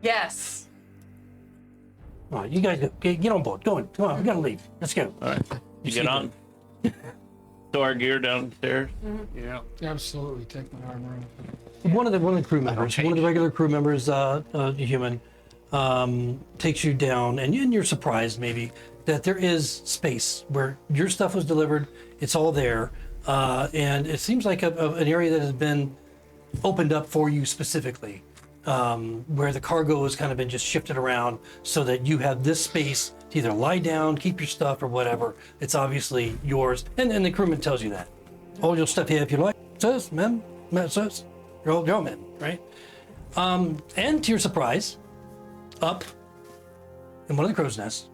Yes. All right, you guys get on board. Go on. Come on, we gotta leave. Let's go. All right. You get on. So our gear downstairs. Yeah. Absolutely, take my armor off. One of the crew members, one of the regular crew members, a human, takes you down, and you're surprised maybe that there is space where your stuff was delivered. It's all there, and it seems like an area that has been opened up for you specifically, where the cargo has kind of been just shifted around so that you have this space to either lie down, keep your stuff, or whatever. It's obviously yours, and the crewman tells you that. All your stuff here if you like. Says, ma'am, says, you're all men, right? And to your surprise, up in one of the crow's nests,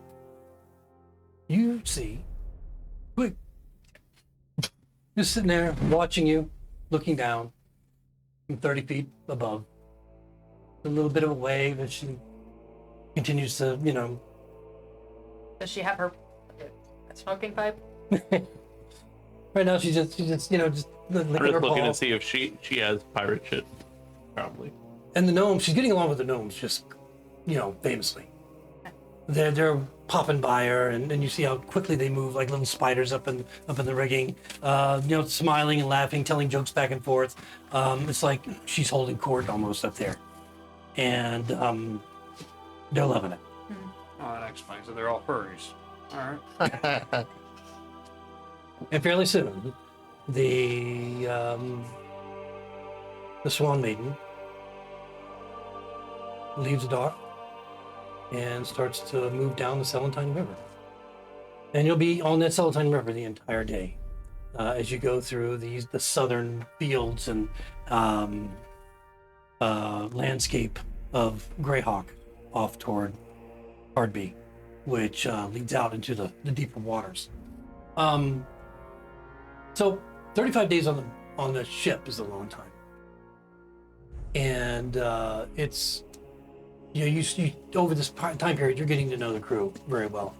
you see, quick, just sitting there watching you, looking down from 30 feet above. A little bit of a wave as she continues to, Does she have her smoking pipe? right now she's just I'm licking just her looking paw. to see if she has pirate shit. Probably. And the gnomes, she's getting along with the gnomes just, famously. They're popping by her, and you see how quickly they move like little spiders up in the rigging, smiling and laughing, telling jokes back and forth. It's like she's holding court almost up there. And they're loving it. Oh, that explains it. They're all furries. All right. And fairly soon, the Swan Maiden leaves the dock and starts to move down the Celandine River. And you'll be on that Celandine River the entire day as you go through the southern fields and landscape of Greyhawk off toward Hardby, which leads out into the deeper waters. So 35 days on the ship is a long time, and it's you over this time period you're getting to know the crew very well,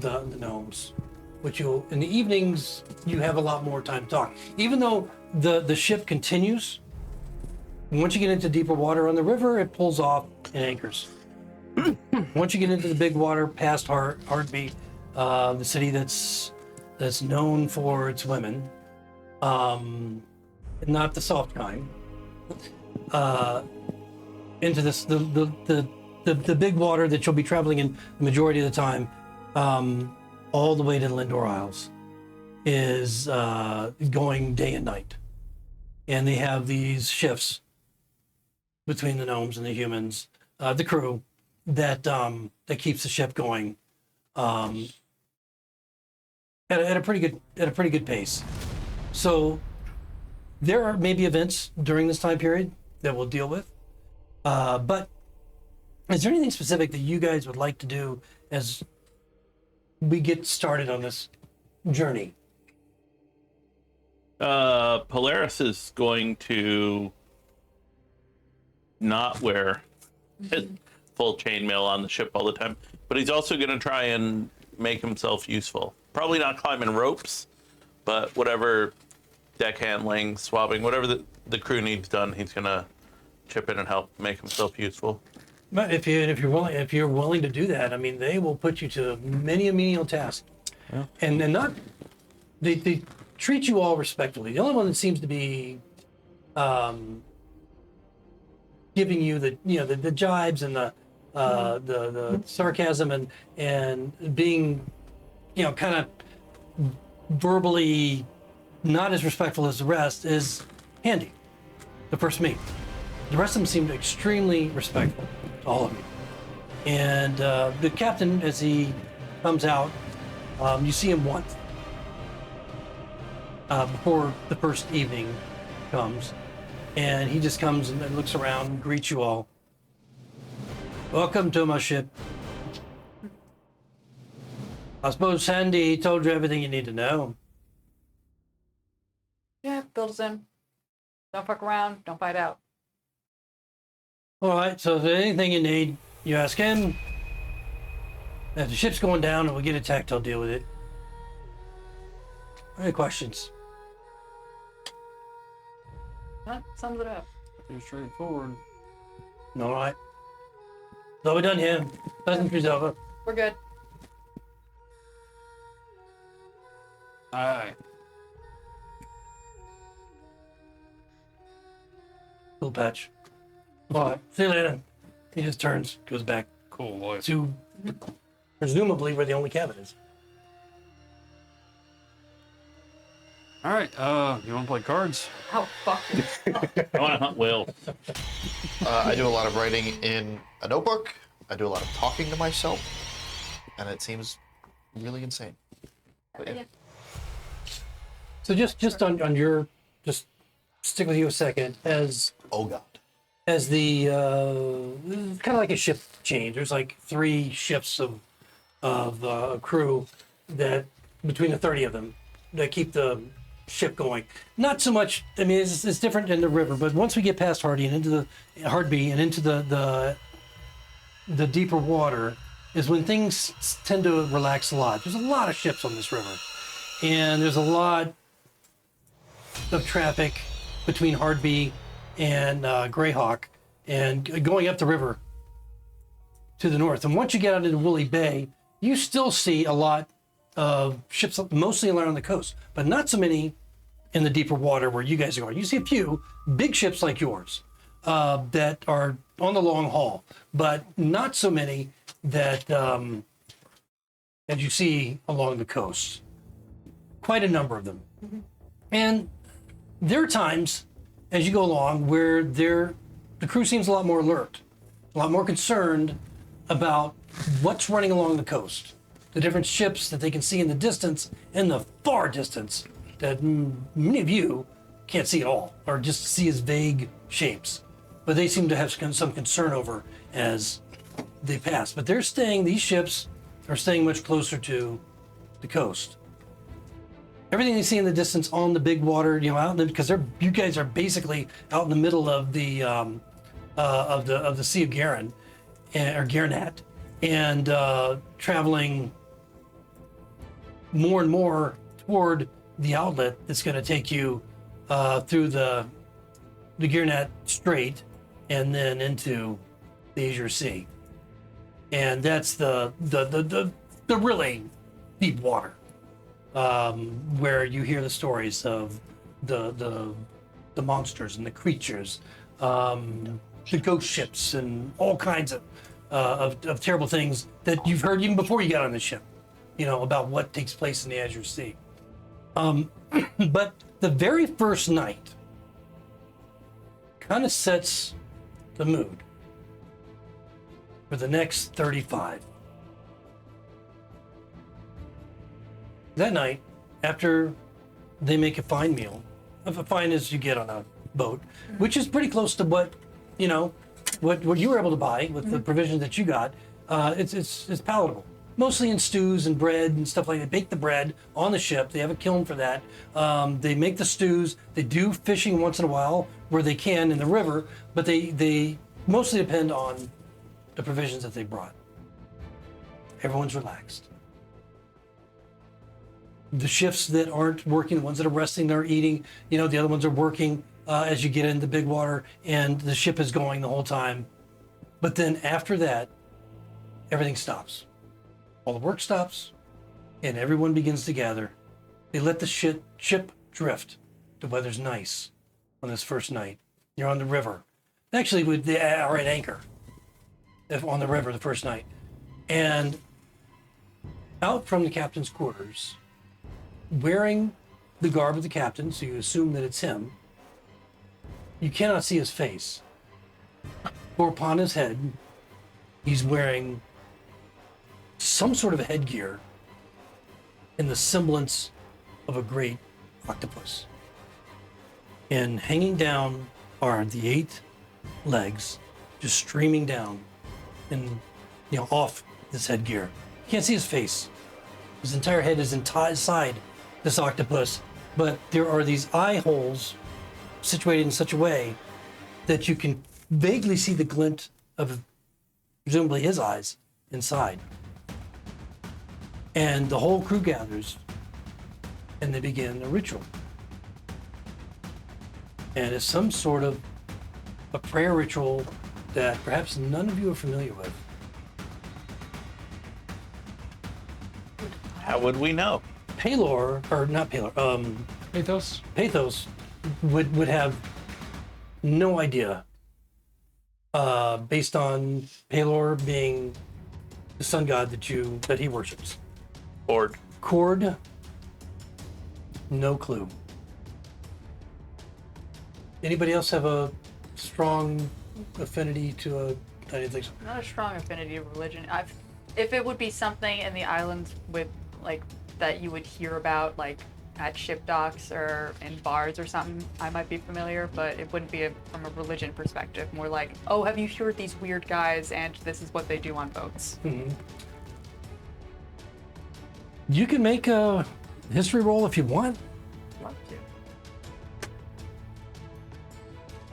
the gnomes, which in the evenings you have a lot more time to talk. Even though the ship continues, once you get into deeper water on the river, it pulls off and anchors. Once you get into the big water past Hardby, the city that's known for its women, not the soft kind, into this the big water that you'll be traveling in the majority of the time, all the way to the Lendore Isles, is going day and night, and they have these shifts between the gnomes and the humans, the crew, that keeps the ship going at a pretty good pace. So there are maybe events during this time period that we'll deal with, but is there anything specific that you guys would like to do as we get started on this journey? Polaris is going to not wear his full chainmail on the ship all the time, but he's also going to try and make himself useful. Probably not climbing ropes, but whatever deck handling, swabbing, whatever the crew needs done, he's going to chip in and help make himself useful. But if you're willing to do that, I mean, they will put you to many a menial task, and not they treat you all respectfully. The only one that seems to be giving you the jibes and the sarcasm and being kind of verbally not as respectful as the rest is Handy, the first mate. The rest of them seemed extremely respectful to all of you. And the captain, as he comes out, you see him once before the first evening comes, and he just comes and looks around and greets you all. Welcome to my ship. I suppose Sandy told you everything you need to know. Yeah, build us in. Don't fuck around. Don't fight out. All right, so if there's anything you need, you ask him. If the ship's going down and we get attacked, I'll deal with it. Any questions? That sums it up. Pretty straightforward. All right. So we're done here. Pleasantry's over. We're good. Aye. Cool patch. All right, see you later. He just turns, goes back Cool boy. to presumably where the only cabin is. All right. You want to play cards? Oh, fuck. I want to hunt whales. I do a lot of writing in a notebook. I do a lot of talking to myself, and it seems really insane. But yeah. So just on your, just stick with you a second, Oh God. as the kind of like a ship change. There's like 3 ships of crew that between the 30 of them that keep the ship going. Not so much. I mean, it's different in the river, but once we get past Hardy and into the Hardby and into the deeper water is when things tend to relax a lot. There's a lot of ships on this river, and there's a lot of traffic between Hardby and Greyhawk, and going up the river to the north. And once you get out into Woolly Bay, you still see a lot of ships, mostly along the coast, but not so many in the deeper water where you guys are going. You see a few big ships like yours that are on the long haul, but not so many that as you see along the coast. Quite a number of them. And there are times as you go along where the crew seems a lot more alert, a lot more concerned about what's running along the coast, the different ships that they can see in the distance, in the far distance, that many of you can't see at all, or just see as vague shapes. But they seem to have some concern over as they pass. But these ships are staying much closer to the coast. Everything they see in the distance on the big water, out because you guys are basically out in the middle of the Sea of Garen, or Garnat, and traveling more and more toward the outlet that's going to take you through the Garnat Strait and then into the Azure Sea, and that's the really deep water. Where you hear the stories of the monsters and the creatures, the ghost ships, and all kinds of terrible things that you've heard even before you got on the ship, about what takes place in the Azure Sea. But the very first night kind of sets the mood for the next 35. That night, after they make a fine meal, as fine as you get on a boat, which is pretty close to what what you were able to buy with the provisions that you got, it's palatable. Mostly in stews and bread and stuff like that. They bake the bread on the ship. They have a kiln for that. They make the stews. They do fishing once in a while where they can in the river, but they mostly depend on the provisions that they brought. Everyone's relaxed. The shifts that aren't working, the ones that are resting, they're eating, the other ones are working as you get into big water, and the ship is going the whole time. But then after that, everything stops. All the work stops, and everyone begins to gather. They let the ship drift. The weather's nice on this first night. You're on the river. Actually, they are at anchor on the river the first night. And out from the captain's quarters, wearing the garb of the captain, so you assume that it's him, you cannot see his face. For upon his head, he's wearing some sort of headgear in the semblance of a great octopus. And hanging down are the 8 legs, just streaming down and off this headgear. You can't see his face. His entire head is inside this octopus, but there are these eye holes situated in such a way that you can vaguely see the glint of presumably his eyes inside. And the whole crew gathers and they begin a ritual. And it's some sort of a prayer ritual that perhaps none of you are familiar with. How would we know? Paylor, or not Paylor, Pathos? Pathos would have No idea. Based on Palor being the sun god that he worships. Ord. Cord, no clue. Anybody else have a strong affinity to a? I didn't think so. Not a strong affinity to religion. If it would be something in the islands with like that you would hear about like at ship docks or in bars or something, I might be familiar, but it wouldn't be from a religion perspective. More like, oh, have you heard these weird guys and this is what they do on boats? Mm-hmm. You can make a history roll if you want. Love to.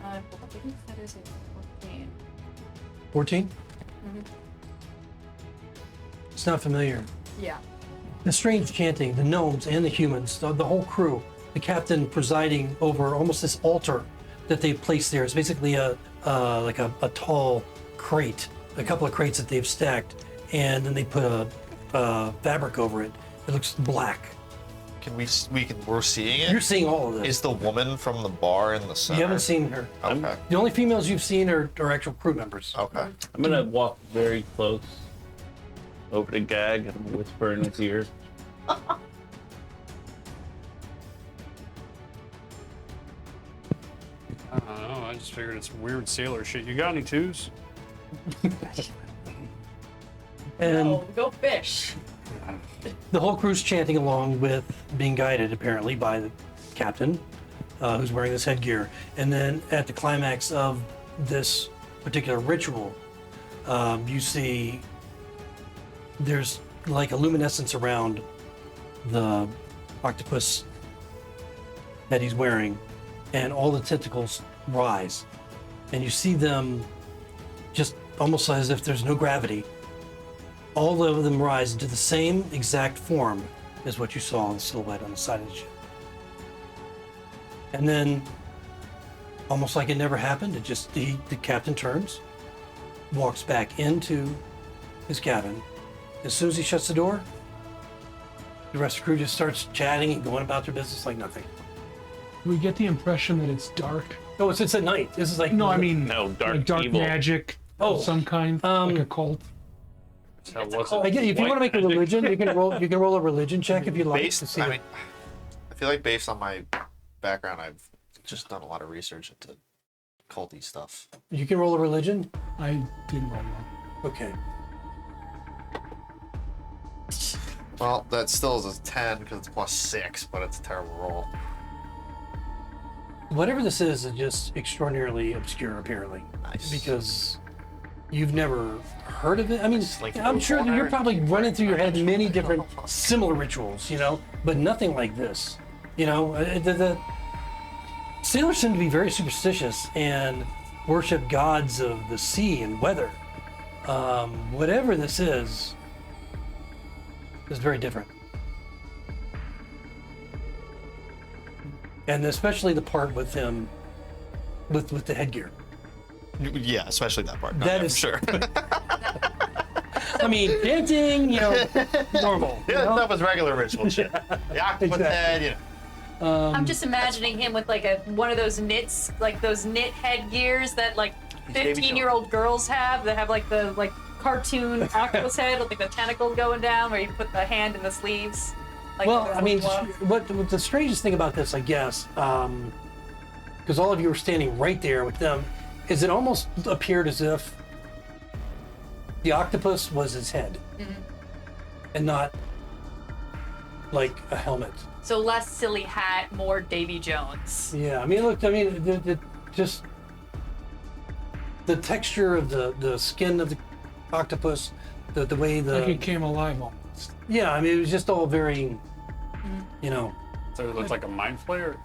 I think that is a 14. 14? Mm-hmm. It's not familiar. Yeah. The strange chanting, the gnomes and the humans, the whole crew, the captain presiding over almost this altar that they've placed there. It's basically a tall crate, a couple of crates that they've stacked, and then they put a fabric over it. It looks black. We're seeing it? You're seeing all of this. Is the woman from the bar in the center? You haven't seen her. Okay. The only females you've seen are actual crew members. Okay. I'm gonna walk very close over to Gag and whisper in his ear. I don't know. I just figured it's weird sailor shit. You got any twos? And Oh, go fish. the whole crew's chanting along with being guided apparently by the captain, who's wearing this headgear. And then at the climax of this particular ritual, you see there's like a luminescence around the octopus that he's wearing, and all the tentacles rise. And you see them just almost as if there's no gravity. All of them rise into the same exact form as what you saw in the silhouette on the side of the ship. And then, almost like it never happened, the captain turns, walks back into his cabin. As soon as he shuts the door, the rest of the crew just starts chatting and going about their business like nothing. We get the impression that it's dark. Oh, it's at night. This is like No, I mean No, dark like dark evil. magic Oh, of some kind, like a cult. So what's I get, if you want to make a religion, you can roll a religion check if you like to see. I feel like based on my background, I've just done a lot of research into culty stuff. You can roll a religion. I didn't roll one. Okay. Well, that still is a 10 because it's +6, but it's a terrible roll. Whatever this is just extraordinarily obscure, apparently. Nice. Because you've never heard of it. I mean, like I'm sure that water. you're probably running through your head many different similar rituals, but nothing like this. The sailors seem to be very superstitious and worship gods of the sea and weather. Whatever this is very different. And especially the part with him, with the headgear. Yeah, especially that part. That I'm is- sure. I mean, dancing, normal. Yeah, that was regular ritual shit. The octopus Exactly. head, I'm just imagining him with like one of those knits, like those knit headgears that like Davy 15-year-old girls have that have like the cartoon octopus head with like the tentacles going down where you put the hand in the sleeves. Like Well, the I mean, glove. what the strangest thing about this, I guess, because all of you were standing right there with them, is it almost appeared as if the octopus was his head, and not like a helmet. So less silly hat, more Davy Jones. Yeah, I mean, look, just the texture of the skin of the octopus, the way Like it came alive almost. yeah, I mean, it was just all very, So it looks like a mind flayer?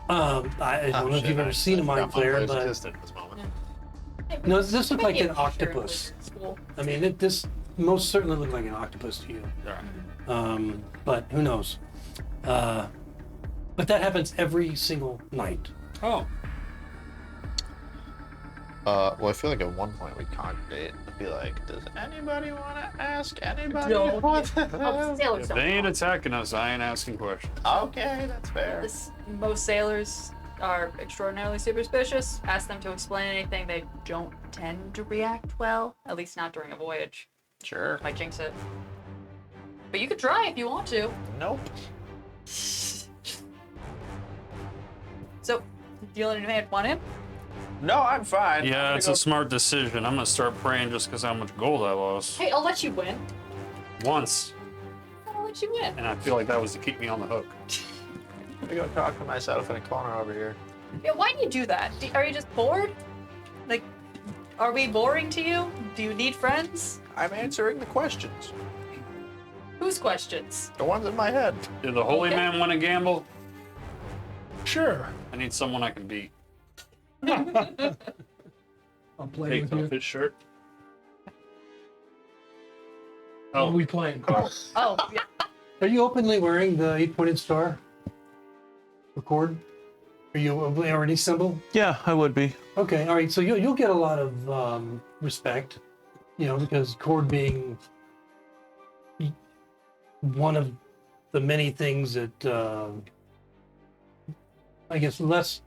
I don't know if you've ever seen a mind flare, but existed at this moment. no, this looked like Maybe an a picture in octopus. school. I mean, this most certainly looked like an octopus to you. Yeah. But who knows? But that happens every single night. Oh. Well, I feel like at one point we congregate and be like, does anybody want to ask anybody? No. what? Oh, sailors If don't they ain't talk. attacking us, I ain't asking questions. Okay, that's fair. Most sailors are extraordinarily superstitious. Ask them to explain anything. They don't tend to react well, at least not during a voyage. Sure. Might jinx it. But you could try if you want to. Nope. So, deal in advance, want him? No, I'm fine. Yeah, it's a smart decision. I'm gonna start praying just because how much gold I lost. Hey, I'll let you win. Once. I'll let you win. And I feel like that was to keep me on the hook. I'm gonna go talk to myself in a corner over here. Yeah, why do you do that? Are you just bored? Like, are we boring to you? Do you need friends? I'm answering the questions. Whose questions? The ones in my head. Did the holy Okay. man want to gamble? Sure. I need someone I can beat. I'll play Takes with off you. his shirt. What are we playing? Oh, yeah. Are you openly wearing the 8-pointed star? Record? Are you already symbol? Yeah, I would be. Okay, all right. So you'll get a lot of respect, because Cord being one of the many things that I guess less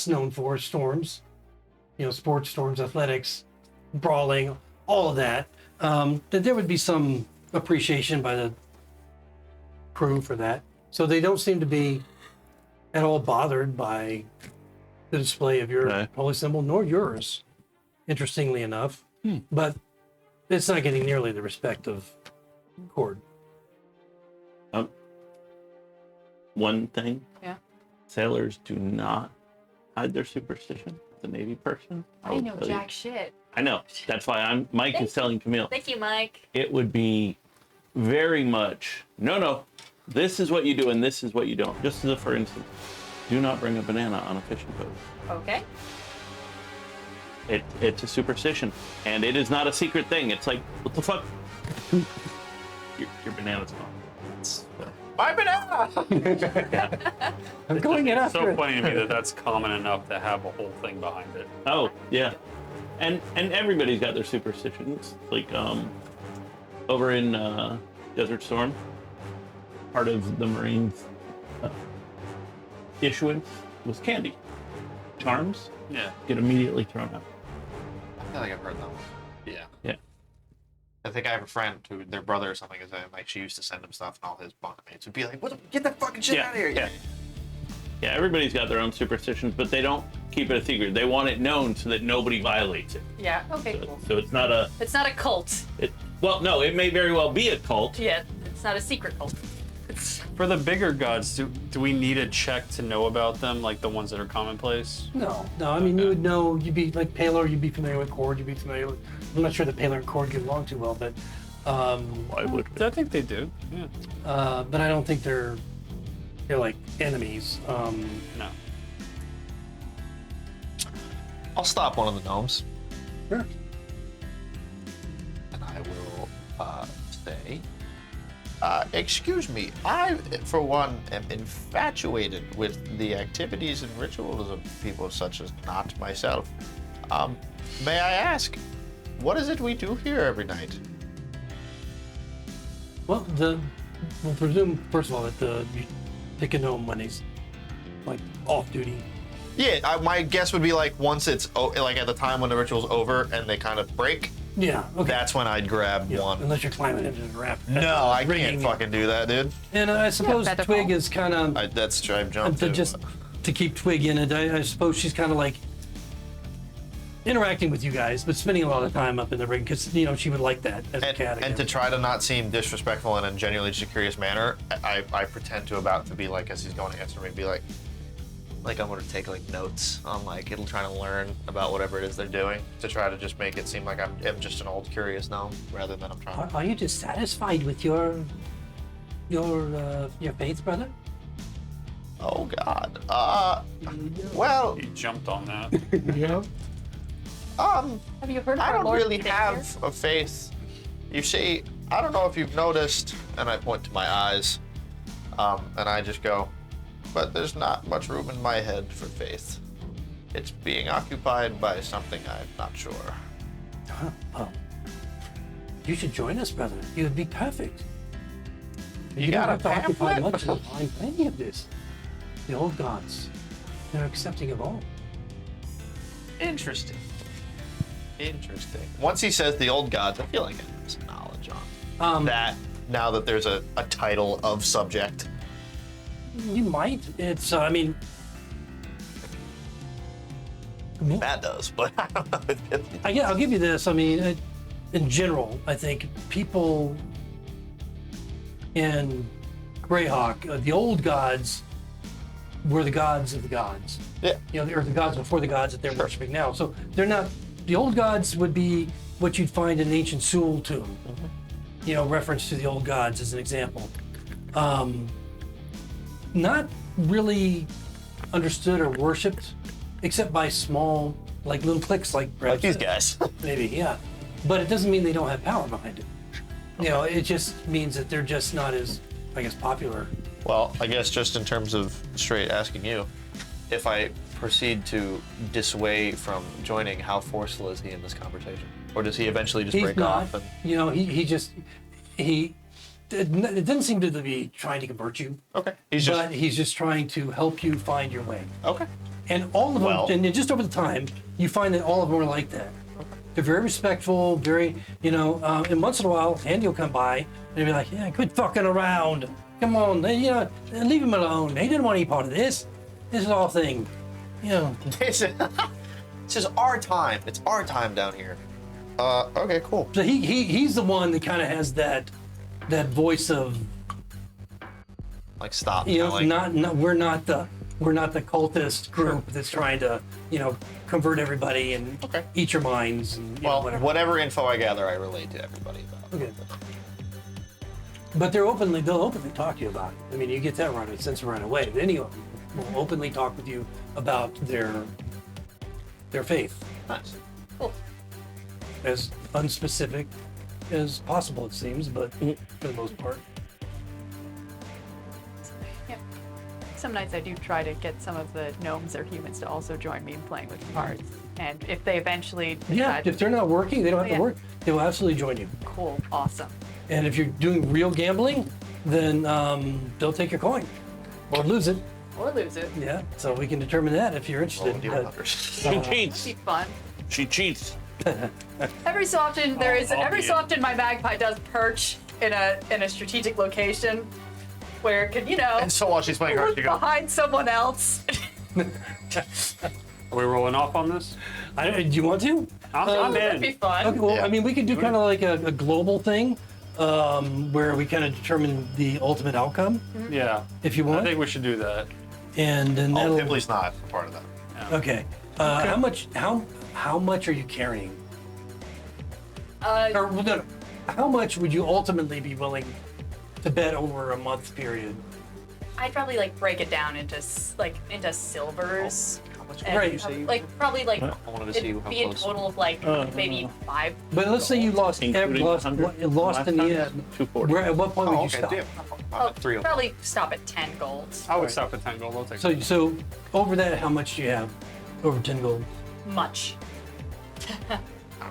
known for storms, sports, storms, athletics, brawling, all of that. That there would be some appreciation by the crew for that. So they don't seem to be at all bothered by the display of your Okay. holy symbol, nor yours, interestingly enough. But it's not getting nearly the respect of Cord. One thing. Yeah. Sailors do not hide their superstition. The Navy person. I will know tell you. jack shit. I know. That's why Mike is telling Camille. Thank you, Mike. It would be very much, no, this is what you do and this is what you don't. Just as a for instance, do not bring a banana on a fishing boat. Okay. It's a superstition, and it is not a secret thing. It's like, what the fuck? Your banana's gone. My banana! I'm going in It's after so it. funny to me that that's common enough to have a whole thing behind it. Oh yeah, and everybody's got their superstitions. Like over in Desert Storm, part of the Marines' issuance was candy. Charms Yeah. get immediately thrown out. I feel like I've heard that one. Yeah. Yeah. I think I have a friend who their brother or something is like she used to send him stuff and all his bunkmates would be like, get that fucking shit out of here. Yeah, everybody's got their own superstitions, but they don't keep it a secret. They want it known so that nobody violates it. Yeah. Okay. Cool. So it's not a. It's not a cult. Well, no, it may very well be a cult. Yeah. It's not a secret cult. It's For the bigger gods, do we need a check to know about them, like the ones that are commonplace? No. I mean, you would know. You'd be like Paler. You'd be familiar with Cord. You'd be familiar with. I'm not sure that Paler and Cord get along too well, but. Why would we? I think they do. Yeah. But I don't think they're like enemies. No. I'll stop one of the gnomes Sure. and I will say, excuse me, I, for one, am infatuated with the activities and rituals of people such as not myself. May I ask, what is it we do here every night? Well, we'll presume first of all that you pick a gnome when he's like off duty. Yeah, my guess would be like once it's like at the time when the ritual's over and they kind of break. Yeah. Okay. That's when I'd grab Yeah, one. unless you're climbing into the raft. No, I Rigging can't it. fucking do that, dude. And I suppose better Twig call. is kind of That's true. I've jumped to too. just to keep Twig in it. I suppose she's kind of like interacting with you guys, but spending a lot of time up in the rig because she would like that as a cat. And to try to not seem disrespectful in a genuinely just curious manner, I pretend to about to be like, as he's going to answer me, be like I'm going to take like notes on like it'll try to learn about whatever it is they're doing to try to just make it seem like I'm just an old curious gnome rather than I'm trying. Are you dissatisfied with your faith, brother? Oh God. Well, He jumped on that. Yeah. Have you heard of I our don't Lord really Savior? have a faith. You see, I don't know if you've noticed, and I point to my eyes, and I just go, but there's not much room in my head for faith. It's being occupied by something I'm not sure. Well, you should join us, brother. You would be perfect. You got don't a have to occupy pamphlet? much of the mind for any of this. The old gods. They're accepting of all. Interesting. Once he says the old gods, I feel like I have some knowledge on that. Now that there's a title of subject. You might. It's, I mean, Matt does, but I don't know. I'll give you this. I mean, in general, I think people in Greyhawk, the old gods were the gods of the gods. Yeah. You know, or the gods before the gods that they're worshiping now. So they're not, the old gods would be what you'd find in an ancient Seoul tomb. You know, reference to the old gods as an example. Not really understood or worshipped, except by small, like little cliques, like these guys. maybe, yeah. But it doesn't mean they don't have power behind it. You know, it just means that they're just not as, I guess, popular. Well, I guess just in terms of straight asking you, if I proceed to dissuade from joining, how forceful is he in this conversation? Or does he eventually just break off? And... You know, it doesn't seem to be trying to convert you. Okay. He's just trying to help you find your way. Okay. And all of them, and just over the time, you find that all of them are like that. They're very respectful, very, you know, and once in a while, Andy will come by and he'll be like, yeah, quit fucking around. Come on, you know, leave him alone. He didn't want any part of this. This is our thing. You know. This is our time. It's our time down here. Okay, cool. So he's the one that kind of has that voice of, Like, stop. you know, like, not we're not the cultist group that's trying to, you know, convert everybody and eat your minds and you know, well, whatever info I gather, I relate to everybody about. Okay. But they'll openly talk to you about it. I mean, you get that right sense right away. But any of them will openly talk with you about their faith, Nice. Cool. as unspecific as possible, it seems, but for the most part. Yep. Some nights I do try to get some of the gnomes or humans to also join me in playing with the cards. And if they eventually Yeah, decide, if they're not working, they don't have yeah. to work. They will absolutely join you. cool, awesome. And if you're doing real gambling, then they'll take your coin or lose it. Or lose it. Yeah, so we can determine that if you're interested. She cheats. Be fun. She cheats. Every so often so often my magpie does perch in a strategic location where it could, you know, And so while she's playing cards, look you go, behind someone else. Are we rolling off on this? Do you want to? I'm That'd be in. fun. Okay, well, Yeah. I mean, we could do kind of like a global thing where we kind of determine the ultimate outcome, Yeah. if you I want. think we should do that. And then oh, that'll... Pipley's not a part of that. Okay. How much are you carrying? Or, no, how much would you ultimately be willing to bet over a month period? I'd probably like break it down into silvers. How much And Right. did you say you like probably like I wanted to see it'd how be a close. total of like maybe 5. But let's say you lost Including lost 100 lost in the last end. 240. Where, at what point would Oh, you okay, stop? damn. I'm at 3 Probably stop at 10 gold. I would stop at 10 gold. I'll take it. So over that, how much do you have? Over 10 gold. Much.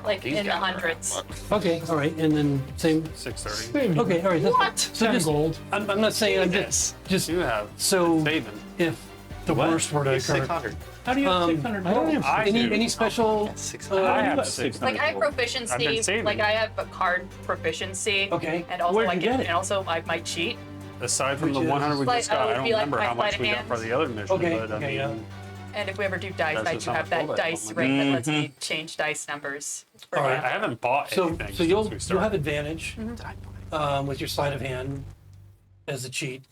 Like These in the guys are hundreds. Okay, all right, and then same. 630. Okay, all right. What? So 10 just, gold. I'm not saying I'm just You have so saving. if the What? worst were to occur. 600. How do you have Um, 600 I don't have I do. Any special? 600. I you have have 600. Like I have gold. I've been proficiency. saving. Like I have a card proficiency. Okay. And also Where'd like you get it? and also I might cheat. Aside from the Which is- 100 we Like, just got, I would don't be like remember my how much sleight of we got hand. for the other mission. Okay, But, I okay, mean, yeah. And if we ever do dice, That's I just do how have much that gold I dice have. ring that lets me change dice numbers. For All right. I haven't bought So anything so since you'll we have started. advantage with your sleight of hand as a cheat,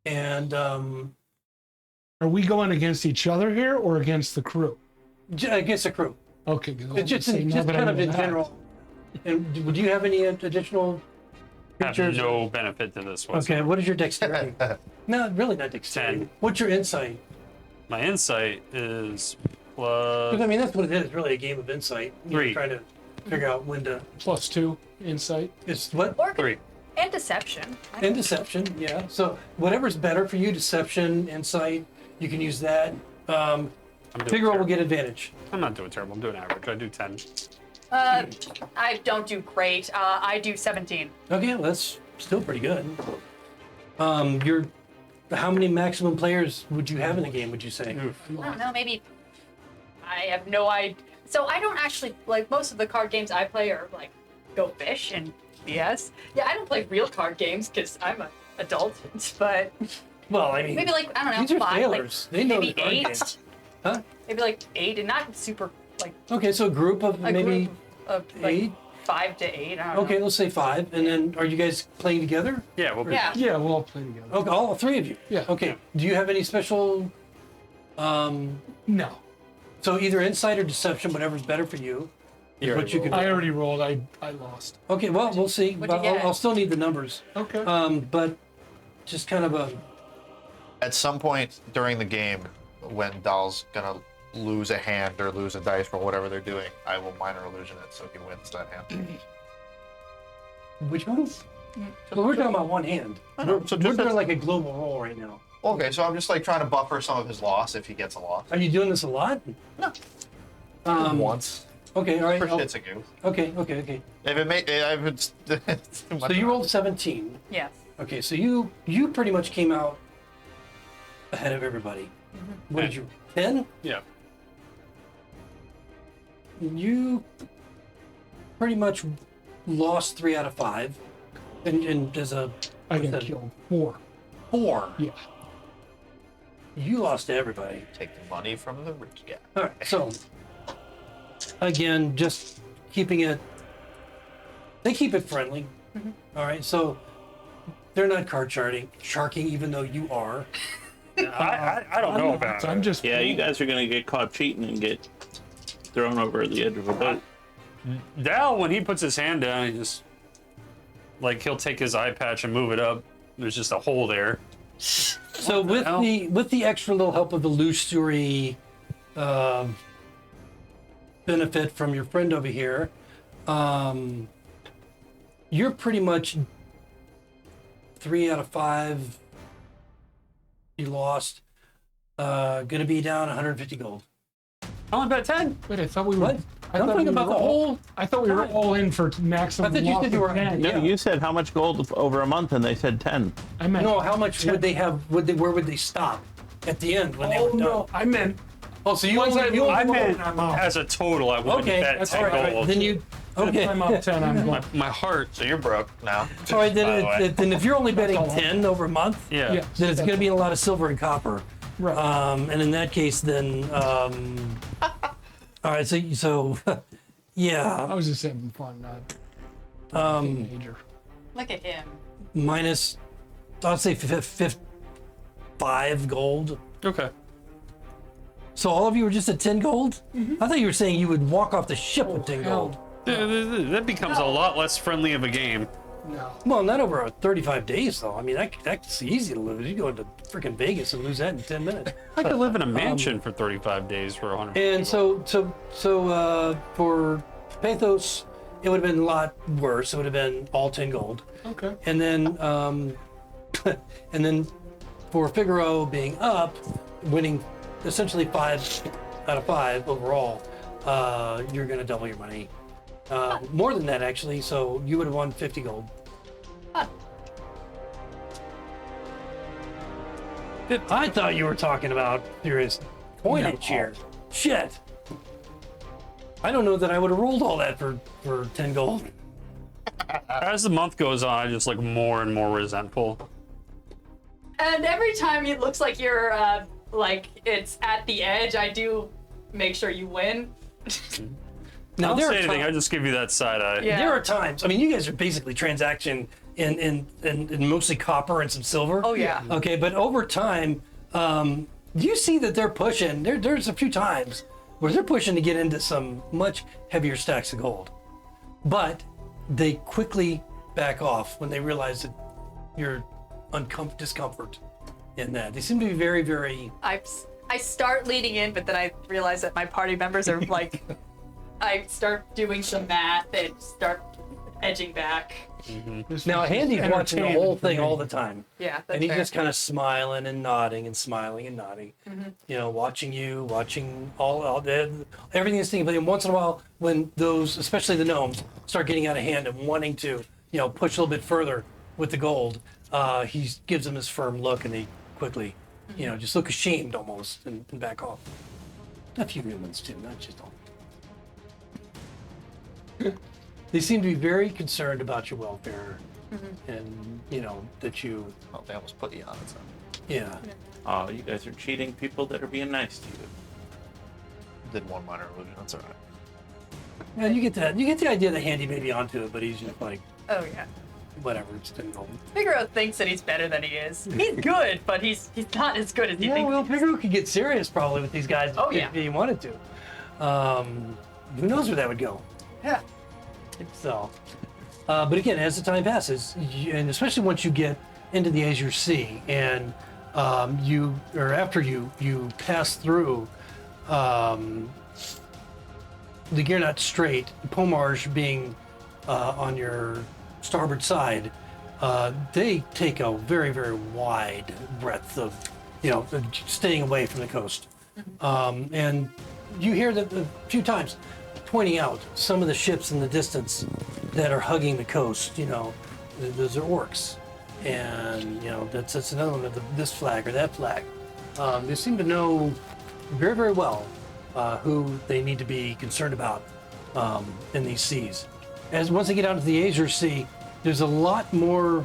and Are we going against each other here or against the crew? against the crew. Okay, good. It's just See, now just that I kind of know in that. general. And would you have any additional have features? no benefit to this Okay, whatsoever. what is your dexterity? No, really not dexterity. 10. What's your insight? My insight is Because I plus. mean, that's what it is. Really, a game of insight. You're 3. trying to figure out when to. +2 insight. It's what? Or 3. and deception. And deception, yeah. So whatever's better for you, deception, insight, you can use that. I'm doing Figaro will terrible. get advantage. I'm not doing terrible. I'm doing average. I do 10. I don't do great. I do 17. Okay, well, that's still pretty good. How many maximum players would you have in the game, would you say? I don't know, maybe. I have no idea. So I don't actually, like, most of the card games I play are, like, Go Fish and BS. Yeah, I don't play real card games because I'm an adult, but Well, I mean, maybe, like, I don't know, these are 5. sailors. Like, They know maybe the card 8. games. Huh? Maybe, like, 8 and not super, like, Okay, so a group of a maybe group of, like, 8. 5 to 8. I don't know. Okay, let's say 5. And then are you guys playing together? Yeah, we'll be. Yeah. Yeah, we'll all play together. Okay, all 3 of you. Yeah. Okay. Do you have any special? No. So either insight or deception, whatever's better for you. Is what you can. I already rolled. I lost. Okay, well, we'll see. What'd But you get? I'll still need the numbers. Okay. But just kind of a. At some point during the game, when Dahl's gonna lose a hand or lose a dice for whatever they're doing, I will minor illusion it so he wins that hand. Which ones? Well, we're talking about one hand. know, We're, so we're just doing as- like a global roll right now. Okay, so I'm just like trying to buffer some of his loss if he gets a loss. Are you doing this a lot? No. Once. Okay, all right. For I'll- shits and giggles. Okay. If it made, if it's too much. So you rolled 17. Yes. Okay, so you pretty much came out ahead of everybody. What did you? 10? Yeah. You pretty much lost 3 out of 5, and as a I what's got that? killed. 4. 4. Yeah. You lost to everybody. Take the money from the rich guy. All right, so again, just keeping it. They keep it friendly. All right, so they're not card sharking, even though you are. I don't know about I'm it. just. Yeah, you guys are gonna get caught cheating and get thrown over the edge of a boat. Dal, when he puts his hand down, he just like he'll take his eye patch and move it up. There's just a hole there. So with hell? the extra little help of illusory benefit from your friend over here, you're pretty much 3 out of 5. You lost. Gonna be down 150 gold. I only bet 10. Wait, I thought we were. What? I'm talking about the whole. I thought we were time. all in for I maximum thought you loss said you of were. 10. No, Yeah. you said how much gold over a month, and they said 10. I meant. No, how much would they have? Where would they stop at the end when they Oh were done? no, I meant. Oh, so you Once only, you I only meant I'm out. as a total, I wouldn't okay. bet That's 10 all right. gold. Then you. Okay. I'm up 10. I'm going. My heart. So you're broke now. All right. By the way. Then if you're only betting all. 10 over a month, Yeah. Yeah. then it's going to be a lot of silver and copper. Right. And in that case, then. All right. So I yeah. was just having fun, not major. Look at him. Minus, I'd say 5 gold. Okay. So all of you were just at 10 gold? I thought you were saying you would walk off the ship with 10 gold. That becomes a lot less friendly of a game. No. Well, not over 35 days, though. I mean, that's easy to lose. You go into freaking Vegas and lose that in 10 minutes. I could live in a mansion for 35 days for 100. And so for Pathos, it would have been a lot worse. It would have been all 10 gold. Okay. And then, and then for Figaro being up, winning essentially 5 out of 5 overall, you're going to double your money. More than that, actually. So you would have won 50 gold. I thought you were talking about serious coinage here. Shit. I don't know that I would have rolled all that for 10 gold. As the month goes on, I just look more and more resentful. And every time it looks like you're, like, it's at the edge, I do make sure you win. I don't there say are anything. I times- just give you that side eye. Yeah. There are times. I mean, you guys are basically transaction in mostly copper and some silver. Oh, yeah. Okay, but over time, you see that they're pushing. There's a few times where they're pushing to get into some much heavier stacks of gold, but they quickly back off when they realize that you're discomfort in that. They seem to be very, very. I start leading in, but then I realize that my party members are like, I start doing some math and start edging back. Now, Handy's watching the whole thing all the time. Yeah, that's And he's fair. just kind of smiling and nodding and smiling and nodding. You know, watching you, watching all everything that's thinking. But then once in a while, when those, especially the gnomes, start getting out of hand and wanting to, push a little bit further with the gold, he gives them his firm look and they quickly, just look ashamed almost and back off. A few humans too, not just all. They seem to be very concerned about your welfare, and that you. Oh, they almost put you on it. So. Yeah. Oh, you guys are cheating people that are being nice to you. Did one minor illusion. That's all right. And you get that. You get the idea that Handy may be onto it, but he's just like, Oh yeah. whatever. It's difficult. Figaro thinks that he's better than he is. He's good, but he's not as good as you Yeah, think. well, Figaro could get serious probably with these guys Oh, if yeah. he wanted to. Who knows where that would go? Yeah. So, but again, as the time passes, and especially once you get into the Azure Sea, and after you pass through the Gearnut Strait, Pomarge being on your starboard side, they take a very, very wide breadth of, staying away from the coast. And you hear that a few times pointing out some of the ships in the distance that are hugging the coast. Those are orcs. And, that's another one of this flag or that flag. They seem to know very, very well who they need to be concerned about in these seas. As once they get out into the Azure Sea, there's a lot more.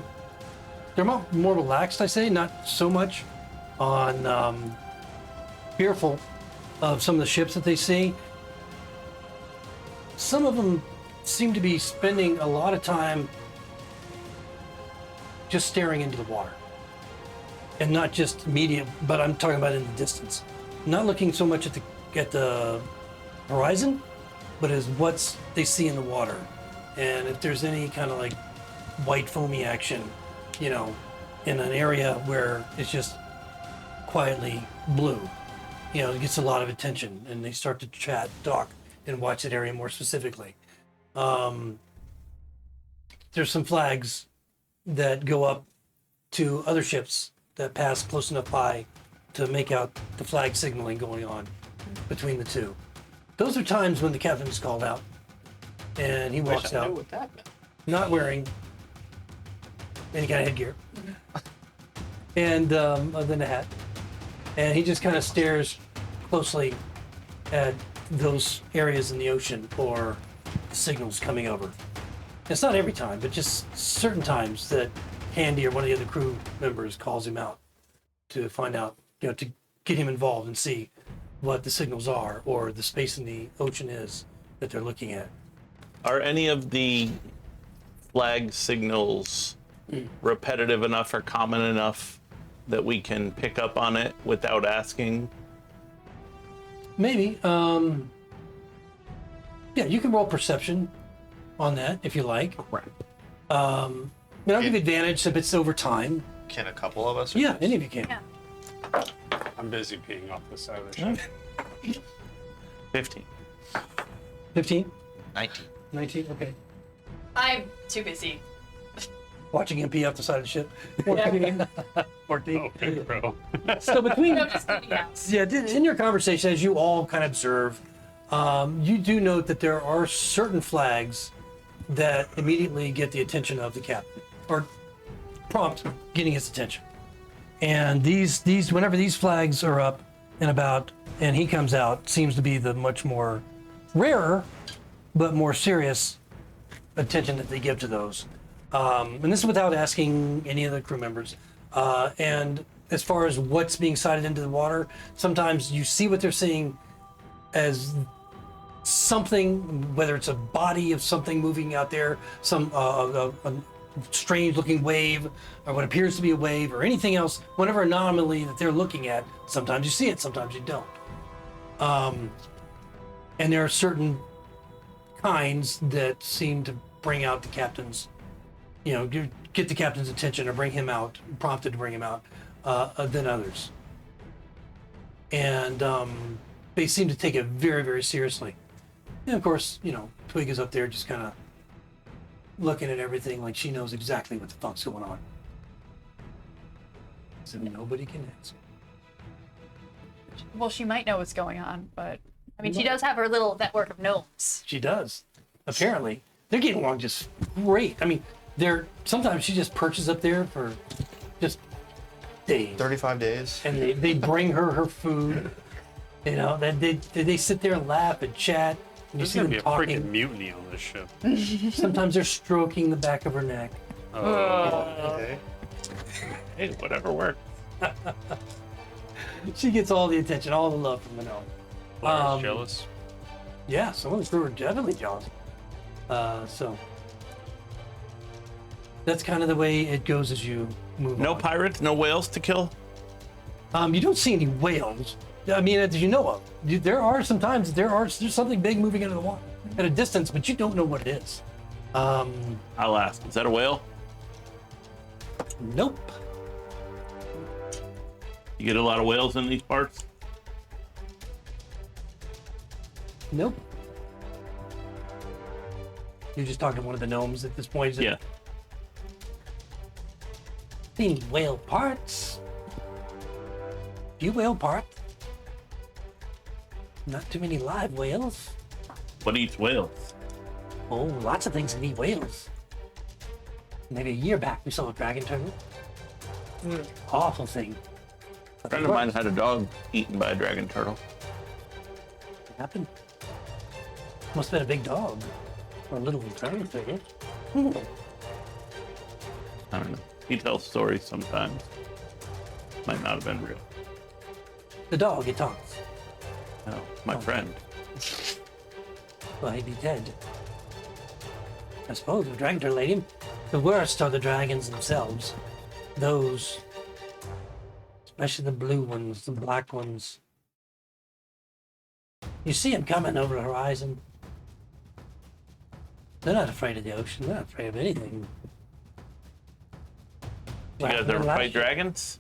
They're more relaxed, I say, not so much on fearful of some of the ships that they see. Some of them seem to be spending a lot of time just staring into the water, and not just immediate, but I'm talking about in the distance, not looking so much at the horizon, but as what they see in the water, and if there's any kind of like white foamy action, in an area where it's just quietly blue, it gets a lot of attention, and they start to chat, talk, and watch that area more specifically. There's some flags that go up to other ships that pass close enough by to make out the flag signaling going on between the two. Those are times when the captain is called out, and he walks I out, knew what that meant. not wearing any kind of headgear, and other than a hat, and he just kind of stares closely at those areas in the ocean or signals coming over. It's not every time, but just certain times that Handy or one of the other crew members calls him out to find out, to get him involved and see what the signals are or the space in the ocean is that they're looking at. Are any of the flag signals repetitive enough or common enough that we can pick up on it without asking? Maybe. Yeah, you can roll perception on that if you like. Right. I'll give you advantage if it's over time. Can a couple of us? Or Yeah, just- any of you can. Yeah. I'm busy peeing off the side of the ship. 15. 15? 19. 19? Okay. I'm too busy. Watching him pee off the side of the ship. 14. 14. Oh, big bro. So between... I'm just kidding. Yeah, in your conversation, as you all kind of observe, you do note that there are certain flags that immediately get the attention of the captain, or prompt getting his attention. And these whenever these flags are up and about, and he comes out, seems to be the much more rarer, but more serious attention that they give to those. And this is without asking any of the crew members. And as far as what's being sighted into the water, sometimes you see what they're seeing as something, whether it's a body of something moving out there, some a strange looking wave, or what appears to be a wave, or anything else, whatever anomaly that they're looking at. Sometimes you see it, sometimes you don't. And there are certain kinds that seem to bring out the captain's, get the captain's attention or bring him out, prompted to bring him out, than others. And they seem to take it very, very seriously. And of course, Twig is up there just kind of looking at everything like she knows exactly what the fuck's going on. So nobody can answer. Well, she might know what's going on, but I mean, she does have her little network of gnomes. She does. Apparently. They're getting along just great. I mean, sometimes she just perches up there for just days. 35 days. And they bring her food. You know, they sit there and laugh and chat. And you There's see gonna them be a talking. freaking mutiny on this ship. Sometimes they're stroking the back of her neck. Okay. Hey, whatever works. She gets all the attention, all the love from the gnome. Blair's jealous. Yeah, some of the crew are definitely jealous. So that's kind of the way it goes as you move No on. pirates, no whales to kill. You don't see any whales. I mean, as you know of, there's something big moving into the water at a distance, but you don't know what it is. I'll ask. Is that a whale? Nope. You get a lot of whales in these parts? Nope. You're just talking to one of the gnomes at this point. Is it? Yeah. Seen whale parts. Few whale parts. Not too many live whales. What eats whales? Oh, lots of things that eat whales. Maybe a year back, we saw a dragon turtle. Awful thing. A friend of mine had a dog eaten by a dragon turtle. What happened? Must have been a big dog. Or a little dragon turtle. I don't know. He tells stories sometimes. Might not have been real. The dog, it talks. No, my friend. Well, he'd be dead. I suppose if dragon turtle ate him. The worst are the dragons themselves. Those, especially the blue ones, the black ones. You see them coming over the horizon. They're not afraid of the ocean. They're not afraid of anything. You guys ever fight dragons?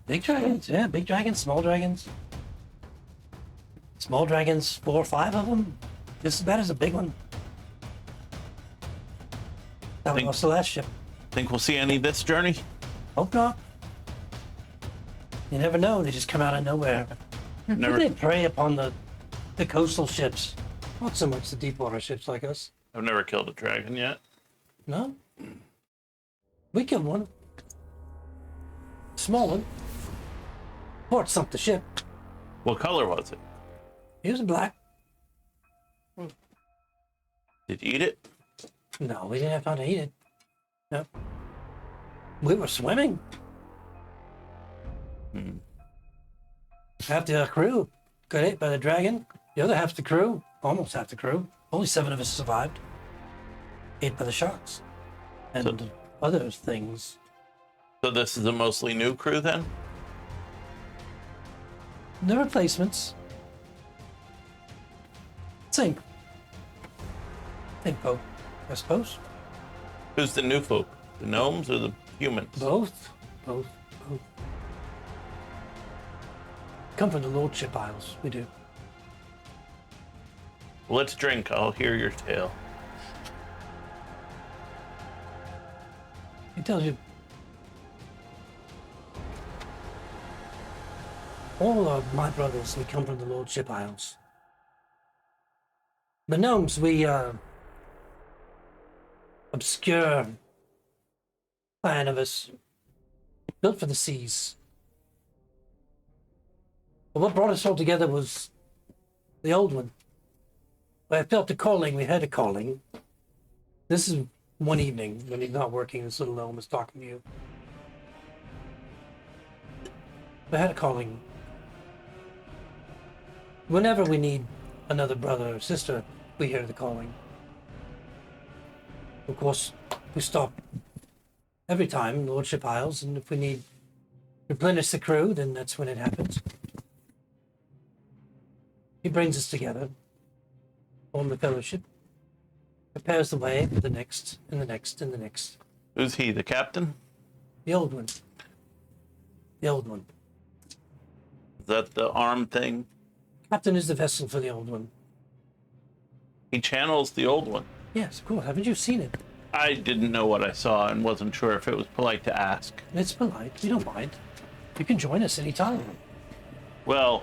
Big dragons, yeah, big dragons, small dragons. Small dragons, 4 or 5 of them. Just as bad as a big one. That Think- was the last ship. Think we'll see any this journey? Hope not. You never know. They just come out of nowhere. Never. They prey upon the coastal ships. Not so much the deep water ships like us. I've never killed a dragon yet. No? We killed one. Small one. Before it sunk the ship. What color was it? He was black. Did you eat it? No, we didn't have time to eat it. No. We were swimming. Half the crew got ate by the dragon. The other half the crew, almost half the crew, only 7 of us survived. Ate by the sharks. And So- other things. So this is a mostly new crew then? The replacements. Same boat, I suppose. Who's the new folk? The gnomes or the humans? Both. Come from the Lordship Isles, we do. Let's drink. I'll hear your tale. He tells you all of my brothers, we come from the Lordship Isles. The gnomes, we obscure clan of us, built for the seas. But what brought us all together was the old one. I felt a calling, we had a calling. This is one evening when he's not working, this little gnome is talking to you. We had a calling. Whenever we need another brother or sister, we hear the calling. Of course, we stop every time in Lordship Isles, and if we need replenish the crew, then that's when it happens. He brings us together, form the fellowship, prepares the way for the next, and the next, and the next. Who's he? The captain? The old one. The old one. Is that the arm thing? Captain is the vessel for the old one. He channels the old one. Yes, of course. Haven't you seen it? I didn't know what I saw and wasn't sure if it was polite to ask. It's polite. We don't mind. You can join us anytime. Well,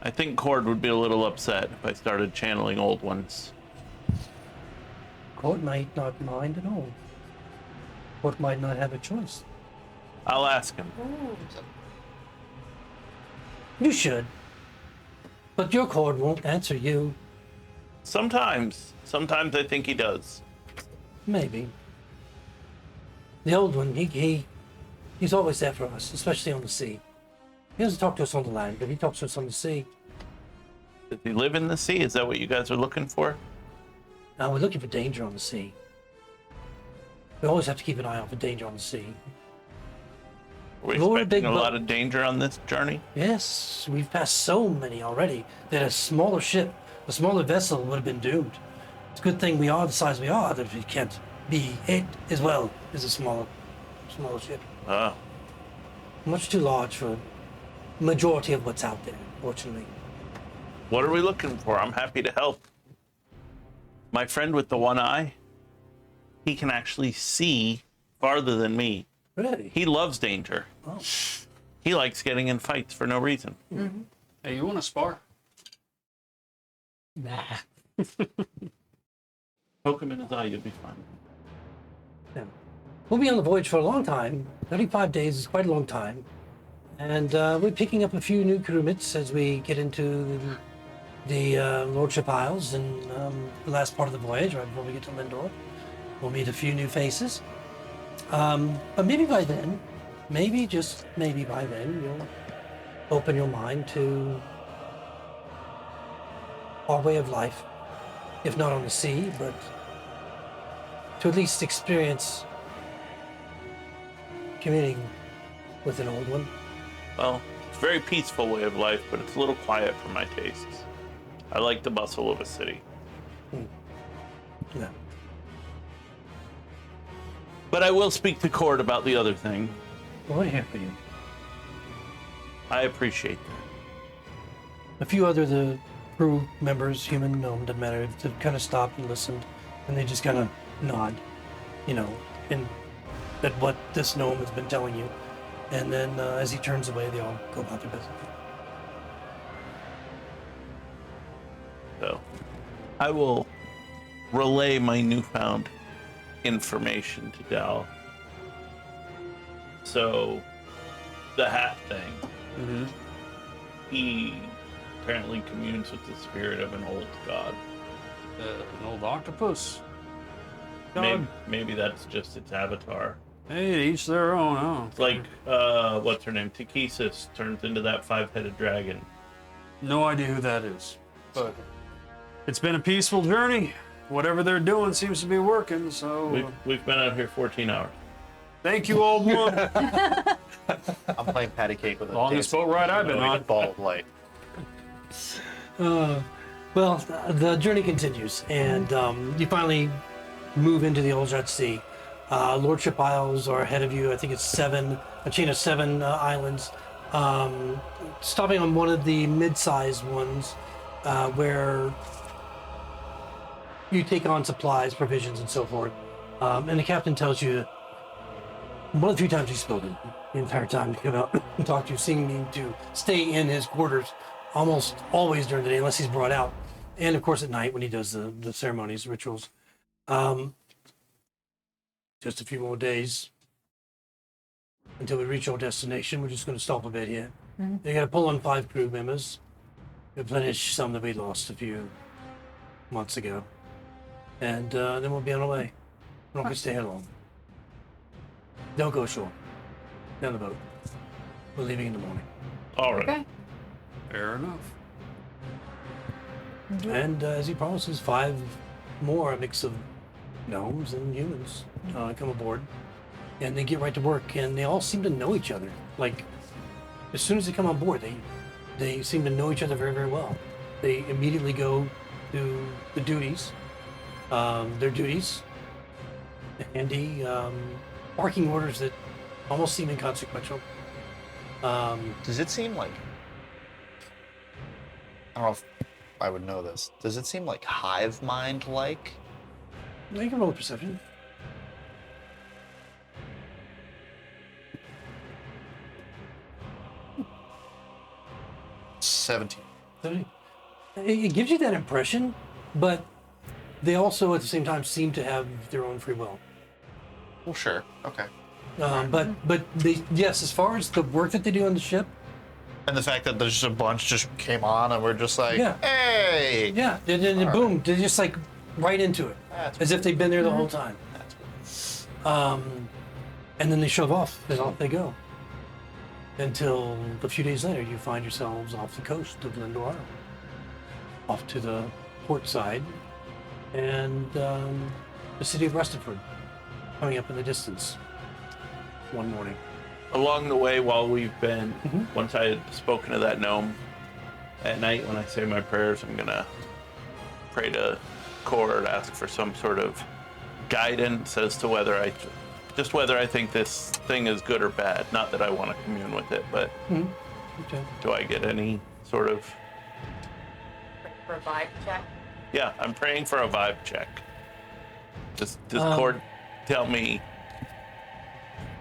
I think Cord would be a little upset if I started channeling old ones. Court might not mind at all. Court might not have a choice. I'll ask him. You should. But your cord won't answer you. Sometimes I think he does. Maybe. The old one, he's always there for us, especially on the sea. He doesn't talk to us on the land, but he talks to us on the sea. Does he live in the sea? Is that what you guys are looking for? Now we're looking for danger on the sea. We always have to keep an eye out for danger on the sea. Are we Lord, expecting big a lot boat. of danger on this journey? Yes, we've passed so many already that a smaller ship, a smaller vessel would have been doomed. It's a good thing we are the size we are that we can't be hit as well as a smaller ship. Much too large for the majority of what's out there, fortunately. What are we looking for? I'm happy to help. My friend with the one eye, he can actually see farther than me. Really? He loves danger. Oh. He likes getting in fights for no reason. Hey, you want to spar? Nah. Poke him in his eye, you'll be fine. Yeah. We'll be on the voyage for a long time. 35 days is quite a long time. And we're picking up a few new crewmates as we get into the Lordship Isles and the last part of the voyage, right before we get to Lendore. We'll meet a few new faces. But maybe by then, just maybe by then, you'll open your mind to our way of life. If not on the sea, but to at least experience communing with an old one. Well, it's a very peaceful way of life, but it's a little quiet for my tastes. I like the bustle of a city. Yeah. But I will speak to Cord about the other thing. Well, we're here for you. I appreciate that. A few other the crew members, human, gnome, doesn't matter, have kind of stopped and listened, and they just kind of nod, in at what this gnome has been telling you. And then as he turns away, they all go about their business. So I will relay my newfound information to Dal. So the hat thing, he apparently communes with the spirit of an old god. An old octopus. Maybe that's just its avatar. Hey, each their own, huh? It's like, what's her name? Takesis turns into that 5-headed dragon. No idea who that is. But it's been a peaceful journey. Whatever they're doing seems to be working, so... We've been out here 14 hours. Thank you, old one. I'm playing patty cake with a Longest boat ride I've been on. ball of light. Well, the journey continues, and you finally move into the Old Sea. Lordship Isles are ahead of you. I think it's a chain of 7 islands. Stopping on one of the mid-sized ones, where you take on supplies, provisions, and so forth. And the captain tells you, one of the few times he's spoken the entire time to come out and talk to you, seeming to stay in his quarters almost always during the day, unless he's brought out. And of course at night when he does the ceremonies, rituals. Just a few more days until we reach our destination. We're just going to stop a bit here. You got to pull on 5 crew members, replenish some that we lost a few months ago, and then we'll be on our way. We're not going to stay here long. Don't go ashore. Down the boat. We're leaving in the morning. All right. Okay. Fair enough. And as he promises, 5 more, a mix of gnomes and humans, come aboard. And they get right to work, and they all seem to know each other. Like, as soon as they come on board, they seem to know each other very, very well. They immediately go to the duties, their duties, handy barking orders that almost seem inconsequential. Does it seem like... I don't know if I would know this. Does it seem like hive mind-like? You can roll a perception. 17. It gives you that impression, but they also at the same time seem to have their own free will. Well, sure. Okay. But yes, as far as the work that they do on the ship, And the fact that there's just a bunch just came on and we're just like, Yeah. hey. yeah, and boom, they're just like right into it, That's as if they've been there the whole time. That's cool. And then they shove off, and off they go. Until a few days later, you find yourselves off the coast of Lendore Isle, off to the port side, and the city of Rustinford coming up in the distance one morning. Along the way, while we've been, once I had spoken to that gnome, at night when I say my prayers, I'm gonna pray to Cord, ask for some sort of guidance as to whether I think this thing is good or bad. Not that I want to commune with it, but Okay. do I get any sort of? For a vibe check. Yeah, I'm praying for a vibe check. Does Cord tell me?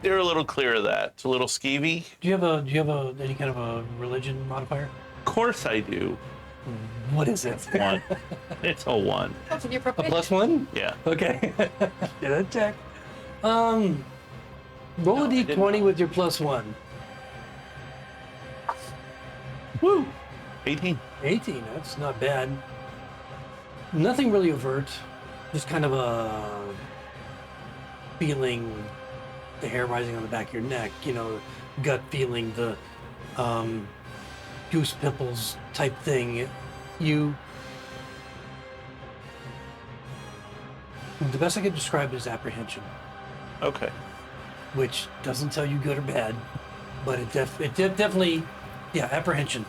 You're a little clear of that. It's a little skeevy. Do you have any kind of a religion modifier? Of course I do. What is it? One. It's a 1. That's what you're A proficient. +1? Yeah. Okay. Get a check. Roll a I didn't d20 know. with your +1. Woo. 18. 18. That's not bad. Nothing really overt. Just kind of a feeling, the hair rising on the back of your neck. Gut feeling, the goose pimples type thing. The best I could describe it is apprehension, Okay. which doesn't tell you good or bad, but it definitely, yeah, apprehension.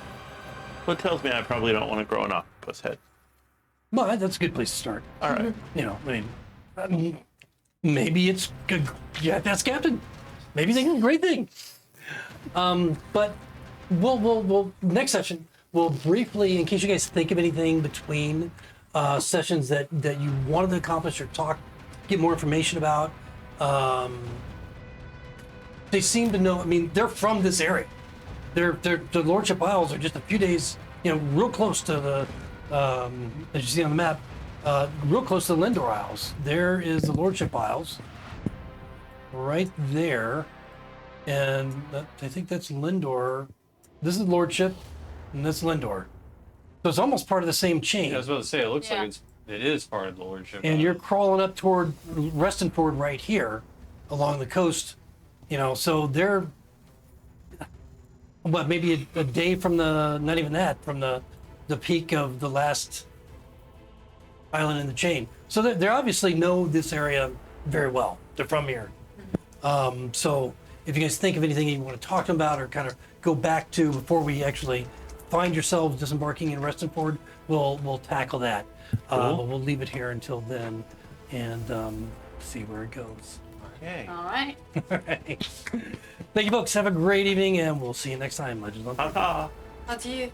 Well, it tells me I probably don't want to grow an octopus head. Well, that's a good place to start. All right. Maybe it's good. Yeah, that's Captain. Maybe it's a great thing. But we'll next session we'll briefly, in case you guys think of anything between sessions that you wanted to accomplish or get more information about. They seem to know. I mean, they're from this area. The Lordship Isles are just a few days, real close to the, as you see on the map, real close to the Lendore Isles. There is the Lordship Isles, right there, and I think that's Lendore. This is Lordship, and that's Lendore. So it's almost part of the same chain. I was about to say, it looks Yeah. like it is part of the Lordship. And you're crawling up toward Restonford right here, along the coast. So they're maybe a day from not even that, from the peak of the last island in the chain. So they obviously know this area very well. They're from here. So if you guys think of anything you want to talk to them about or kind of go back to before we actually find yourselves disembarking in Restonford, we'll tackle that. But we'll leave it here until then and see where it goes. Okay. All right. All right. Thank you, folks. Have a great evening, and we'll see you next time. Legends on. Ta-ta. That's you.